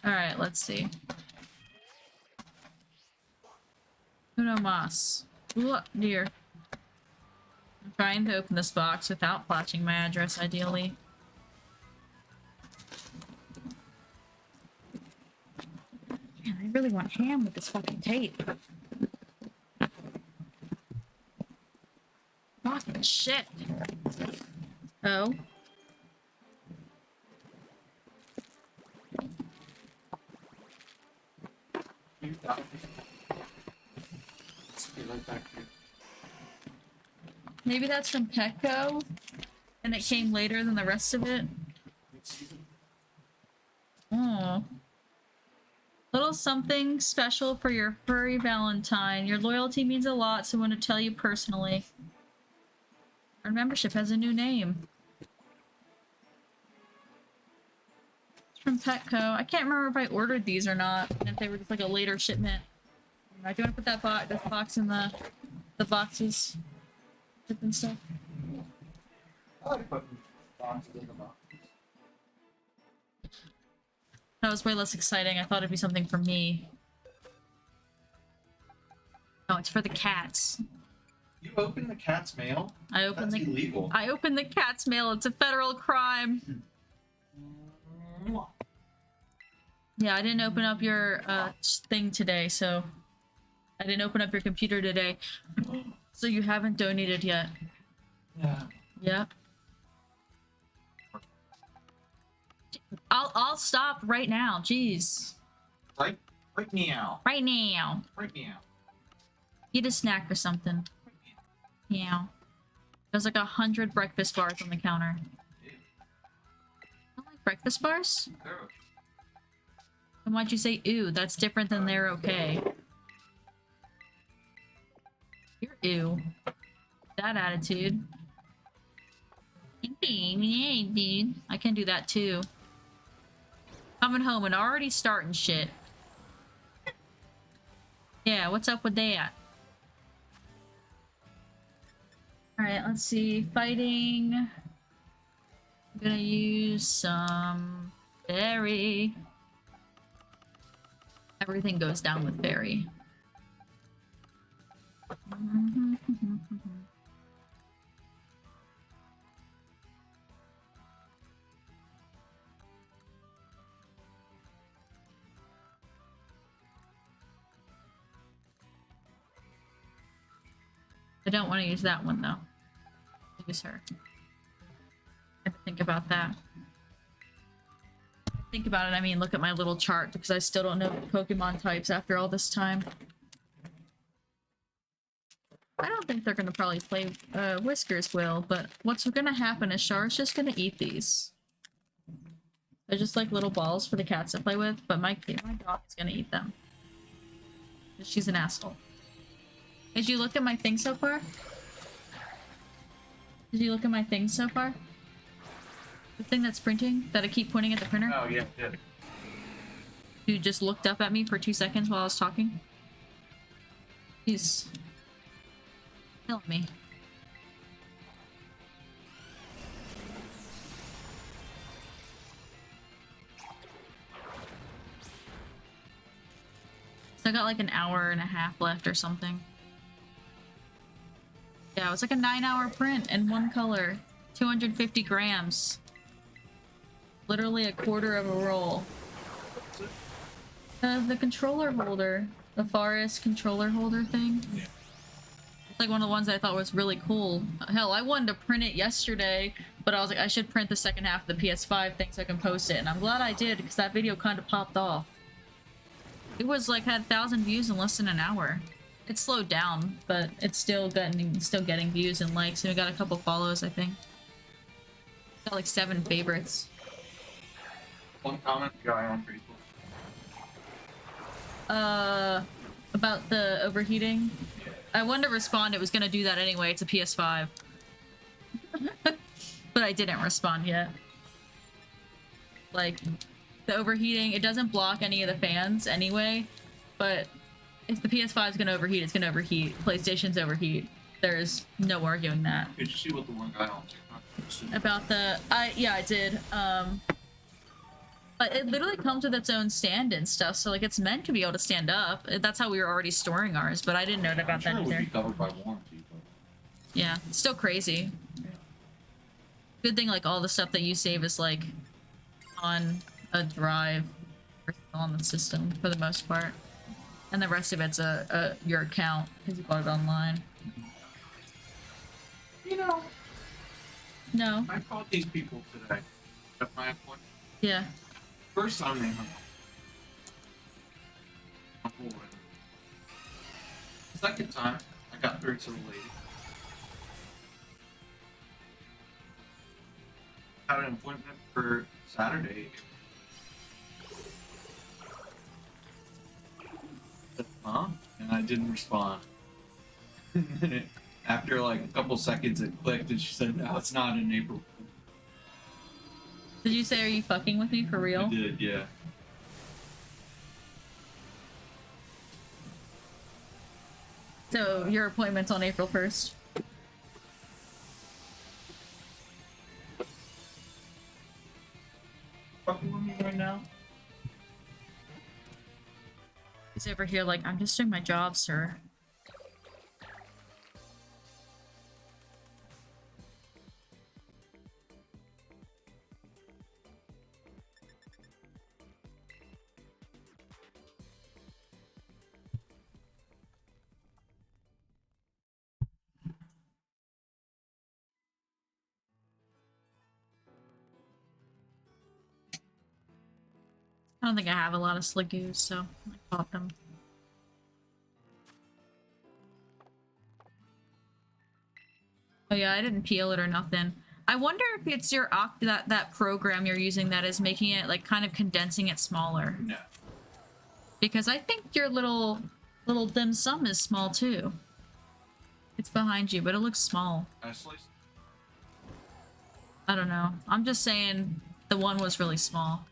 [SPEAKER 1] Alright, let's see. Uno mas. Ooh, dear. I'm trying to open this box without flashing my address, ideally. Man, I really want ham with this fucking tape. Fucking shit. Oh.
[SPEAKER 2] You got it. Let's be right back here.
[SPEAKER 1] Maybe that's from Petco, and it came later than the rest of it. Oh. Little something special for your furry Valentine. Your loyalty means a lot, so I want to tell you personally. Our membership has a new name. It's from Petco. I can't remember if I ordered these or not, and if they were just like a later shipment. I do want to put that box in the boxes. And stuff.
[SPEAKER 2] I like putting boxes in the box.
[SPEAKER 1] That was way less exciting. I thought it'd be something for me. No, it's for the cats.
[SPEAKER 2] You opened the cat's mail?
[SPEAKER 1] I opened
[SPEAKER 2] That's illegal.
[SPEAKER 1] I opened the cat's mail. It's a federal crime. Yeah, I didn't open up your thing today, so I didn't open up your computer today. So you haven't donated yet.
[SPEAKER 2] Yeah.
[SPEAKER 1] Yep. I'll stop right now. Jeez.
[SPEAKER 2] Right meow.
[SPEAKER 1] Right now.
[SPEAKER 2] Right meow.
[SPEAKER 1] Eat a snack or something. Meow. There's like 100 breakfast bars on the counter.
[SPEAKER 2] Ew.
[SPEAKER 1] Don't like breakfast bars?
[SPEAKER 2] They're
[SPEAKER 1] Then why'd you say ew? That's different than they're okay. You're ew. That attitude. I can do that too. Coming home and already starting shit. Yeah, what's up with that? Alright, let's see. Fighting. I'm gonna use some berry. Everything goes down with berry. I don't want to use that one though. Use her. I have to think about that. Think about it, I mean look at my little chart because I still don't know Pokemon types after all this time. I don't think they're gonna probably play Whiskers will, but what's gonna happen is Char's just gonna eat these. They're just like little balls for the cats to play with, but my dog is gonna eat them. She's an asshole. Did you look at my thing so far? Did you look at my thing so far? The thing that's printing? That I keep pointing at the printer?
[SPEAKER 2] Oh, yeah.
[SPEAKER 1] You just looked up at me for 2 seconds while I was talking? He's killing me. So I got like an hour and a half left or something. Yeah, it was like a 9-hour print in one color. 250 grams. Literally a quarter of a roll. The controller holder. The Forest controller holder thing.
[SPEAKER 2] Yeah.
[SPEAKER 1] It's like one of the ones I thought was really cool. Hell, I wanted to print it yesterday, but I was like, I should print the second half of the PS5 thing so I can post it. And I'm glad I did, because that video kind of popped off. It was like, had 1,000 views in less than an hour. It slowed down, but it's still getting views and likes, and we got a couple follows, I think. Got like 7 favorites.
[SPEAKER 2] One comment guy on Facebook.
[SPEAKER 1] About the overheating. I wanted to respond, it was gonna do that anyway, it's a PS5. But I didn't respond yet. Like, the overheating, it doesn't block any of the fans anyway, but if the PS5 is gonna overheat, it's gonna overheat. PlayStation's overheat. There's no arguing that.
[SPEAKER 2] Did you see what the one guy on TikTok posted?
[SPEAKER 1] About the, yeah, I did. But it literally comes with its own stand and stuff, so like it's meant to be able to stand up. That's how we were already storing ours, but I didn't know about that
[SPEAKER 2] I'm sure it would
[SPEAKER 1] either.
[SPEAKER 2] be covered by warranty, but...
[SPEAKER 1] Yeah, it's still crazy. Good thing like all the stuff that you save is like on a drive or on the system for the most part. And the rest of it's your account because you bought it online.
[SPEAKER 2] You know,
[SPEAKER 1] No.
[SPEAKER 2] I called these people today at my appointment.
[SPEAKER 1] Yeah.
[SPEAKER 2] First time they hung up. Second time, I got through to the lady. Had an appointment for Saturday. Huh? And I didn't respond. After like a couple seconds, it clicked, and she said, "No, it's not in April."
[SPEAKER 1] Did you say, are you fucking with me for real?
[SPEAKER 2] I did, yeah.
[SPEAKER 1] So your appointment's on April 1st.
[SPEAKER 2] Fucking with me right now?
[SPEAKER 1] He's over here like, I'm just doing my job, sir. I don't think I have a lot of Sligoos, so I bought them. Oh yeah, I didn't peel it or nothing. I wonder if it's your that program you're using that is making it like kind of condensing it smaller.
[SPEAKER 2] No.
[SPEAKER 1] Because I think your little dim sum is small too. It's behind you, but it looks small.
[SPEAKER 2] I sliced.
[SPEAKER 1] I don't know. I'm just saying the one was really small.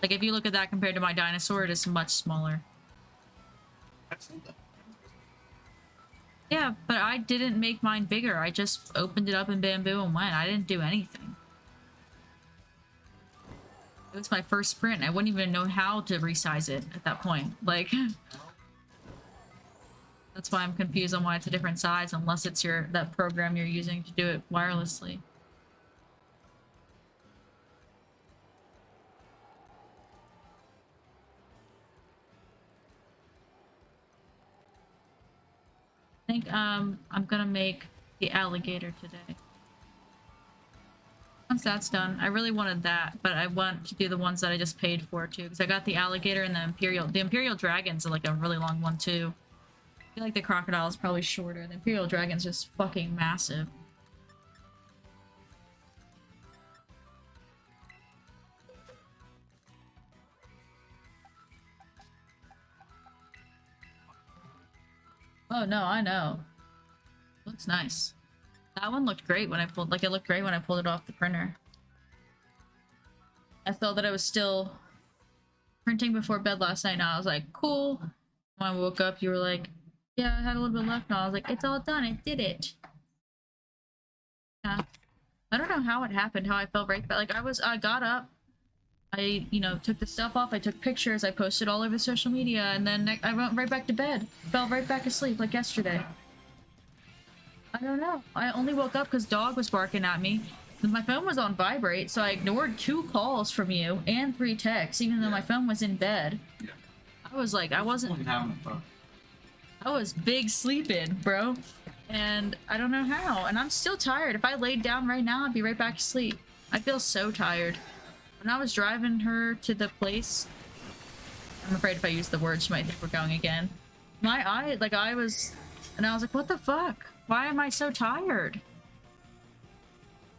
[SPEAKER 1] Like, if you look at that compared to my dinosaur, it is much smaller.
[SPEAKER 3] I've seen them.
[SPEAKER 1] Yeah, but I didn't make mine bigger. I just opened it up in bamboo and went. I didn't do anything. It was my first sprint. I wouldn't even know how to resize it at that point. Like, that's why I'm confused on why it's a different size, unless it's that program you're using to do it wirelessly. I think I'm gonna make the alligator today. Once that's done, I really wanted that, but I want to do the ones that I just paid for too, because I got the alligator and the imperial. The imperial dragon's like a really long one too. I feel like the crocodile is probably shorter. The imperial dragon's just fucking massive. Oh no, I know. Looks nice. That one looked great when I pulled, like, it looked great when I pulled it off the printer. I thought that I was still printing before bed last night, and I was like, cool. When I woke up, you were like, yeah, I had a little bit left, and I was like, it's all done, I did it. Yeah. I don't know how it happened, how I felt right, but like, I got up, I, you know, took the stuff off, I took pictures, I posted all over social media, and then I went right back to bed. Fell right back asleep, like yesterday. I don't know. I only woke up because dog was barking at me. My phone was on vibrate, so I ignored 2 calls from you and 3 texts, even though my phone was in bed.
[SPEAKER 3] Yeah.
[SPEAKER 1] I was like, I wasn't...
[SPEAKER 3] having fun.
[SPEAKER 1] I was big sleeping, bro. And I don't know how. And I'm still tired. If I laid down right now, I'd be right back to sleep. I feel so tired. When I was driving her to the place... I'm afraid if I use the word, she might think we're going again. I was... And I was like, what the fuck? Why am I so tired?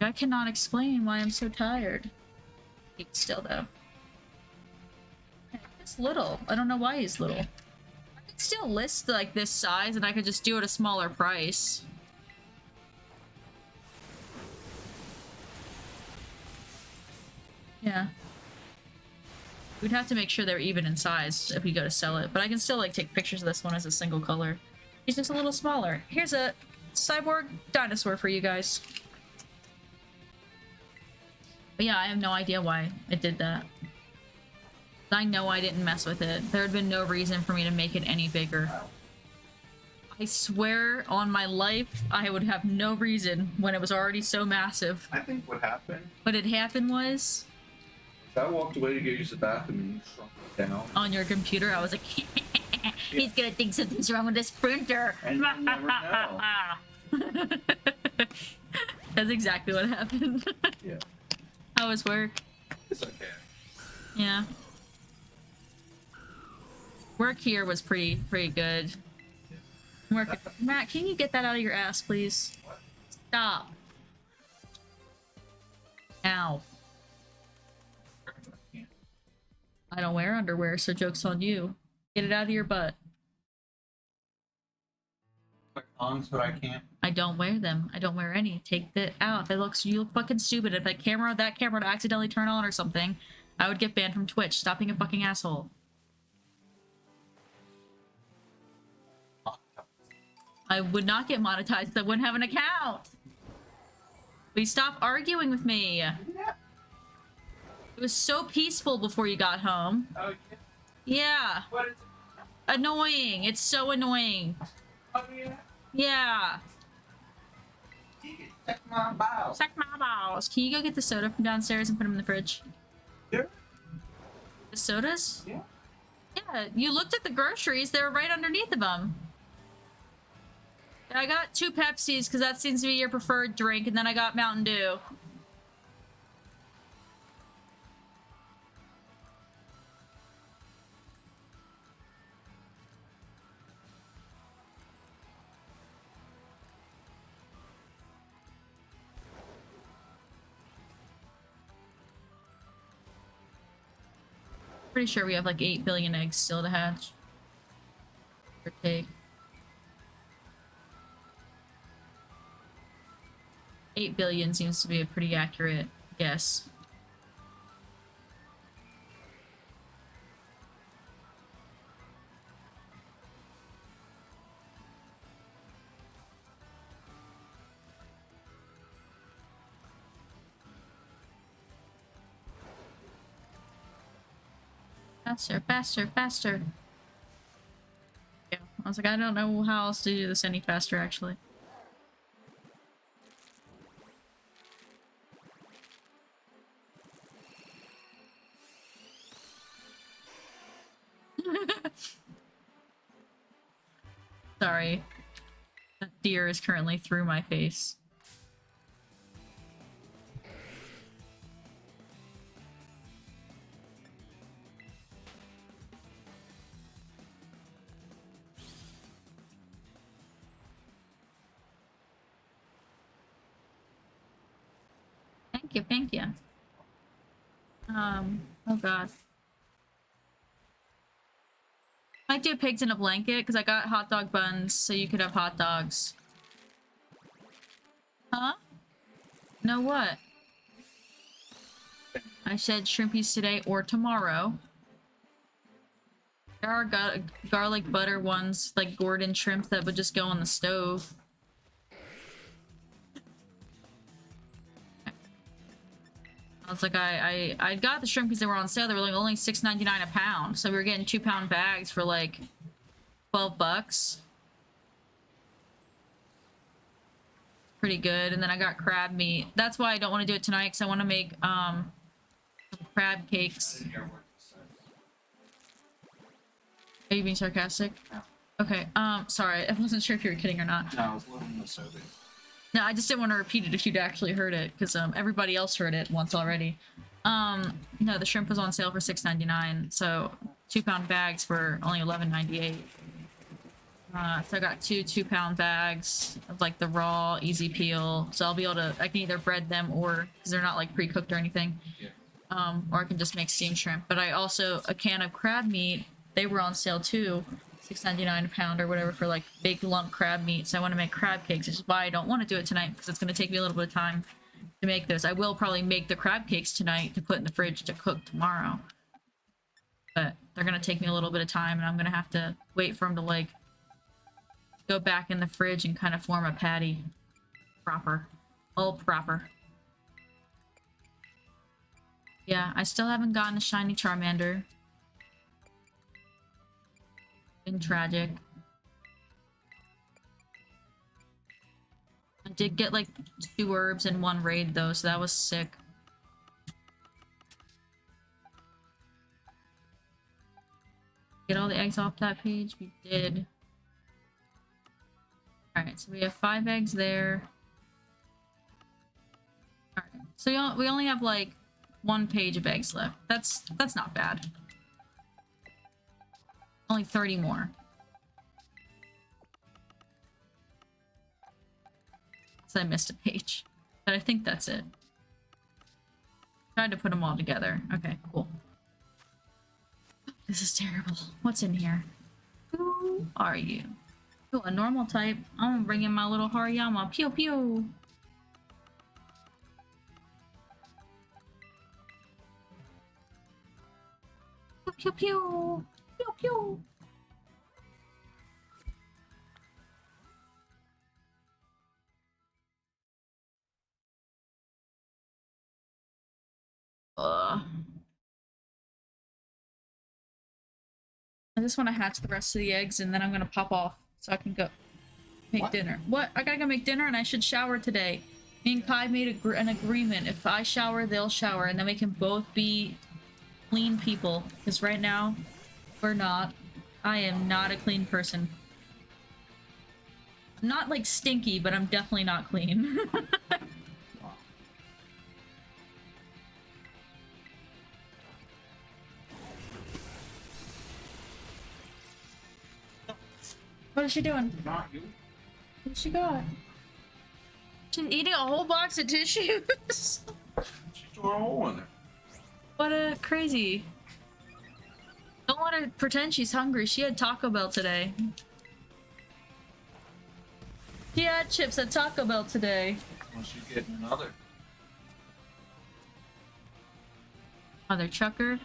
[SPEAKER 1] I cannot explain why I'm so tired. He's still, though. He's little. I don't know why he's little. I could still list, like, this size, and I could just do it a smaller price. Yeah. We'd have to make sure they're even in size if we go to sell it, but I can still, like, take pictures of this one as a single color. He's just a little smaller. Here's a cyborg dinosaur for you guys. But yeah, I have no idea why it did that. I know I didn't mess with it. There had been no reason for me to make it any bigger. I swear on my life, I would have no reason when it was already so massive.
[SPEAKER 3] I think what happened
[SPEAKER 1] What had happened was...
[SPEAKER 3] is I walked away to go use the bathroom and you shrunk it down.
[SPEAKER 1] On your computer, I was like, he's gonna think something's wrong with this printer.
[SPEAKER 3] And you never know.
[SPEAKER 1] That's exactly what happened.
[SPEAKER 3] Yeah.
[SPEAKER 1] How was work?
[SPEAKER 3] It's okay.
[SPEAKER 1] Yeah. Work here was pretty good. Work. Matt, can you get that out of your ass, please? Stop. Ow. I don't wear underwear, so joke's on you. Get it out of your butt.
[SPEAKER 3] Click on so I can't.
[SPEAKER 1] I don't wear them. I don't wear any. Take it out. You look fucking stupid. If that camera would accidentally turn on or something, I would get banned from Twitch. Stop being a fucking asshole. I would not get monetized if I wouldn't have an account. Please stop arguing with me.
[SPEAKER 3] Yeah.
[SPEAKER 1] It was so peaceful before you got home.
[SPEAKER 3] Oh,
[SPEAKER 1] Yeah.
[SPEAKER 3] what is it?
[SPEAKER 1] Annoying. It's so annoying.
[SPEAKER 3] Oh, yeah.
[SPEAKER 1] Yeah.
[SPEAKER 3] You can check my bowels.
[SPEAKER 1] Suck my balls. Can you go get the soda from downstairs and put them in the fridge?
[SPEAKER 3] There?
[SPEAKER 1] The sodas?
[SPEAKER 3] Yeah.
[SPEAKER 1] Yeah, you looked at the groceries. They were right underneath of them. I got 2 Pepsis because that seems to be your preferred drink, and then I got Mountain Dew. Pretty sure we have like 8 billion eggs still to hatch. Or take. 8 billion seems to be a pretty accurate guess. Faster, faster, faster. Yeah, I was like, I don't know how else to do this any faster, actually. Sorry. That deer is currently through my face. Thank you, thank you. Oh god. Might do pigs in a blanket, because I got hot dog buns, so you could have hot dogs. Huh? No what? I said shrimpies today or tomorrow. There are garlic butter ones, like Gordon shrimp, that would just go on the stove. I was like, I got the shrimpies that were on sale. They were like only $6.99 a pound, so we were getting 2-pound bags for like 12 bucks. Pretty good. And then I got crab meat. That's why I don't want to do it tonight, because I want to make crab cakes. Are you being sarcastic?
[SPEAKER 3] No.
[SPEAKER 1] Okay, sorry. I wasn't sure if you were kidding or not.
[SPEAKER 3] No, I was loading the soda.
[SPEAKER 1] No, I just didn't want to repeat it if you'd actually heard it, because everybody else heard it once already. No, the shrimp was on sale for $6.99, so 2-pound bags were only $11.98. So I got 2-pound bags of like the raw, easy peel. So I'll be able to, I can either bread them or, because they're not like pre-cooked or anything.
[SPEAKER 3] Yeah.
[SPEAKER 1] Or I can just make steamed shrimp. But I also, a can of crab meat, they were on sale too. $6.99 a pound or whatever for like big lump crab meat. So I want to make crab cakes, which is why I don't want to do it tonight, because it's going to take me a little bit of time to make those. I will probably make the crab cakes tonight to put in the fridge to cook tomorrow. But they're going to take me a little bit of time, and I'm going to have to wait for them to like go back in the fridge and kind of form a patty. Proper. All proper. Yeah, I still haven't gotten a shiny Charmander. Been tragic. I did get like 2 herbs in 1 raid though, so that was sick. Get all the eggs off that page? We did. Alright, so we have 5 eggs there. Alright, so we only have like 1 page of eggs left. That's not bad. Only 30 more. So I missed a page. But I think that's it. Tried to put them all together. Okay, cool. This is terrible. What's in here? Who are you? Oh, a normal type. I'm gonna bring in my little Hariyama. Pew pew! Pew pew pew! Pew pew! I just want to hatch the rest of the eggs and then I'm gonna pop off so I can go make dinner. What? I gotta go make dinner and I should shower today. Me and Kai made an agreement. If I shower, they'll shower, and then we can both be clean people. Because right now, we're not. I am not a clean person. I'm not like stinky, but I'm definitely not clean. What is she doing?
[SPEAKER 3] Not you.
[SPEAKER 1] What she got? She's eating a whole box of tissues.
[SPEAKER 3] She tore a hole in there.
[SPEAKER 1] What a crazy. Don't let her pretend she's hungry. She had Taco Bell today. She had chips at Taco Bell today.
[SPEAKER 3] Well, she's getting another.
[SPEAKER 1] Mother chucker.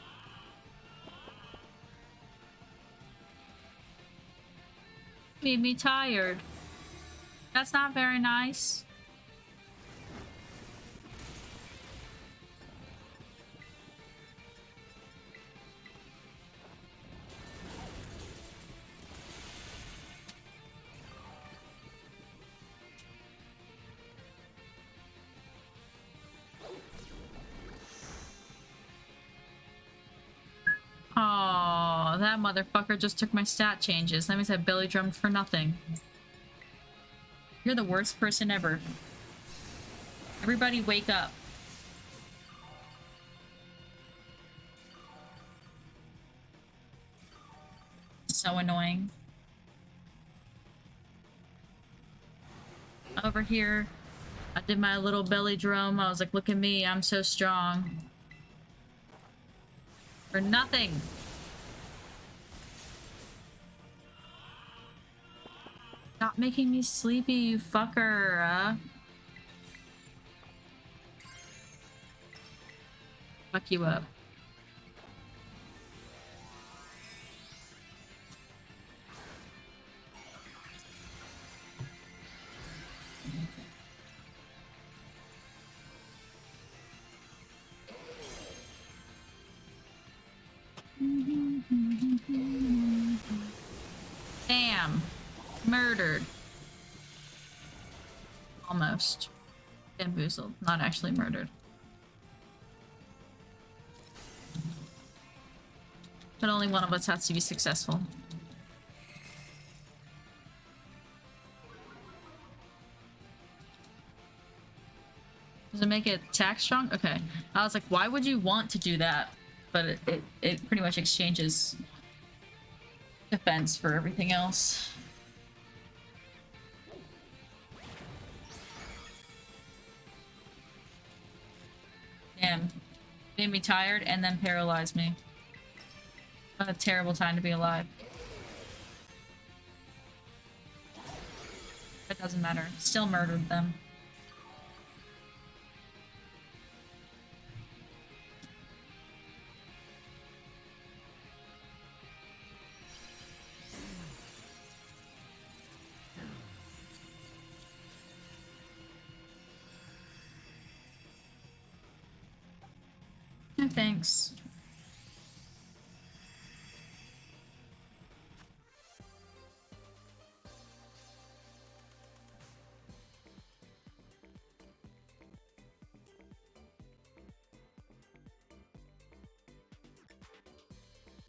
[SPEAKER 1] Made me tired. That's not very nice. Oh, that motherfucker just took my stat changes. That means I belly drummed for nothing. You're the worst person ever. Everybody wake up. So annoying. Over here, I did my little belly drum. I was like, look at me, I'm so strong. For nothing. Stop making me sleepy, you fucker. Fuck you up. Damn. Murdered. Almost. Bamboozled. Not actually murdered. But only one of us has to be successful. Does it make it attack strong? Okay. I was like, why would you want to do that? But it pretty much exchanges defense for everything else. Damn. Made me tired and then paralyzed me. What a terrible time to be alive. It doesn't matter. Still murdered them. No thanks.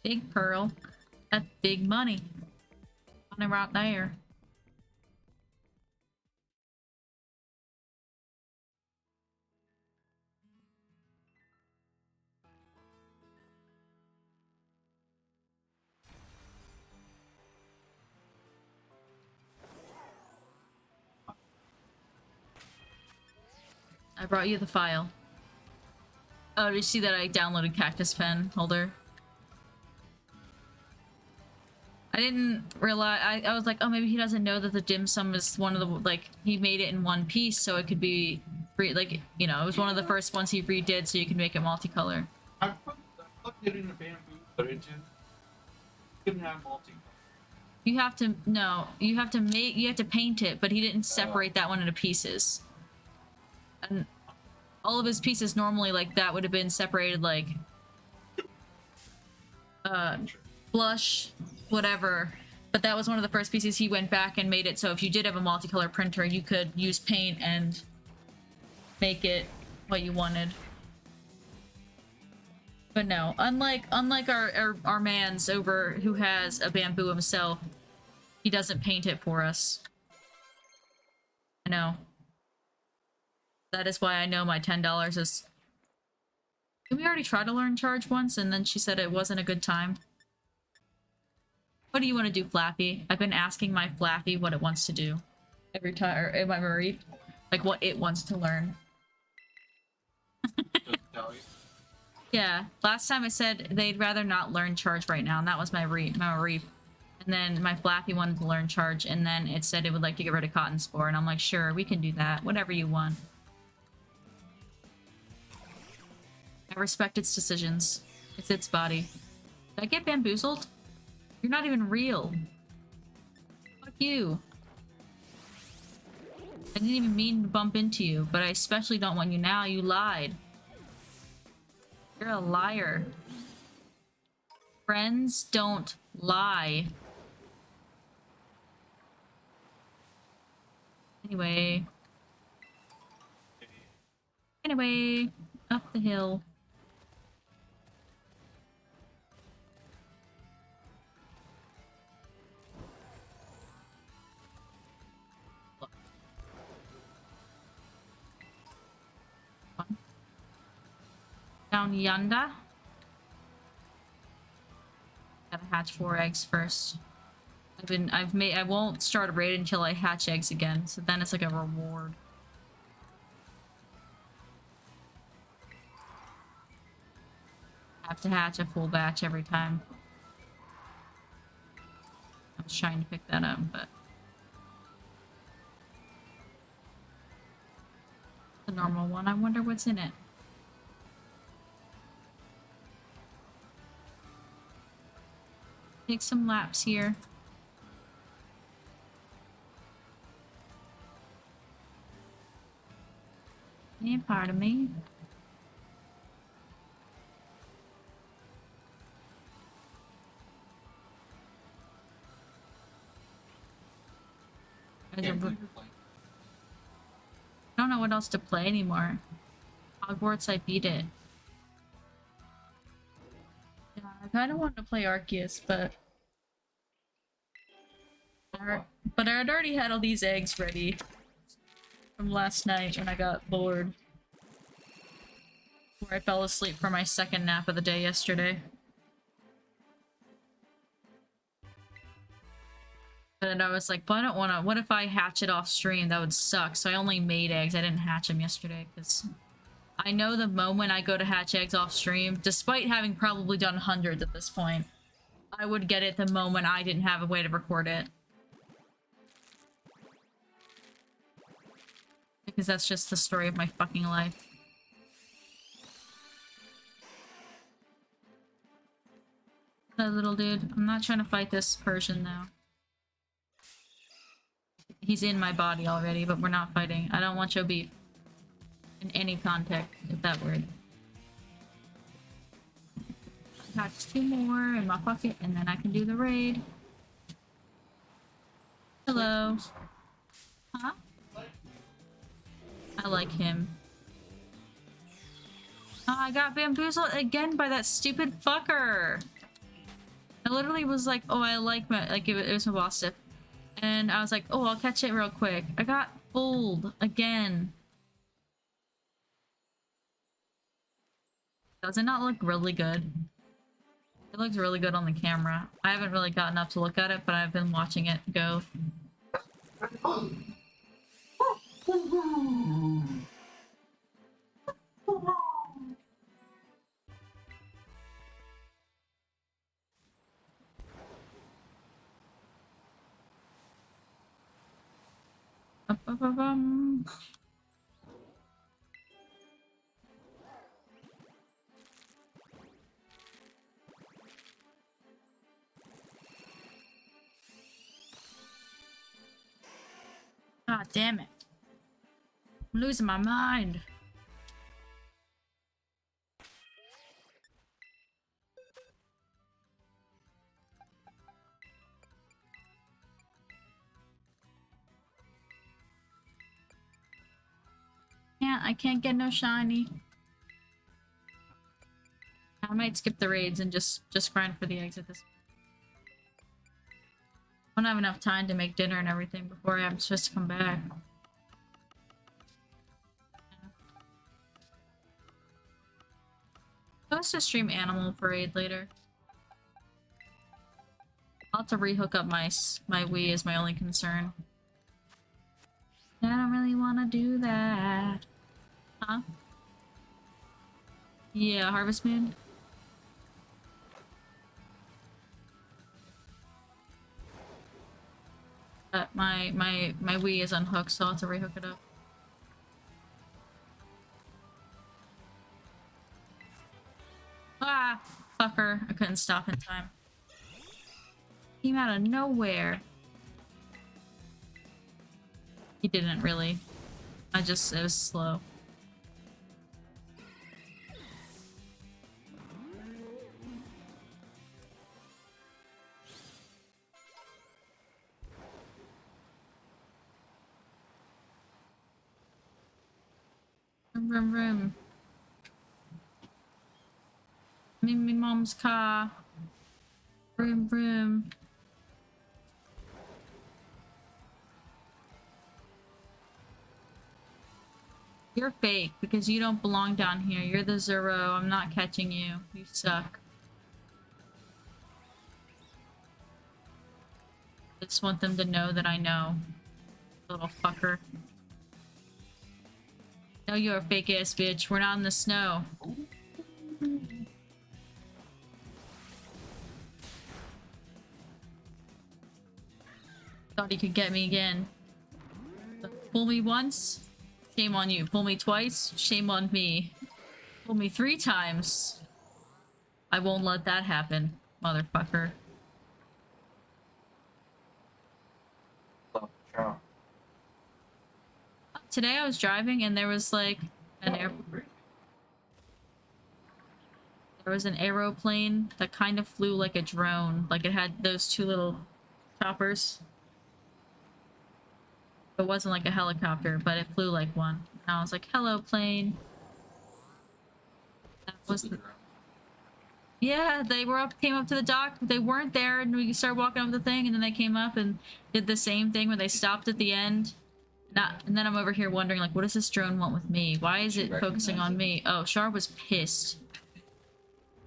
[SPEAKER 1] Big pearl. That's big money. Money right there. I brought you the file. Oh, did you see that I downloaded Cactus Pen Holder? I didn't realize, I was like, oh, maybe he doesn't know that the dim sum is one of the, like, he made it in one piece so it could be, like, you know, it was one of the first ones he redid so you could make it multicolor.
[SPEAKER 2] I plugged it in a bamboo, but it just didn't have multi.
[SPEAKER 1] You have to, no, you have to paint it, but he didn't separate that one into pieces. And all of his pieces normally, like, that would have been separated, like, blush, whatever. But that was one of the first pieces he went back and made it so if you did have a multicolor printer, you could use paint and make it what you wanted. But no, unlike our man's over who has a bamboo himself, he doesn't paint it for us. I know. That is why I know my $10 is... Did we already try to learn charge once and then she said it wasn't a good time? What do you want to do, Flappy? I've been asking my Flappy what it wants to do. Every time, or am I worried? Like what it wants to learn. Yeah, last time I said they'd rather not learn charge right now, and that was my reef. And then my Flappy wanted to learn charge, and then it said it would like to get rid of Cotton Spore, and I'm like, sure, we can do that. Whatever you want. I respect its decisions. It's its body. Did I get bamboozled? You're not even real. Fuck you. I didn't even mean to bump into you, but I especially don't want you now. You lied. You're a liar. Friends don't lie. Anyway. Up the hill. down yonder. Gotta hatch 4 eggs first. I won't start a raid until I hatch eggs again, so then it's like a reward. I have to hatch a full batch every time. I was trying to pick that up, but the normal one. I wonder what's in it. Take some laps here. Yeah, pardon me. I
[SPEAKER 3] Can't
[SPEAKER 1] don't
[SPEAKER 3] believe you're playing.
[SPEAKER 1] know what else to play anymore. Hogwarts, I beat it. Yeah, I kind of wanted to play Arceus, but I had already had all these eggs ready from last night when I got bored. Where I fell asleep for my second nap of the day yesterday. And I was like, but I don't want to. What if I hatch it off stream? That would suck. So I only made eggs. I didn't hatch them yesterday because I know the moment I go to hatch eggs off stream, despite having probably done hundreds at this point, I would get it the moment I didn't have a way to record it. Because that's just the story of my fucking life. That little dude. I'm not trying to fight this Persian though. He's in my body already, but we're not fighting. I don't want your beef. In any context, if that word. Attach 2 more in my pocket, and then I can do the raid. Hello. Huh? I like him. Oh, I got bamboozled again by that stupid fucker. I literally was like, oh, I like my, like, it was my boss stiff. And I was like, oh, I'll catch it real quick. I got fooled again. Does it not look really good? It looks really good on the camera. I haven't really gotten up to look at it, but I've been watching it go. Ba-ba-ba-bum. God damn it. I'm losing my mind. I can't get no shiny. I might skip the raids and just grind for the eggs at this. I don't have enough time to make dinner and everything before I'm supposed to come back. I'll have to stream Animal Parade later. I'll have to rehook up my Wii is my only concern. I don't really want to do that. Huh? Yeah, Harvest Moon. My Wii is unhooked, so I'll have to rehook it up. Ah, fucker! I couldn't stop in time. Came out of nowhere. He didn't really. It was slow. Vroom, vroom, vroom. I'm in my mom's car. Vroom, vroom. You're fake because you don't belong down here. You're the Zero. I'm not catching you. You suck. I just want them to know that I know. Little fucker. No, you're a fake ass bitch. We're not in the snow. Thought he could get me again. Fool me once, shame on you. Fool me twice, shame on me. Fool me 3 times. I won't let that happen, motherfucker. Today I was driving and there was like an aeroplane that kind of flew like a drone. Like it had those 2 little choppers. It wasn't like a helicopter, but it flew like one. And I was like, hello, plane. That was the... Yeah, they came up to the dock. They weren't there, and we started walking up the thing, and then they came up and did the same thing where they stopped at the end. And then I'm over here wondering, like, what does this drone want with me? Why is it focusing on me? Oh, Char was pissed.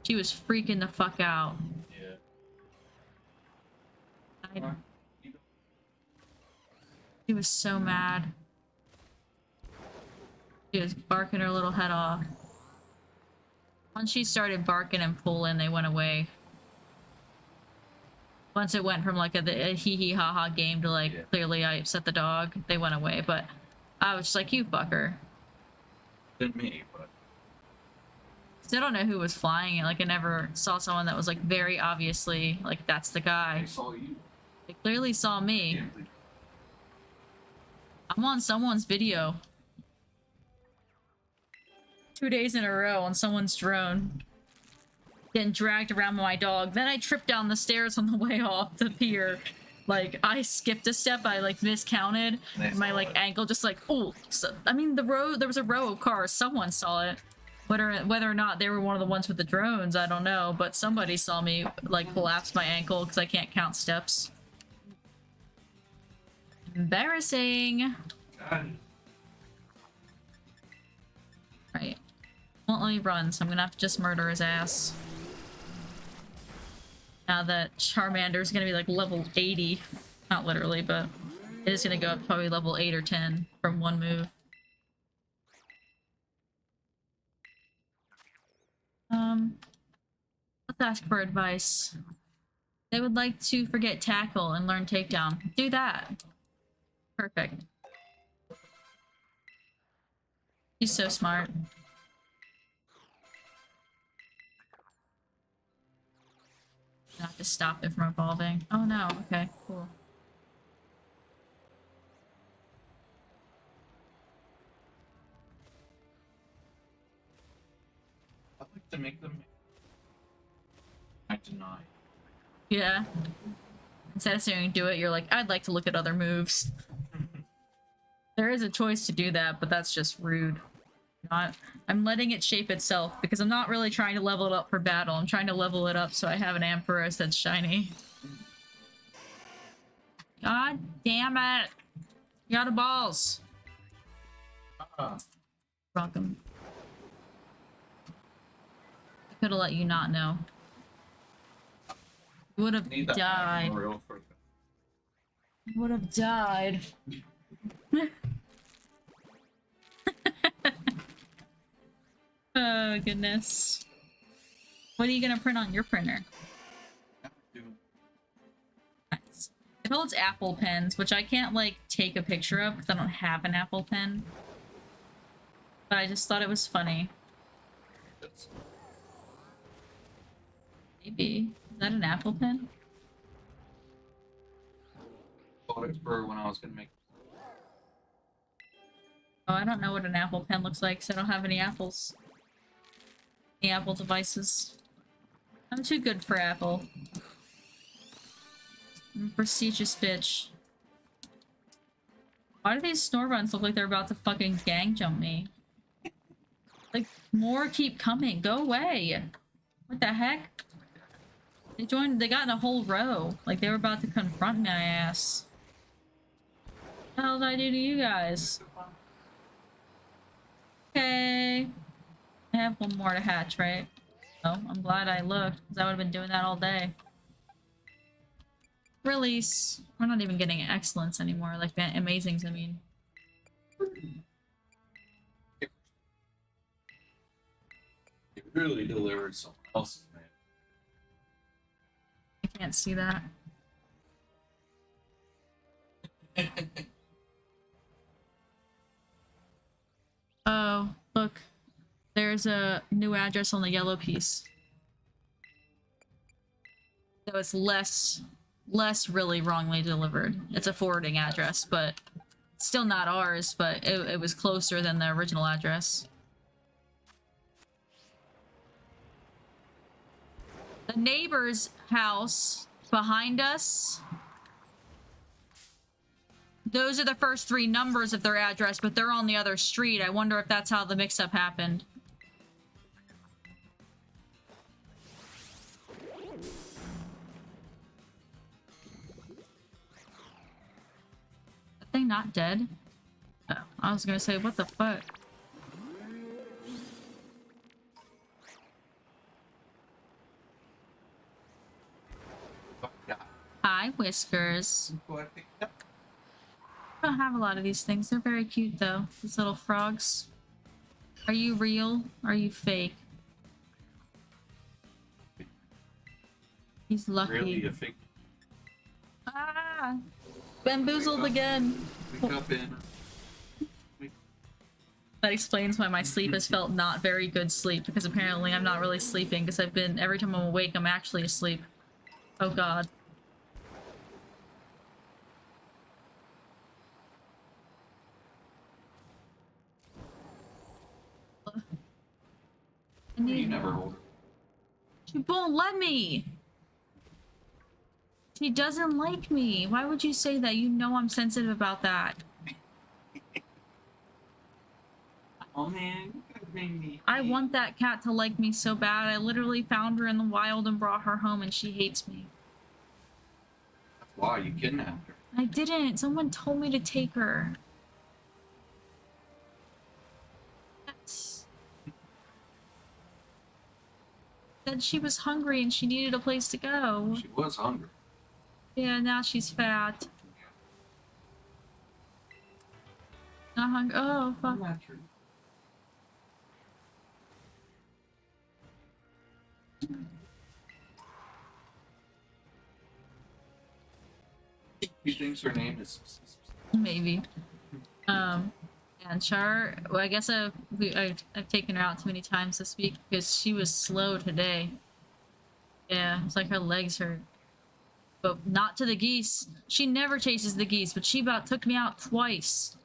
[SPEAKER 1] She was freaking the fuck out.
[SPEAKER 2] Yeah.
[SPEAKER 1] She was so mad. She was barking her little head off. Once she started barking and pulling, they went away. Once it went from like a hee hee ha ha game to like clearly I upset the dog, they went away. But I was just like, you fucker.
[SPEAKER 3] Than me, but
[SPEAKER 1] Still don't know who was flying it. Like I never saw someone that was like very obviously like that's the guy.
[SPEAKER 3] I saw you.
[SPEAKER 1] They clearly saw me.
[SPEAKER 3] Can't believe-
[SPEAKER 1] I'm on someone's video. 2 days in a row on someone's drone. Getting dragged around by my dog. Then I tripped down the stairs on the way off the pier. Like, I skipped a step, I like miscounted. And my like ankle just like, oh. So, I mean, there was a row of cars. Someone saw it. Whether or not they were one of the ones with the drones, I don't know. But somebody saw me like collapse my ankle because I can't count steps. Embarrassing.
[SPEAKER 3] God.
[SPEAKER 1] Right. Won't let me run, so I'm gonna have to just murder his ass. Now that Charmander's gonna be like level 80. Not literally, but it is gonna go up to probably level 8 or 10 from one move. Let's ask for advice. They would like to forget tackle and learn takedown. Do that. Perfect. He's so smart. I have to stop it from evolving. Oh no, okay, cool.
[SPEAKER 3] I'd like to make them. I deny.
[SPEAKER 1] Yeah. Instead of saying do it, you're like, I'd like to look at other moves. There is a choice to do that, but that's just rude. I'm letting it shape itself because I'm not really trying to level it up for battle. I'm trying to level it up so I have an Ampharos that's shiny. God damn it! You got a balls. Welcome. I could have let you not know. You would have
[SPEAKER 3] Need that
[SPEAKER 1] died.
[SPEAKER 3] memorial for
[SPEAKER 1] You would have died. Oh goodness. What are you gonna print on your printer? Nice. It holds Apple pens, which I can't like take a picture of because I don't have an Apple pen. But I just thought it was funny. Maybe. Is that an Apple pen?
[SPEAKER 3] Bought it for when I was gonna make.
[SPEAKER 1] Oh, I don't know what an Apple pen looks like because I don't have any apples. Any Apple devices. I'm too good for Apple. I'm a prestigious bitch. Why do these Snoruns look like they're about to fucking gang jump me? Like, more keep coming. Go away. What the heck? They got in a whole row. Like, they were about to confront my ass. What the hell did I do to you guys? Okay. I have one more to hatch, right? Oh, I'm glad I looked, because I would have been doing that all day. Release. We're not even getting excellence anymore, like amazings, I mean.
[SPEAKER 3] It really delivered someone else's man.
[SPEAKER 1] I can't see that. Oh, look. There's a new address on the yellow piece. So it's less really wrongly delivered. It's a forwarding address, but still not ours, but it was closer than the original address. The neighbor's house behind us, those are the first 3 numbers of their address, but they're on the other street. I wonder if that's how the mix-up happened. Are they not dead? Oh, I was gonna say, what the fuck? Hi, Whiskers. I don't have a lot of these things. They're very cute, though. These little frogs. Are you real? Are you fake? He's lucky.
[SPEAKER 3] Really a fake.
[SPEAKER 1] Ah! Bamboozled again.
[SPEAKER 3] Wake up in.
[SPEAKER 1] That explains why my sleep has felt not very good sleep, because apparently I'm not really sleeping, because I've been, every time I'm awake, I'm actually asleep. Oh god.
[SPEAKER 3] You never hold her.
[SPEAKER 1] She won't let me! She doesn't like me. Why would you say that? You know I'm sensitive about that.
[SPEAKER 2] Oh man, you gotta bring me.
[SPEAKER 1] I want that cat to like me so bad. I literally found her in the wild and brought her home and she hates me.
[SPEAKER 3] That's why you kidnapped her.
[SPEAKER 1] I didn't. Someone told me to take her. That's... Said she was hungry and she needed a place to go.
[SPEAKER 3] She was hungry.
[SPEAKER 1] Yeah, now she's fat. Not hungry. Oh, fuck.
[SPEAKER 3] Not true. He thinks her name is.
[SPEAKER 1] Maybe. And Char, well, I guess I've taken her out too many times this week because she was slow today. Yeah, it's like her legs hurt. But not to the geese. She never chases the geese, but she about took me out twice.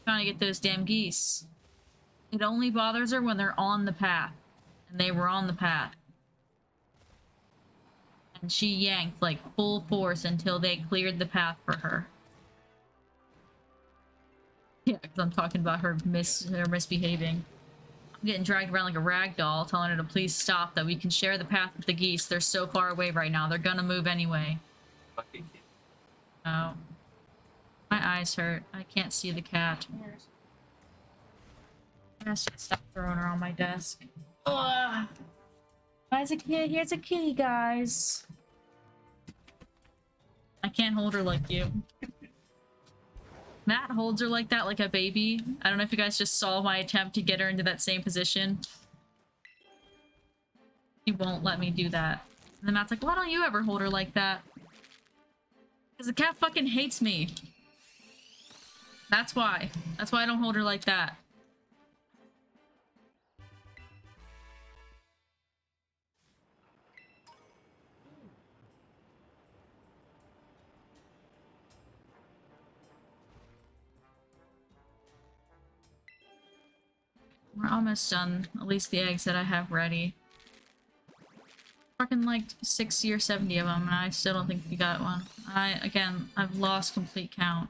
[SPEAKER 1] Trying to get those damn geese. It only bothers her when they're on the path. And they were on the path. And she yanked like full force until they cleared the path for her. Yeah, because I'm talking about her misbehaving. I'm getting dragged around like a rag doll, telling her to please stop, that we can share the path with the geese. They're so far away right now. They're gonna move anyway. Oh. My eyes hurt. I can't see the cat. I have to stop throwing her on my desk. Ugh. Why is a kid? Here's a kitty, guys. I can't hold her like you. Matt holds her like that, like a baby. I don't know if you guys just saw my attempt to get her into that same position. He won't let me do that. And then Matt's like, why don't you ever hold her like that? Because the cat fucking hates me. That's why. That's why I don't hold her like that. We're almost done. At least the eggs that I have ready. Fucking like 60 or 70 of them, and I still don't think we got one. I've lost complete count.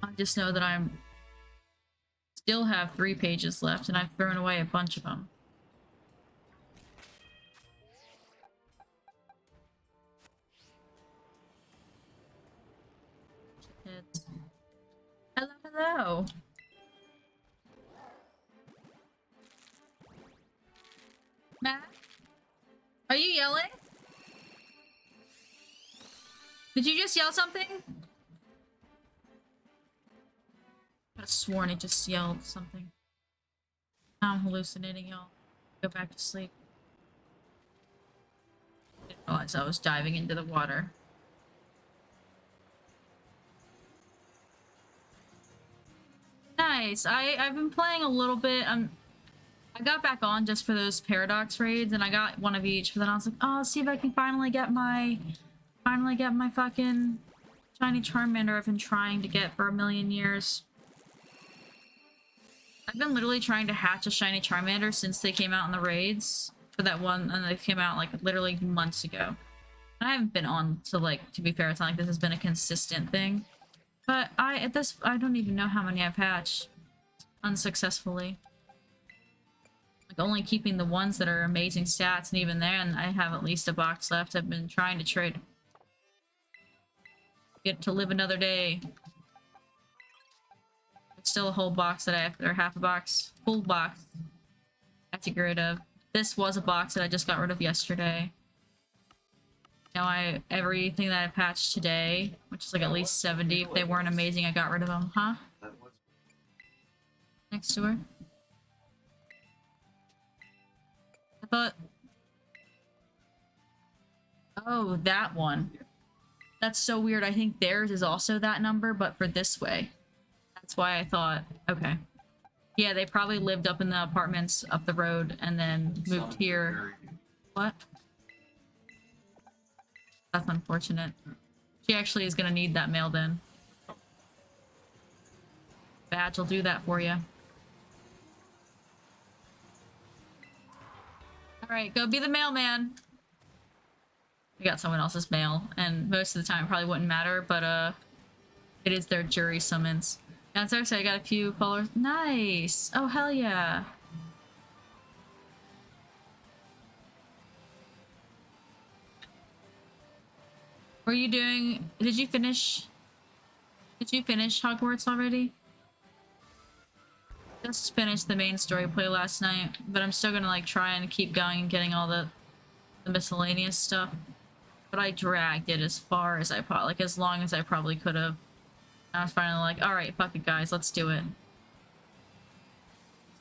[SPEAKER 1] I just know that I'm still have 3 pages left, and I've thrown away a bunch of them. Hello, hello. Hello. Matt? Are you yelling? Did you just yell something? I could have sworn he just yelled something. Now I'm hallucinating, y'all. Go back to sleep. Didn't realize I was diving into the water. Nice. I've been playing a little bit. I got back on just for those paradox raids, and I got one of each. But then I was like, oh, let's see if I can finally get my fucking shiny Charmander I've been trying to get for a million years. I've been literally trying to hatch a shiny Charmander since they came out in the raids for that one, and they came out like literally months ago. And I haven't been on, so like, to be fair, it's not like this has been a consistent thing. But I don't even know how many I've hatched unsuccessfully. Like only keeping the ones that are amazing stats, and even then I have at least a box left. I've been trying to trade. Get to live another day. It's still a whole box that I have, or half a box, full box I have to get rid of. This was a box that I just got rid of yesterday. Now everything that I patched today, which is like at least 70, if they weren't amazing, I got rid of them, huh? Next to her. I thought... Oh, that one. That's so weird. I think theirs is also that number, but for this way. That's why I thought, okay. Yeah, they probably lived up in the apartments up the road and then moved here. What? That's unfortunate. She actually is gonna need that mailed in. Badge will do that for you. Alright, go be the mailman. We got someone else's mail, and most of the time it probably wouldn't matter, but it is their jury summons. Yeah, seriously, I got a few followers. Nice! Oh, hell yeah. Were you doing... Did you finish Hogwarts already? Just finished the main story play last night, but I'm still gonna like try and keep going and getting all the miscellaneous stuff. But I dragged it as far as I like as long as I probably could have. I was finally like, alright, fuck it guys, let's do it. The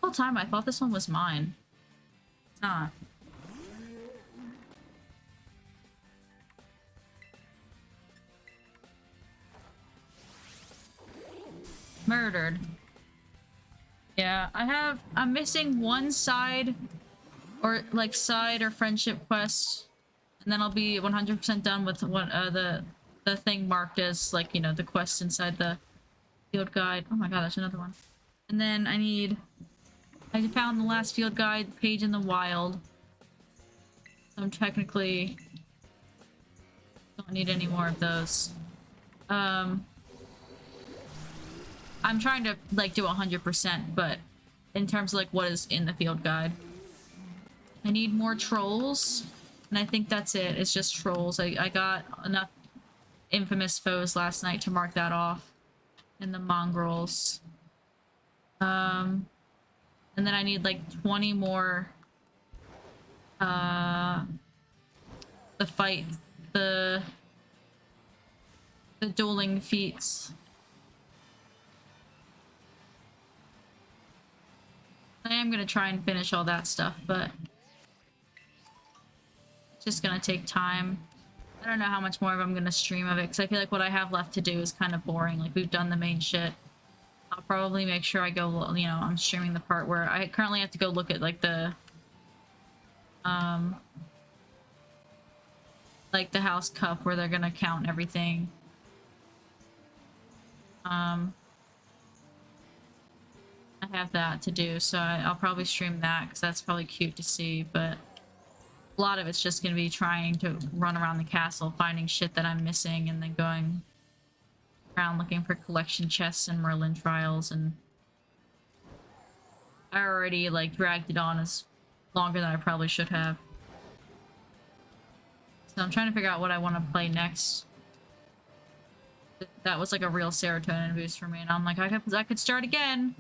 [SPEAKER 1] whole time I thought this one was mine. It's not. Murdered. Yeah, I'm missing one side or like side or friendship quest, and then I'll be 100% done with what the thing marked as like, you know, the quest inside the field guide. Oh my god, there's another one. And then I found the last field guide page in the wild. So I'm technically don't need any more of those. I'm trying to like do 100%, but in terms of like what is in the field guide, I need more trolls, and I think that's it. It's just trolls. I got enough infamous foes last night to mark that off, and the mongrels. And then I need like 20 more. The fight, the dueling feats. I am gonna try and finish all that stuff, but it's just gonna take time. I don't know how much more of I'm gonna stream of it, because I feel like what I have left to do is kind of boring. Like, we've done the main shit. I'll probably make sure I go, you know, I'm streaming the part where I currently have to go look at, like, the House Cup, where they're gonna count everything. I have that to do, so I'll probably stream that, because that's probably cute to see, but a lot of it's just going to be trying to run around the castle, finding shit that I'm missing, and then going around looking for collection chests and Merlin trials, and I already, like, dragged it on as longer than I probably should have. So I'm trying to figure out what I want to play next. that was like a real serotonin boost for me, and I'm like, I could start again.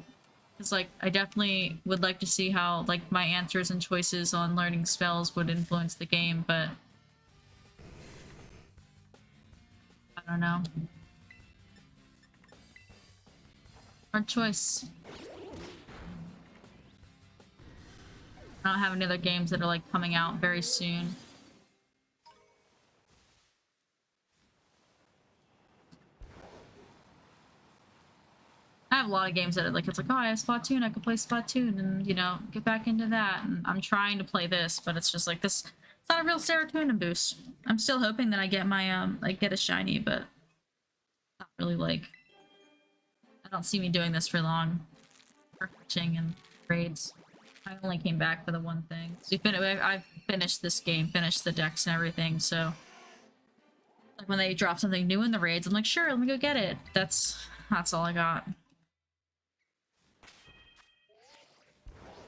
[SPEAKER 1] It's like I definitely would like to see how like my answers and choices on learning spells would influence the game, but I don't know. Hard choice. I don't have any other games that are like coming out very soon. I have a lot of games that are like, it's like, oh, I have Splatoon, I could play Splatoon and, you know, get back into that. And I'm trying to play this, but it's just like this, it's not a real serotonin boost. I'm still hoping that I get my, like, get a shiny, but not really like, I don't see me doing this for long. For fetching and raids. I only came back for the one thing. So I've finished this game, finished the decks and everything, so. Like when they drop something new in the raids, I'm like, sure, let me go get it. That's all I got.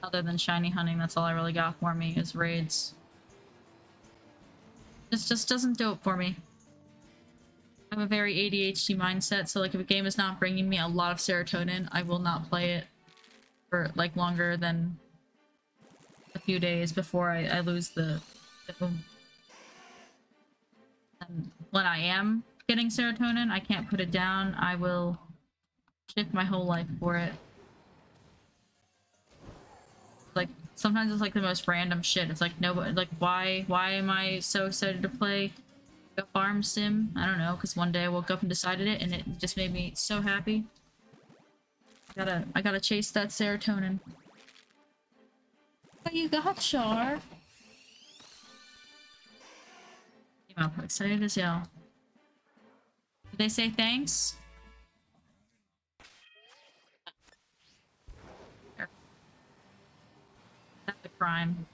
[SPEAKER 1] Other than shiny hunting, that's all I really got for me is raids. This just doesn't do it for me. I have a very ADHD mindset, so like if a game is not bringing me a lot of serotonin, I will not play it for like longer than a few days before I lose the boom. And when I am getting serotonin, I can't put it down. I will shift my whole life for it. Like sometimes it's like the most random shit. It's like nobody, like why am I so excited to play a farm sim? I don't know, because one day I woke up and decided it and it just made me so happy. I gotta chase that serotonin. What you got, Char? Came up excited as hell. Did they say thanks? That's a crime.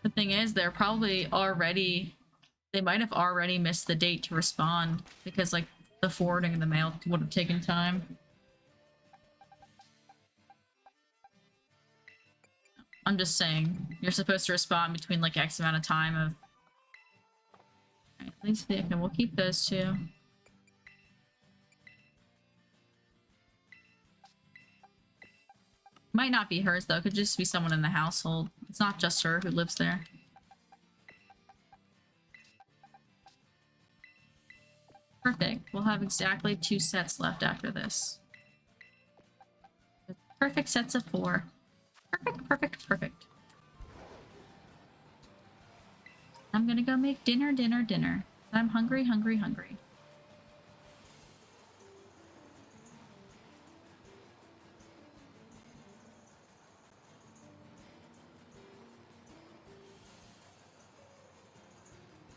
[SPEAKER 1] The thing is, they're probably already... They might have already missed the date to respond because, like, the forwarding of the mail would have taken time. I'm just saying, you're supposed to respond between, like, X amount of time of... Alright, at least okay, we'll keep those two. Might not be hers, though. Could just be someone in the household. It's not just her who lives there. Perfect. We'll have exactly 2 sets left after this. Perfect sets of 4. Perfect, perfect, perfect. I'm gonna go make dinner. I'm hungry.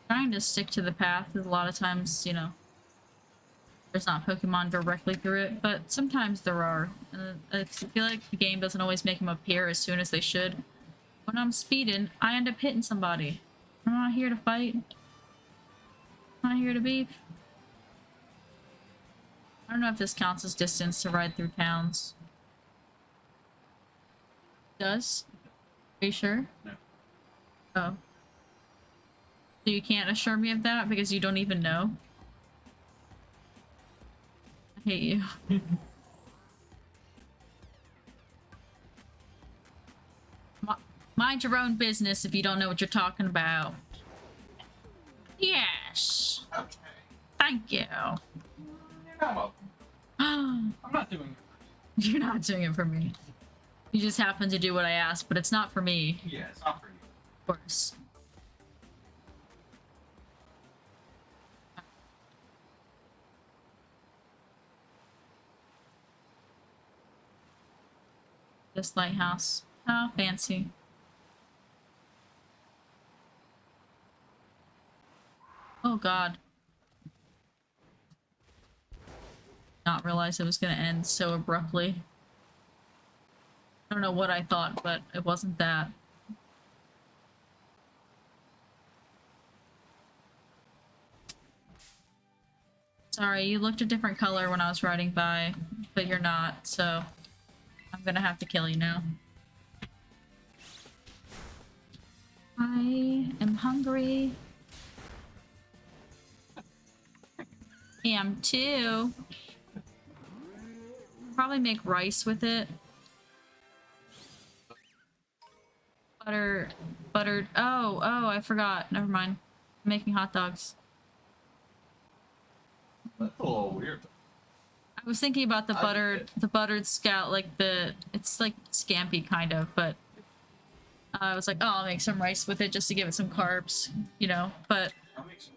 [SPEAKER 1] Trying to stick to the path, a lot of times, you know, there's not Pokemon directly through it, but sometimes there are. I feel like the game doesn't always make them appear as soon as they should. When I'm speeding, I end up hitting somebody. I'm not here to fight. I'm not here to beef. I don't know if this counts as distance to ride through towns. It does? Are you sure?
[SPEAKER 2] No.
[SPEAKER 1] Oh. So you can't assure me of that because you don't even know? I hate you. Mind your own business if you don't know what you're talking about. Yes.
[SPEAKER 2] Okay.
[SPEAKER 1] Thank you.
[SPEAKER 2] You're not welcome. I'm not doing it.
[SPEAKER 1] You're not doing it for me. You just happen to do what I asked, but it's not for me,
[SPEAKER 2] Yeah, it's not for you.
[SPEAKER 1] of course. This lighthouse. How fancy. Oh god. Not realize it was gonna end so abruptly. I don't know what I thought, but it wasn't that. Sorry, you looked a different color when I was riding by, but you're not, so I'm gonna have to kill you now. I am hungry. I am too. Probably make rice with it. Buttered. Oh, I forgot. Never mind. I'm making hot dogs.
[SPEAKER 3] That's a little weird.
[SPEAKER 1] I was thinking about the buttered scout, like it's like scampi kind of, but I was like, oh, I'll make some rice with it just to give it some carbs, you know, but
[SPEAKER 2] I'll make some.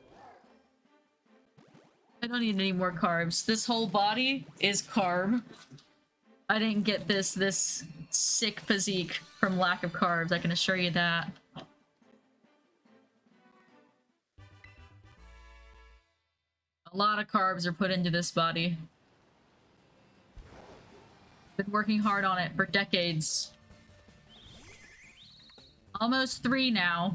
[SPEAKER 1] I don't need any more carbs. This whole body is carb. I didn't get this sick physique from lack of carbs, I can assure you that. A lot of carbs are put into this body. Been working hard on it for decades. Almost 3 now.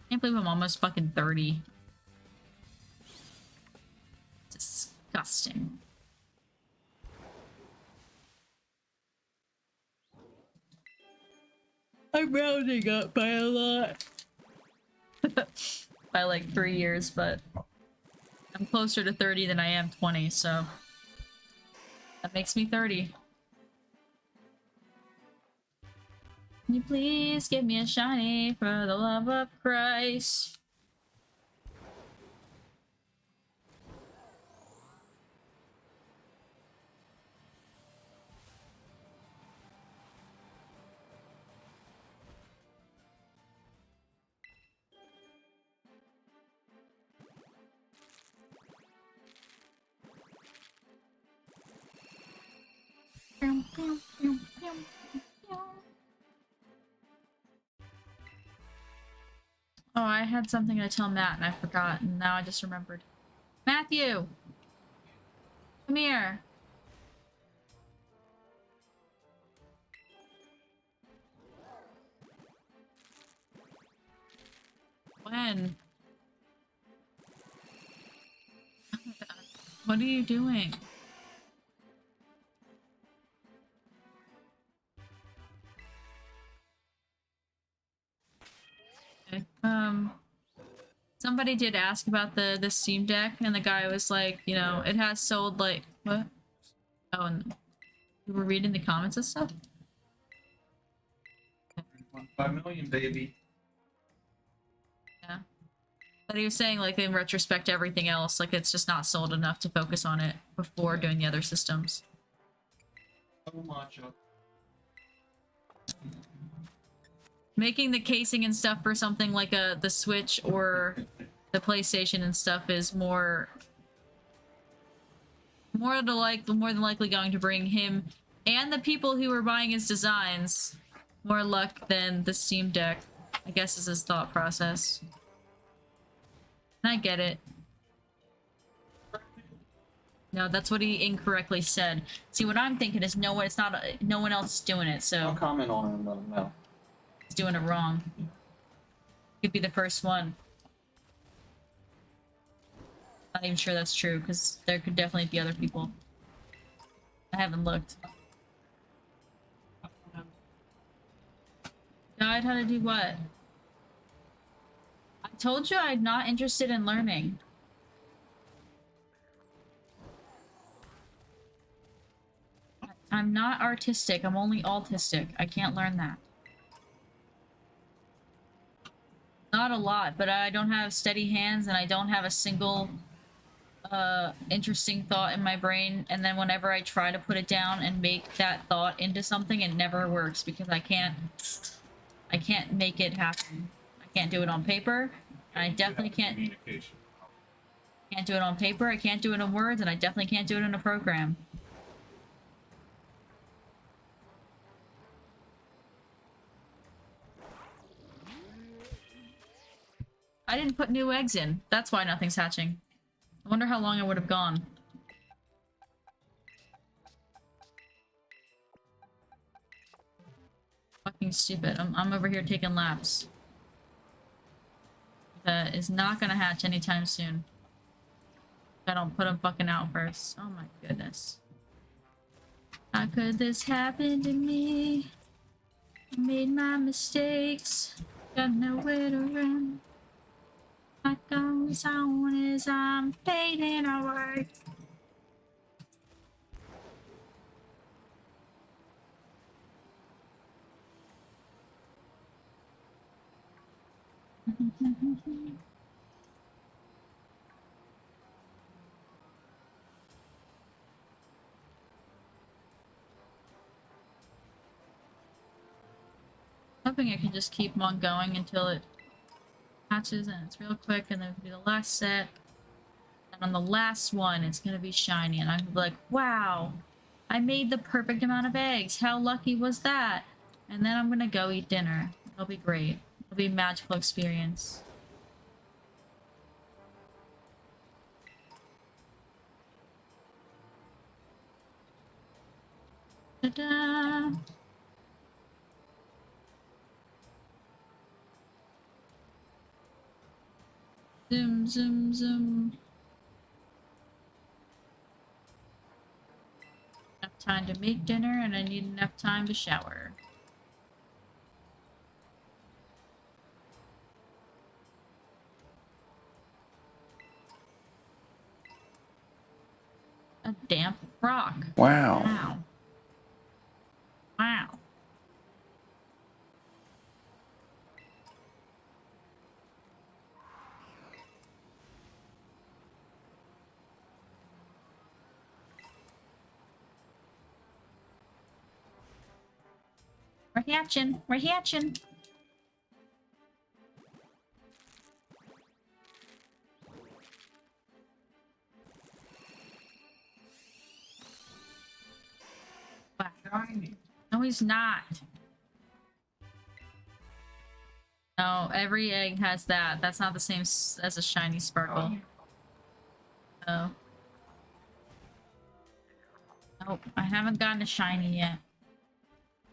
[SPEAKER 1] Can't believe I'm almost fucking 30. Disgusting. I'm rounding up by a lot. By like 3 years, but I'm closer to 30 than I am 20, so that makes me 30. Can you please give me a shiny for the love of Christ? Oh, I had something to tell Matt and I forgot, and now I just remembered. Matthew! Come here! When? What are you doing? Okay. Somebody did ask about the Steam Deck, and the guy was like, you know, it has sold like what? Oh, and you were reading the comments and stuff.
[SPEAKER 3] 1.5 million, baby.
[SPEAKER 1] Yeah, but he was saying like in retrospect to everything else, like it's just not sold enough to focus on it before doing the other systems.
[SPEAKER 3] So much of
[SPEAKER 1] Making the casing and stuff for something like the Switch or the PlayStation and stuff is more than likely going to bring him and the people who are buying his designs more luck than the Steam Deck, I guess, is his thought process. And I get it. No, that's what he incorrectly said. See, what I'm thinking is no one else is doing it, so
[SPEAKER 3] I'll comment on it and let them know.
[SPEAKER 1] he's doing it wrong. Could be the first one. Not even sure that's true, because there could definitely be other people. I haven't looked. Guide how to do what? I told you I'm not interested in learning. I'm not artistic, I'm only autistic. I can't learn that. Not a lot, but I don't have steady hands and I don't have a single interesting thought in my brain, and then whenever I try to put it down and make that thought into something, it never works because I can't make it happen. I can't do it on paper, and I definitely can't do it on paper, I can't do it in words, and I definitely can't do it in a program. I didn't put new eggs in. That's why nothing's hatching. I wonder how long I would have gone. Fucking stupid. I'm over here taking laps. that is not gonna hatch anytime soon. If I don't put him fucking out first. Oh my goodness. How could this happen to me? I made my mistakes. Got nowhere to run. What goes on is I'm fading away. Hoping I can just keep on going until it hatches and it's real quick, and then it'll be the last set. And on the last one, it's gonna be shiny, and I'm like, wow, I made the perfect amount of eggs. How lucky was that? And then I'm gonna go eat dinner. It'll be great. It'll be a magical experience. Ta-da! Zoom, zoom, zoom. Enough time to make dinner, and I need enough time to shower. A damp rock.
[SPEAKER 4] Wow.
[SPEAKER 1] Wow. Wow. We're hatching. We're hatching. Wow.
[SPEAKER 2] Shiny.
[SPEAKER 1] No, he's not. No, every egg has that. That's not the same as a shiny sparkle. Oh. Nope, I haven't gotten a shiny yet.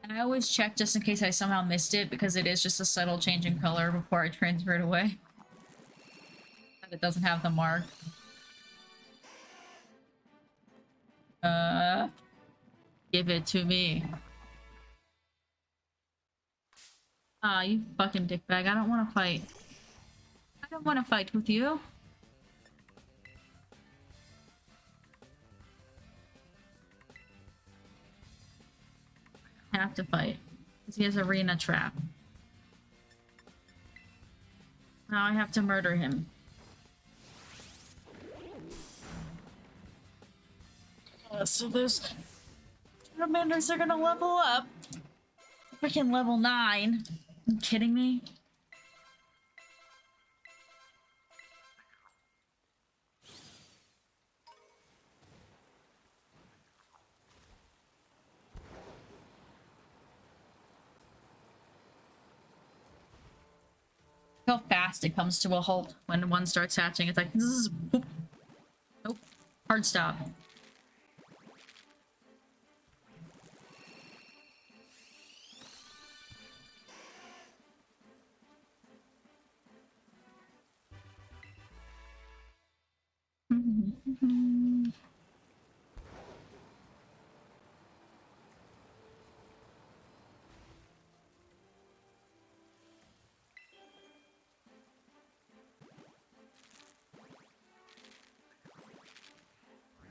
[SPEAKER 1] And I always check just in case I somehow missed it, because it is just a subtle change in color before I transfer it away. And it doesn't have the mark. Give it to me. Ah, you fucking dickbag. I don't want to fight. I don't want to fight with you. Have to fight. Because he has arena trap. Now I have to murder him. So those Salamanders are gonna level up. Freaking level 9. Are you kidding me? How fast it comes to a halt when one starts hatching. It's like, zzz, boop. Nope. Hard stop.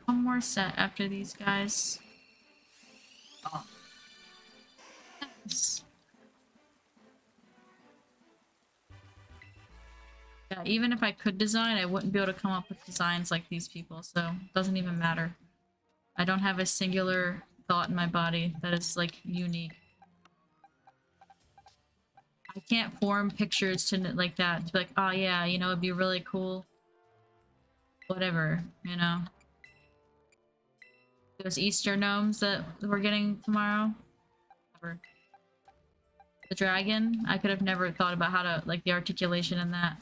[SPEAKER 1] One more set after these guys. Oh. Nice. Yeah, even if I could design, I wouldn't be able to come up with designs like these people, so it doesn't even matter. I don't have a singular thought in my body that is, like, unique. I can't form pictures to like that, to be like, oh yeah, you know, it'd be really cool. Whatever, you know? Those Easter gnomes that we're getting tomorrow. Whatever. The dragon, I could have never thought about how to, like, the articulation in that.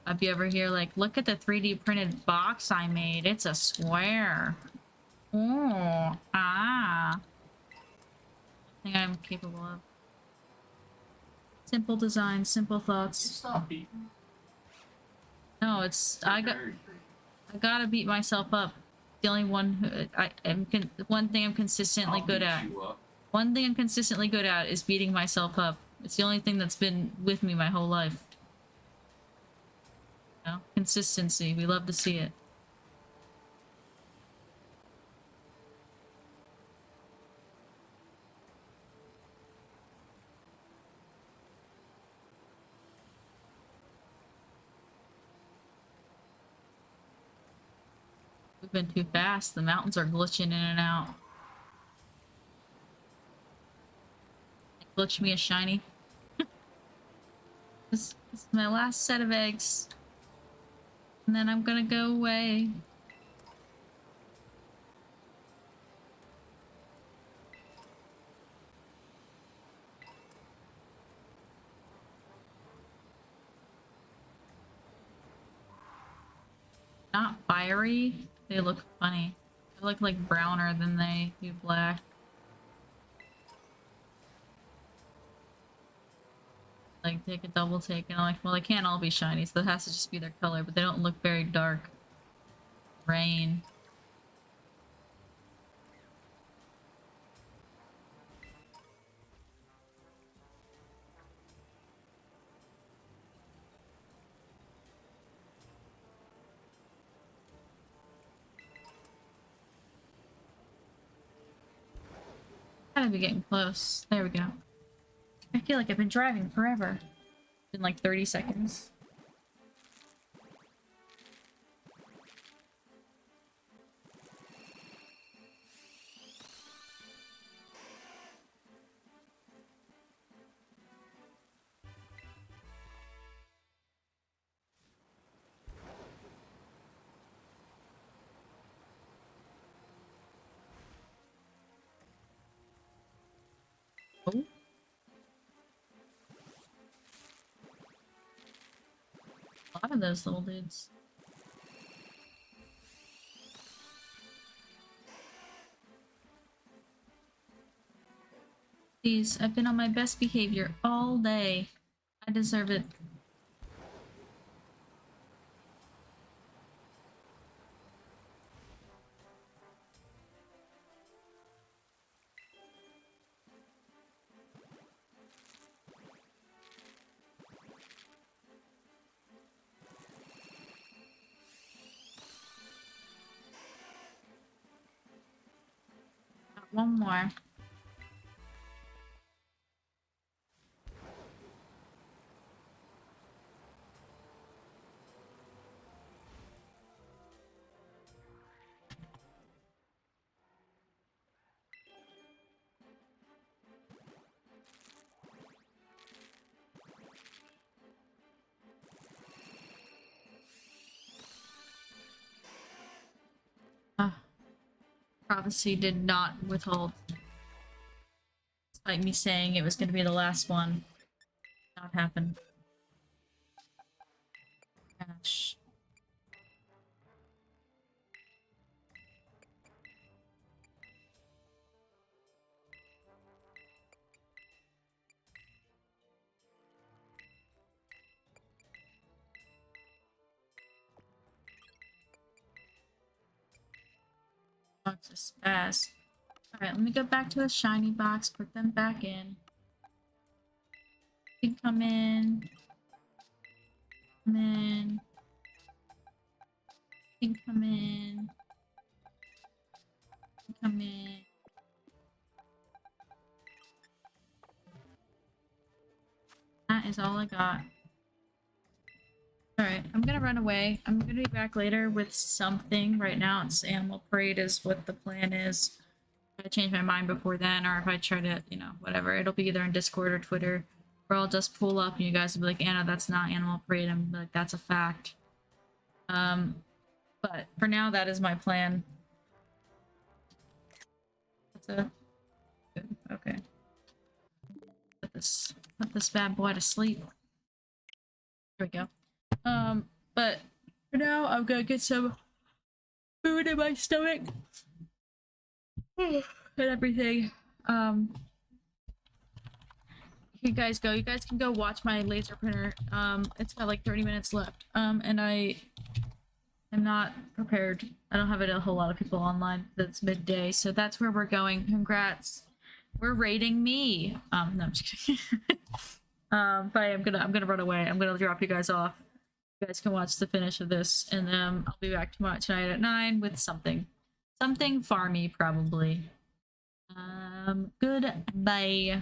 [SPEAKER 1] I'd be over here like, look at the 3D printed box I made. It's a square. Oh, ah. I think I'm capable of. Simple design, simple thoughts.
[SPEAKER 2] Stop beating.
[SPEAKER 1] No, I gotta beat myself up. The only one one thing I'm consistently good at. One thing I'm consistently good at is beating myself up. It's the only thing that's been with me my whole life. You know? Consistency. We love to see it. We've been too fast. The mountains are glitching in and out. Glitch me a shiny. This is my last set of eggs. And then I'm gonna go away. Not fiery. They look funny. They look like browner than they do black. Like, take a double take, and I'm like, well, they can't all be shiny, so it has to just be their color, but they don't look very dark. Rain. Gotta be getting close. There we go. I feel like I've been driving forever. In like 30 seconds. Oh. A lot of those little dudes. Please, I've been on my best behavior all day. I deserve it. One more. Prophecy did not withhold. Despite me saying it was going to be the last one. Not happen. Gosh. Box is spaz. Alright, let me go back to the shiny box, put them back in. You can come in. Come in. You can come in. You can come in. That is all I got. Alright, I'm gonna run away. I'm gonna be back later with something. Right now, it's Animal Parade is what the plan is. If I change my mind before then, or if I try to, you know, whatever. It'll be either in Discord or Twitter, or I'll just pull up and you guys will be like, Anna, that's not Animal Parade. I'm like, that's a fact. But for now, that is my plan. That's a... Okay. Put this bad boy to sleep. There we go. But for now, I'm gonna get some food in my stomach. And everything. you guys go. You guys can go watch my laser printer. It's got like 30 minutes left. And I am not prepared. I don't have a whole lot of people online. That's midday, so that's where we're going. Congrats. We're raiding me. No, I'm just kidding. But I'm gonna run away. I'm gonna drop you guys off. You guys can watch the finish of this, and I'll be back tomorrow tonight at 9 with something farmy probably. Goodbye.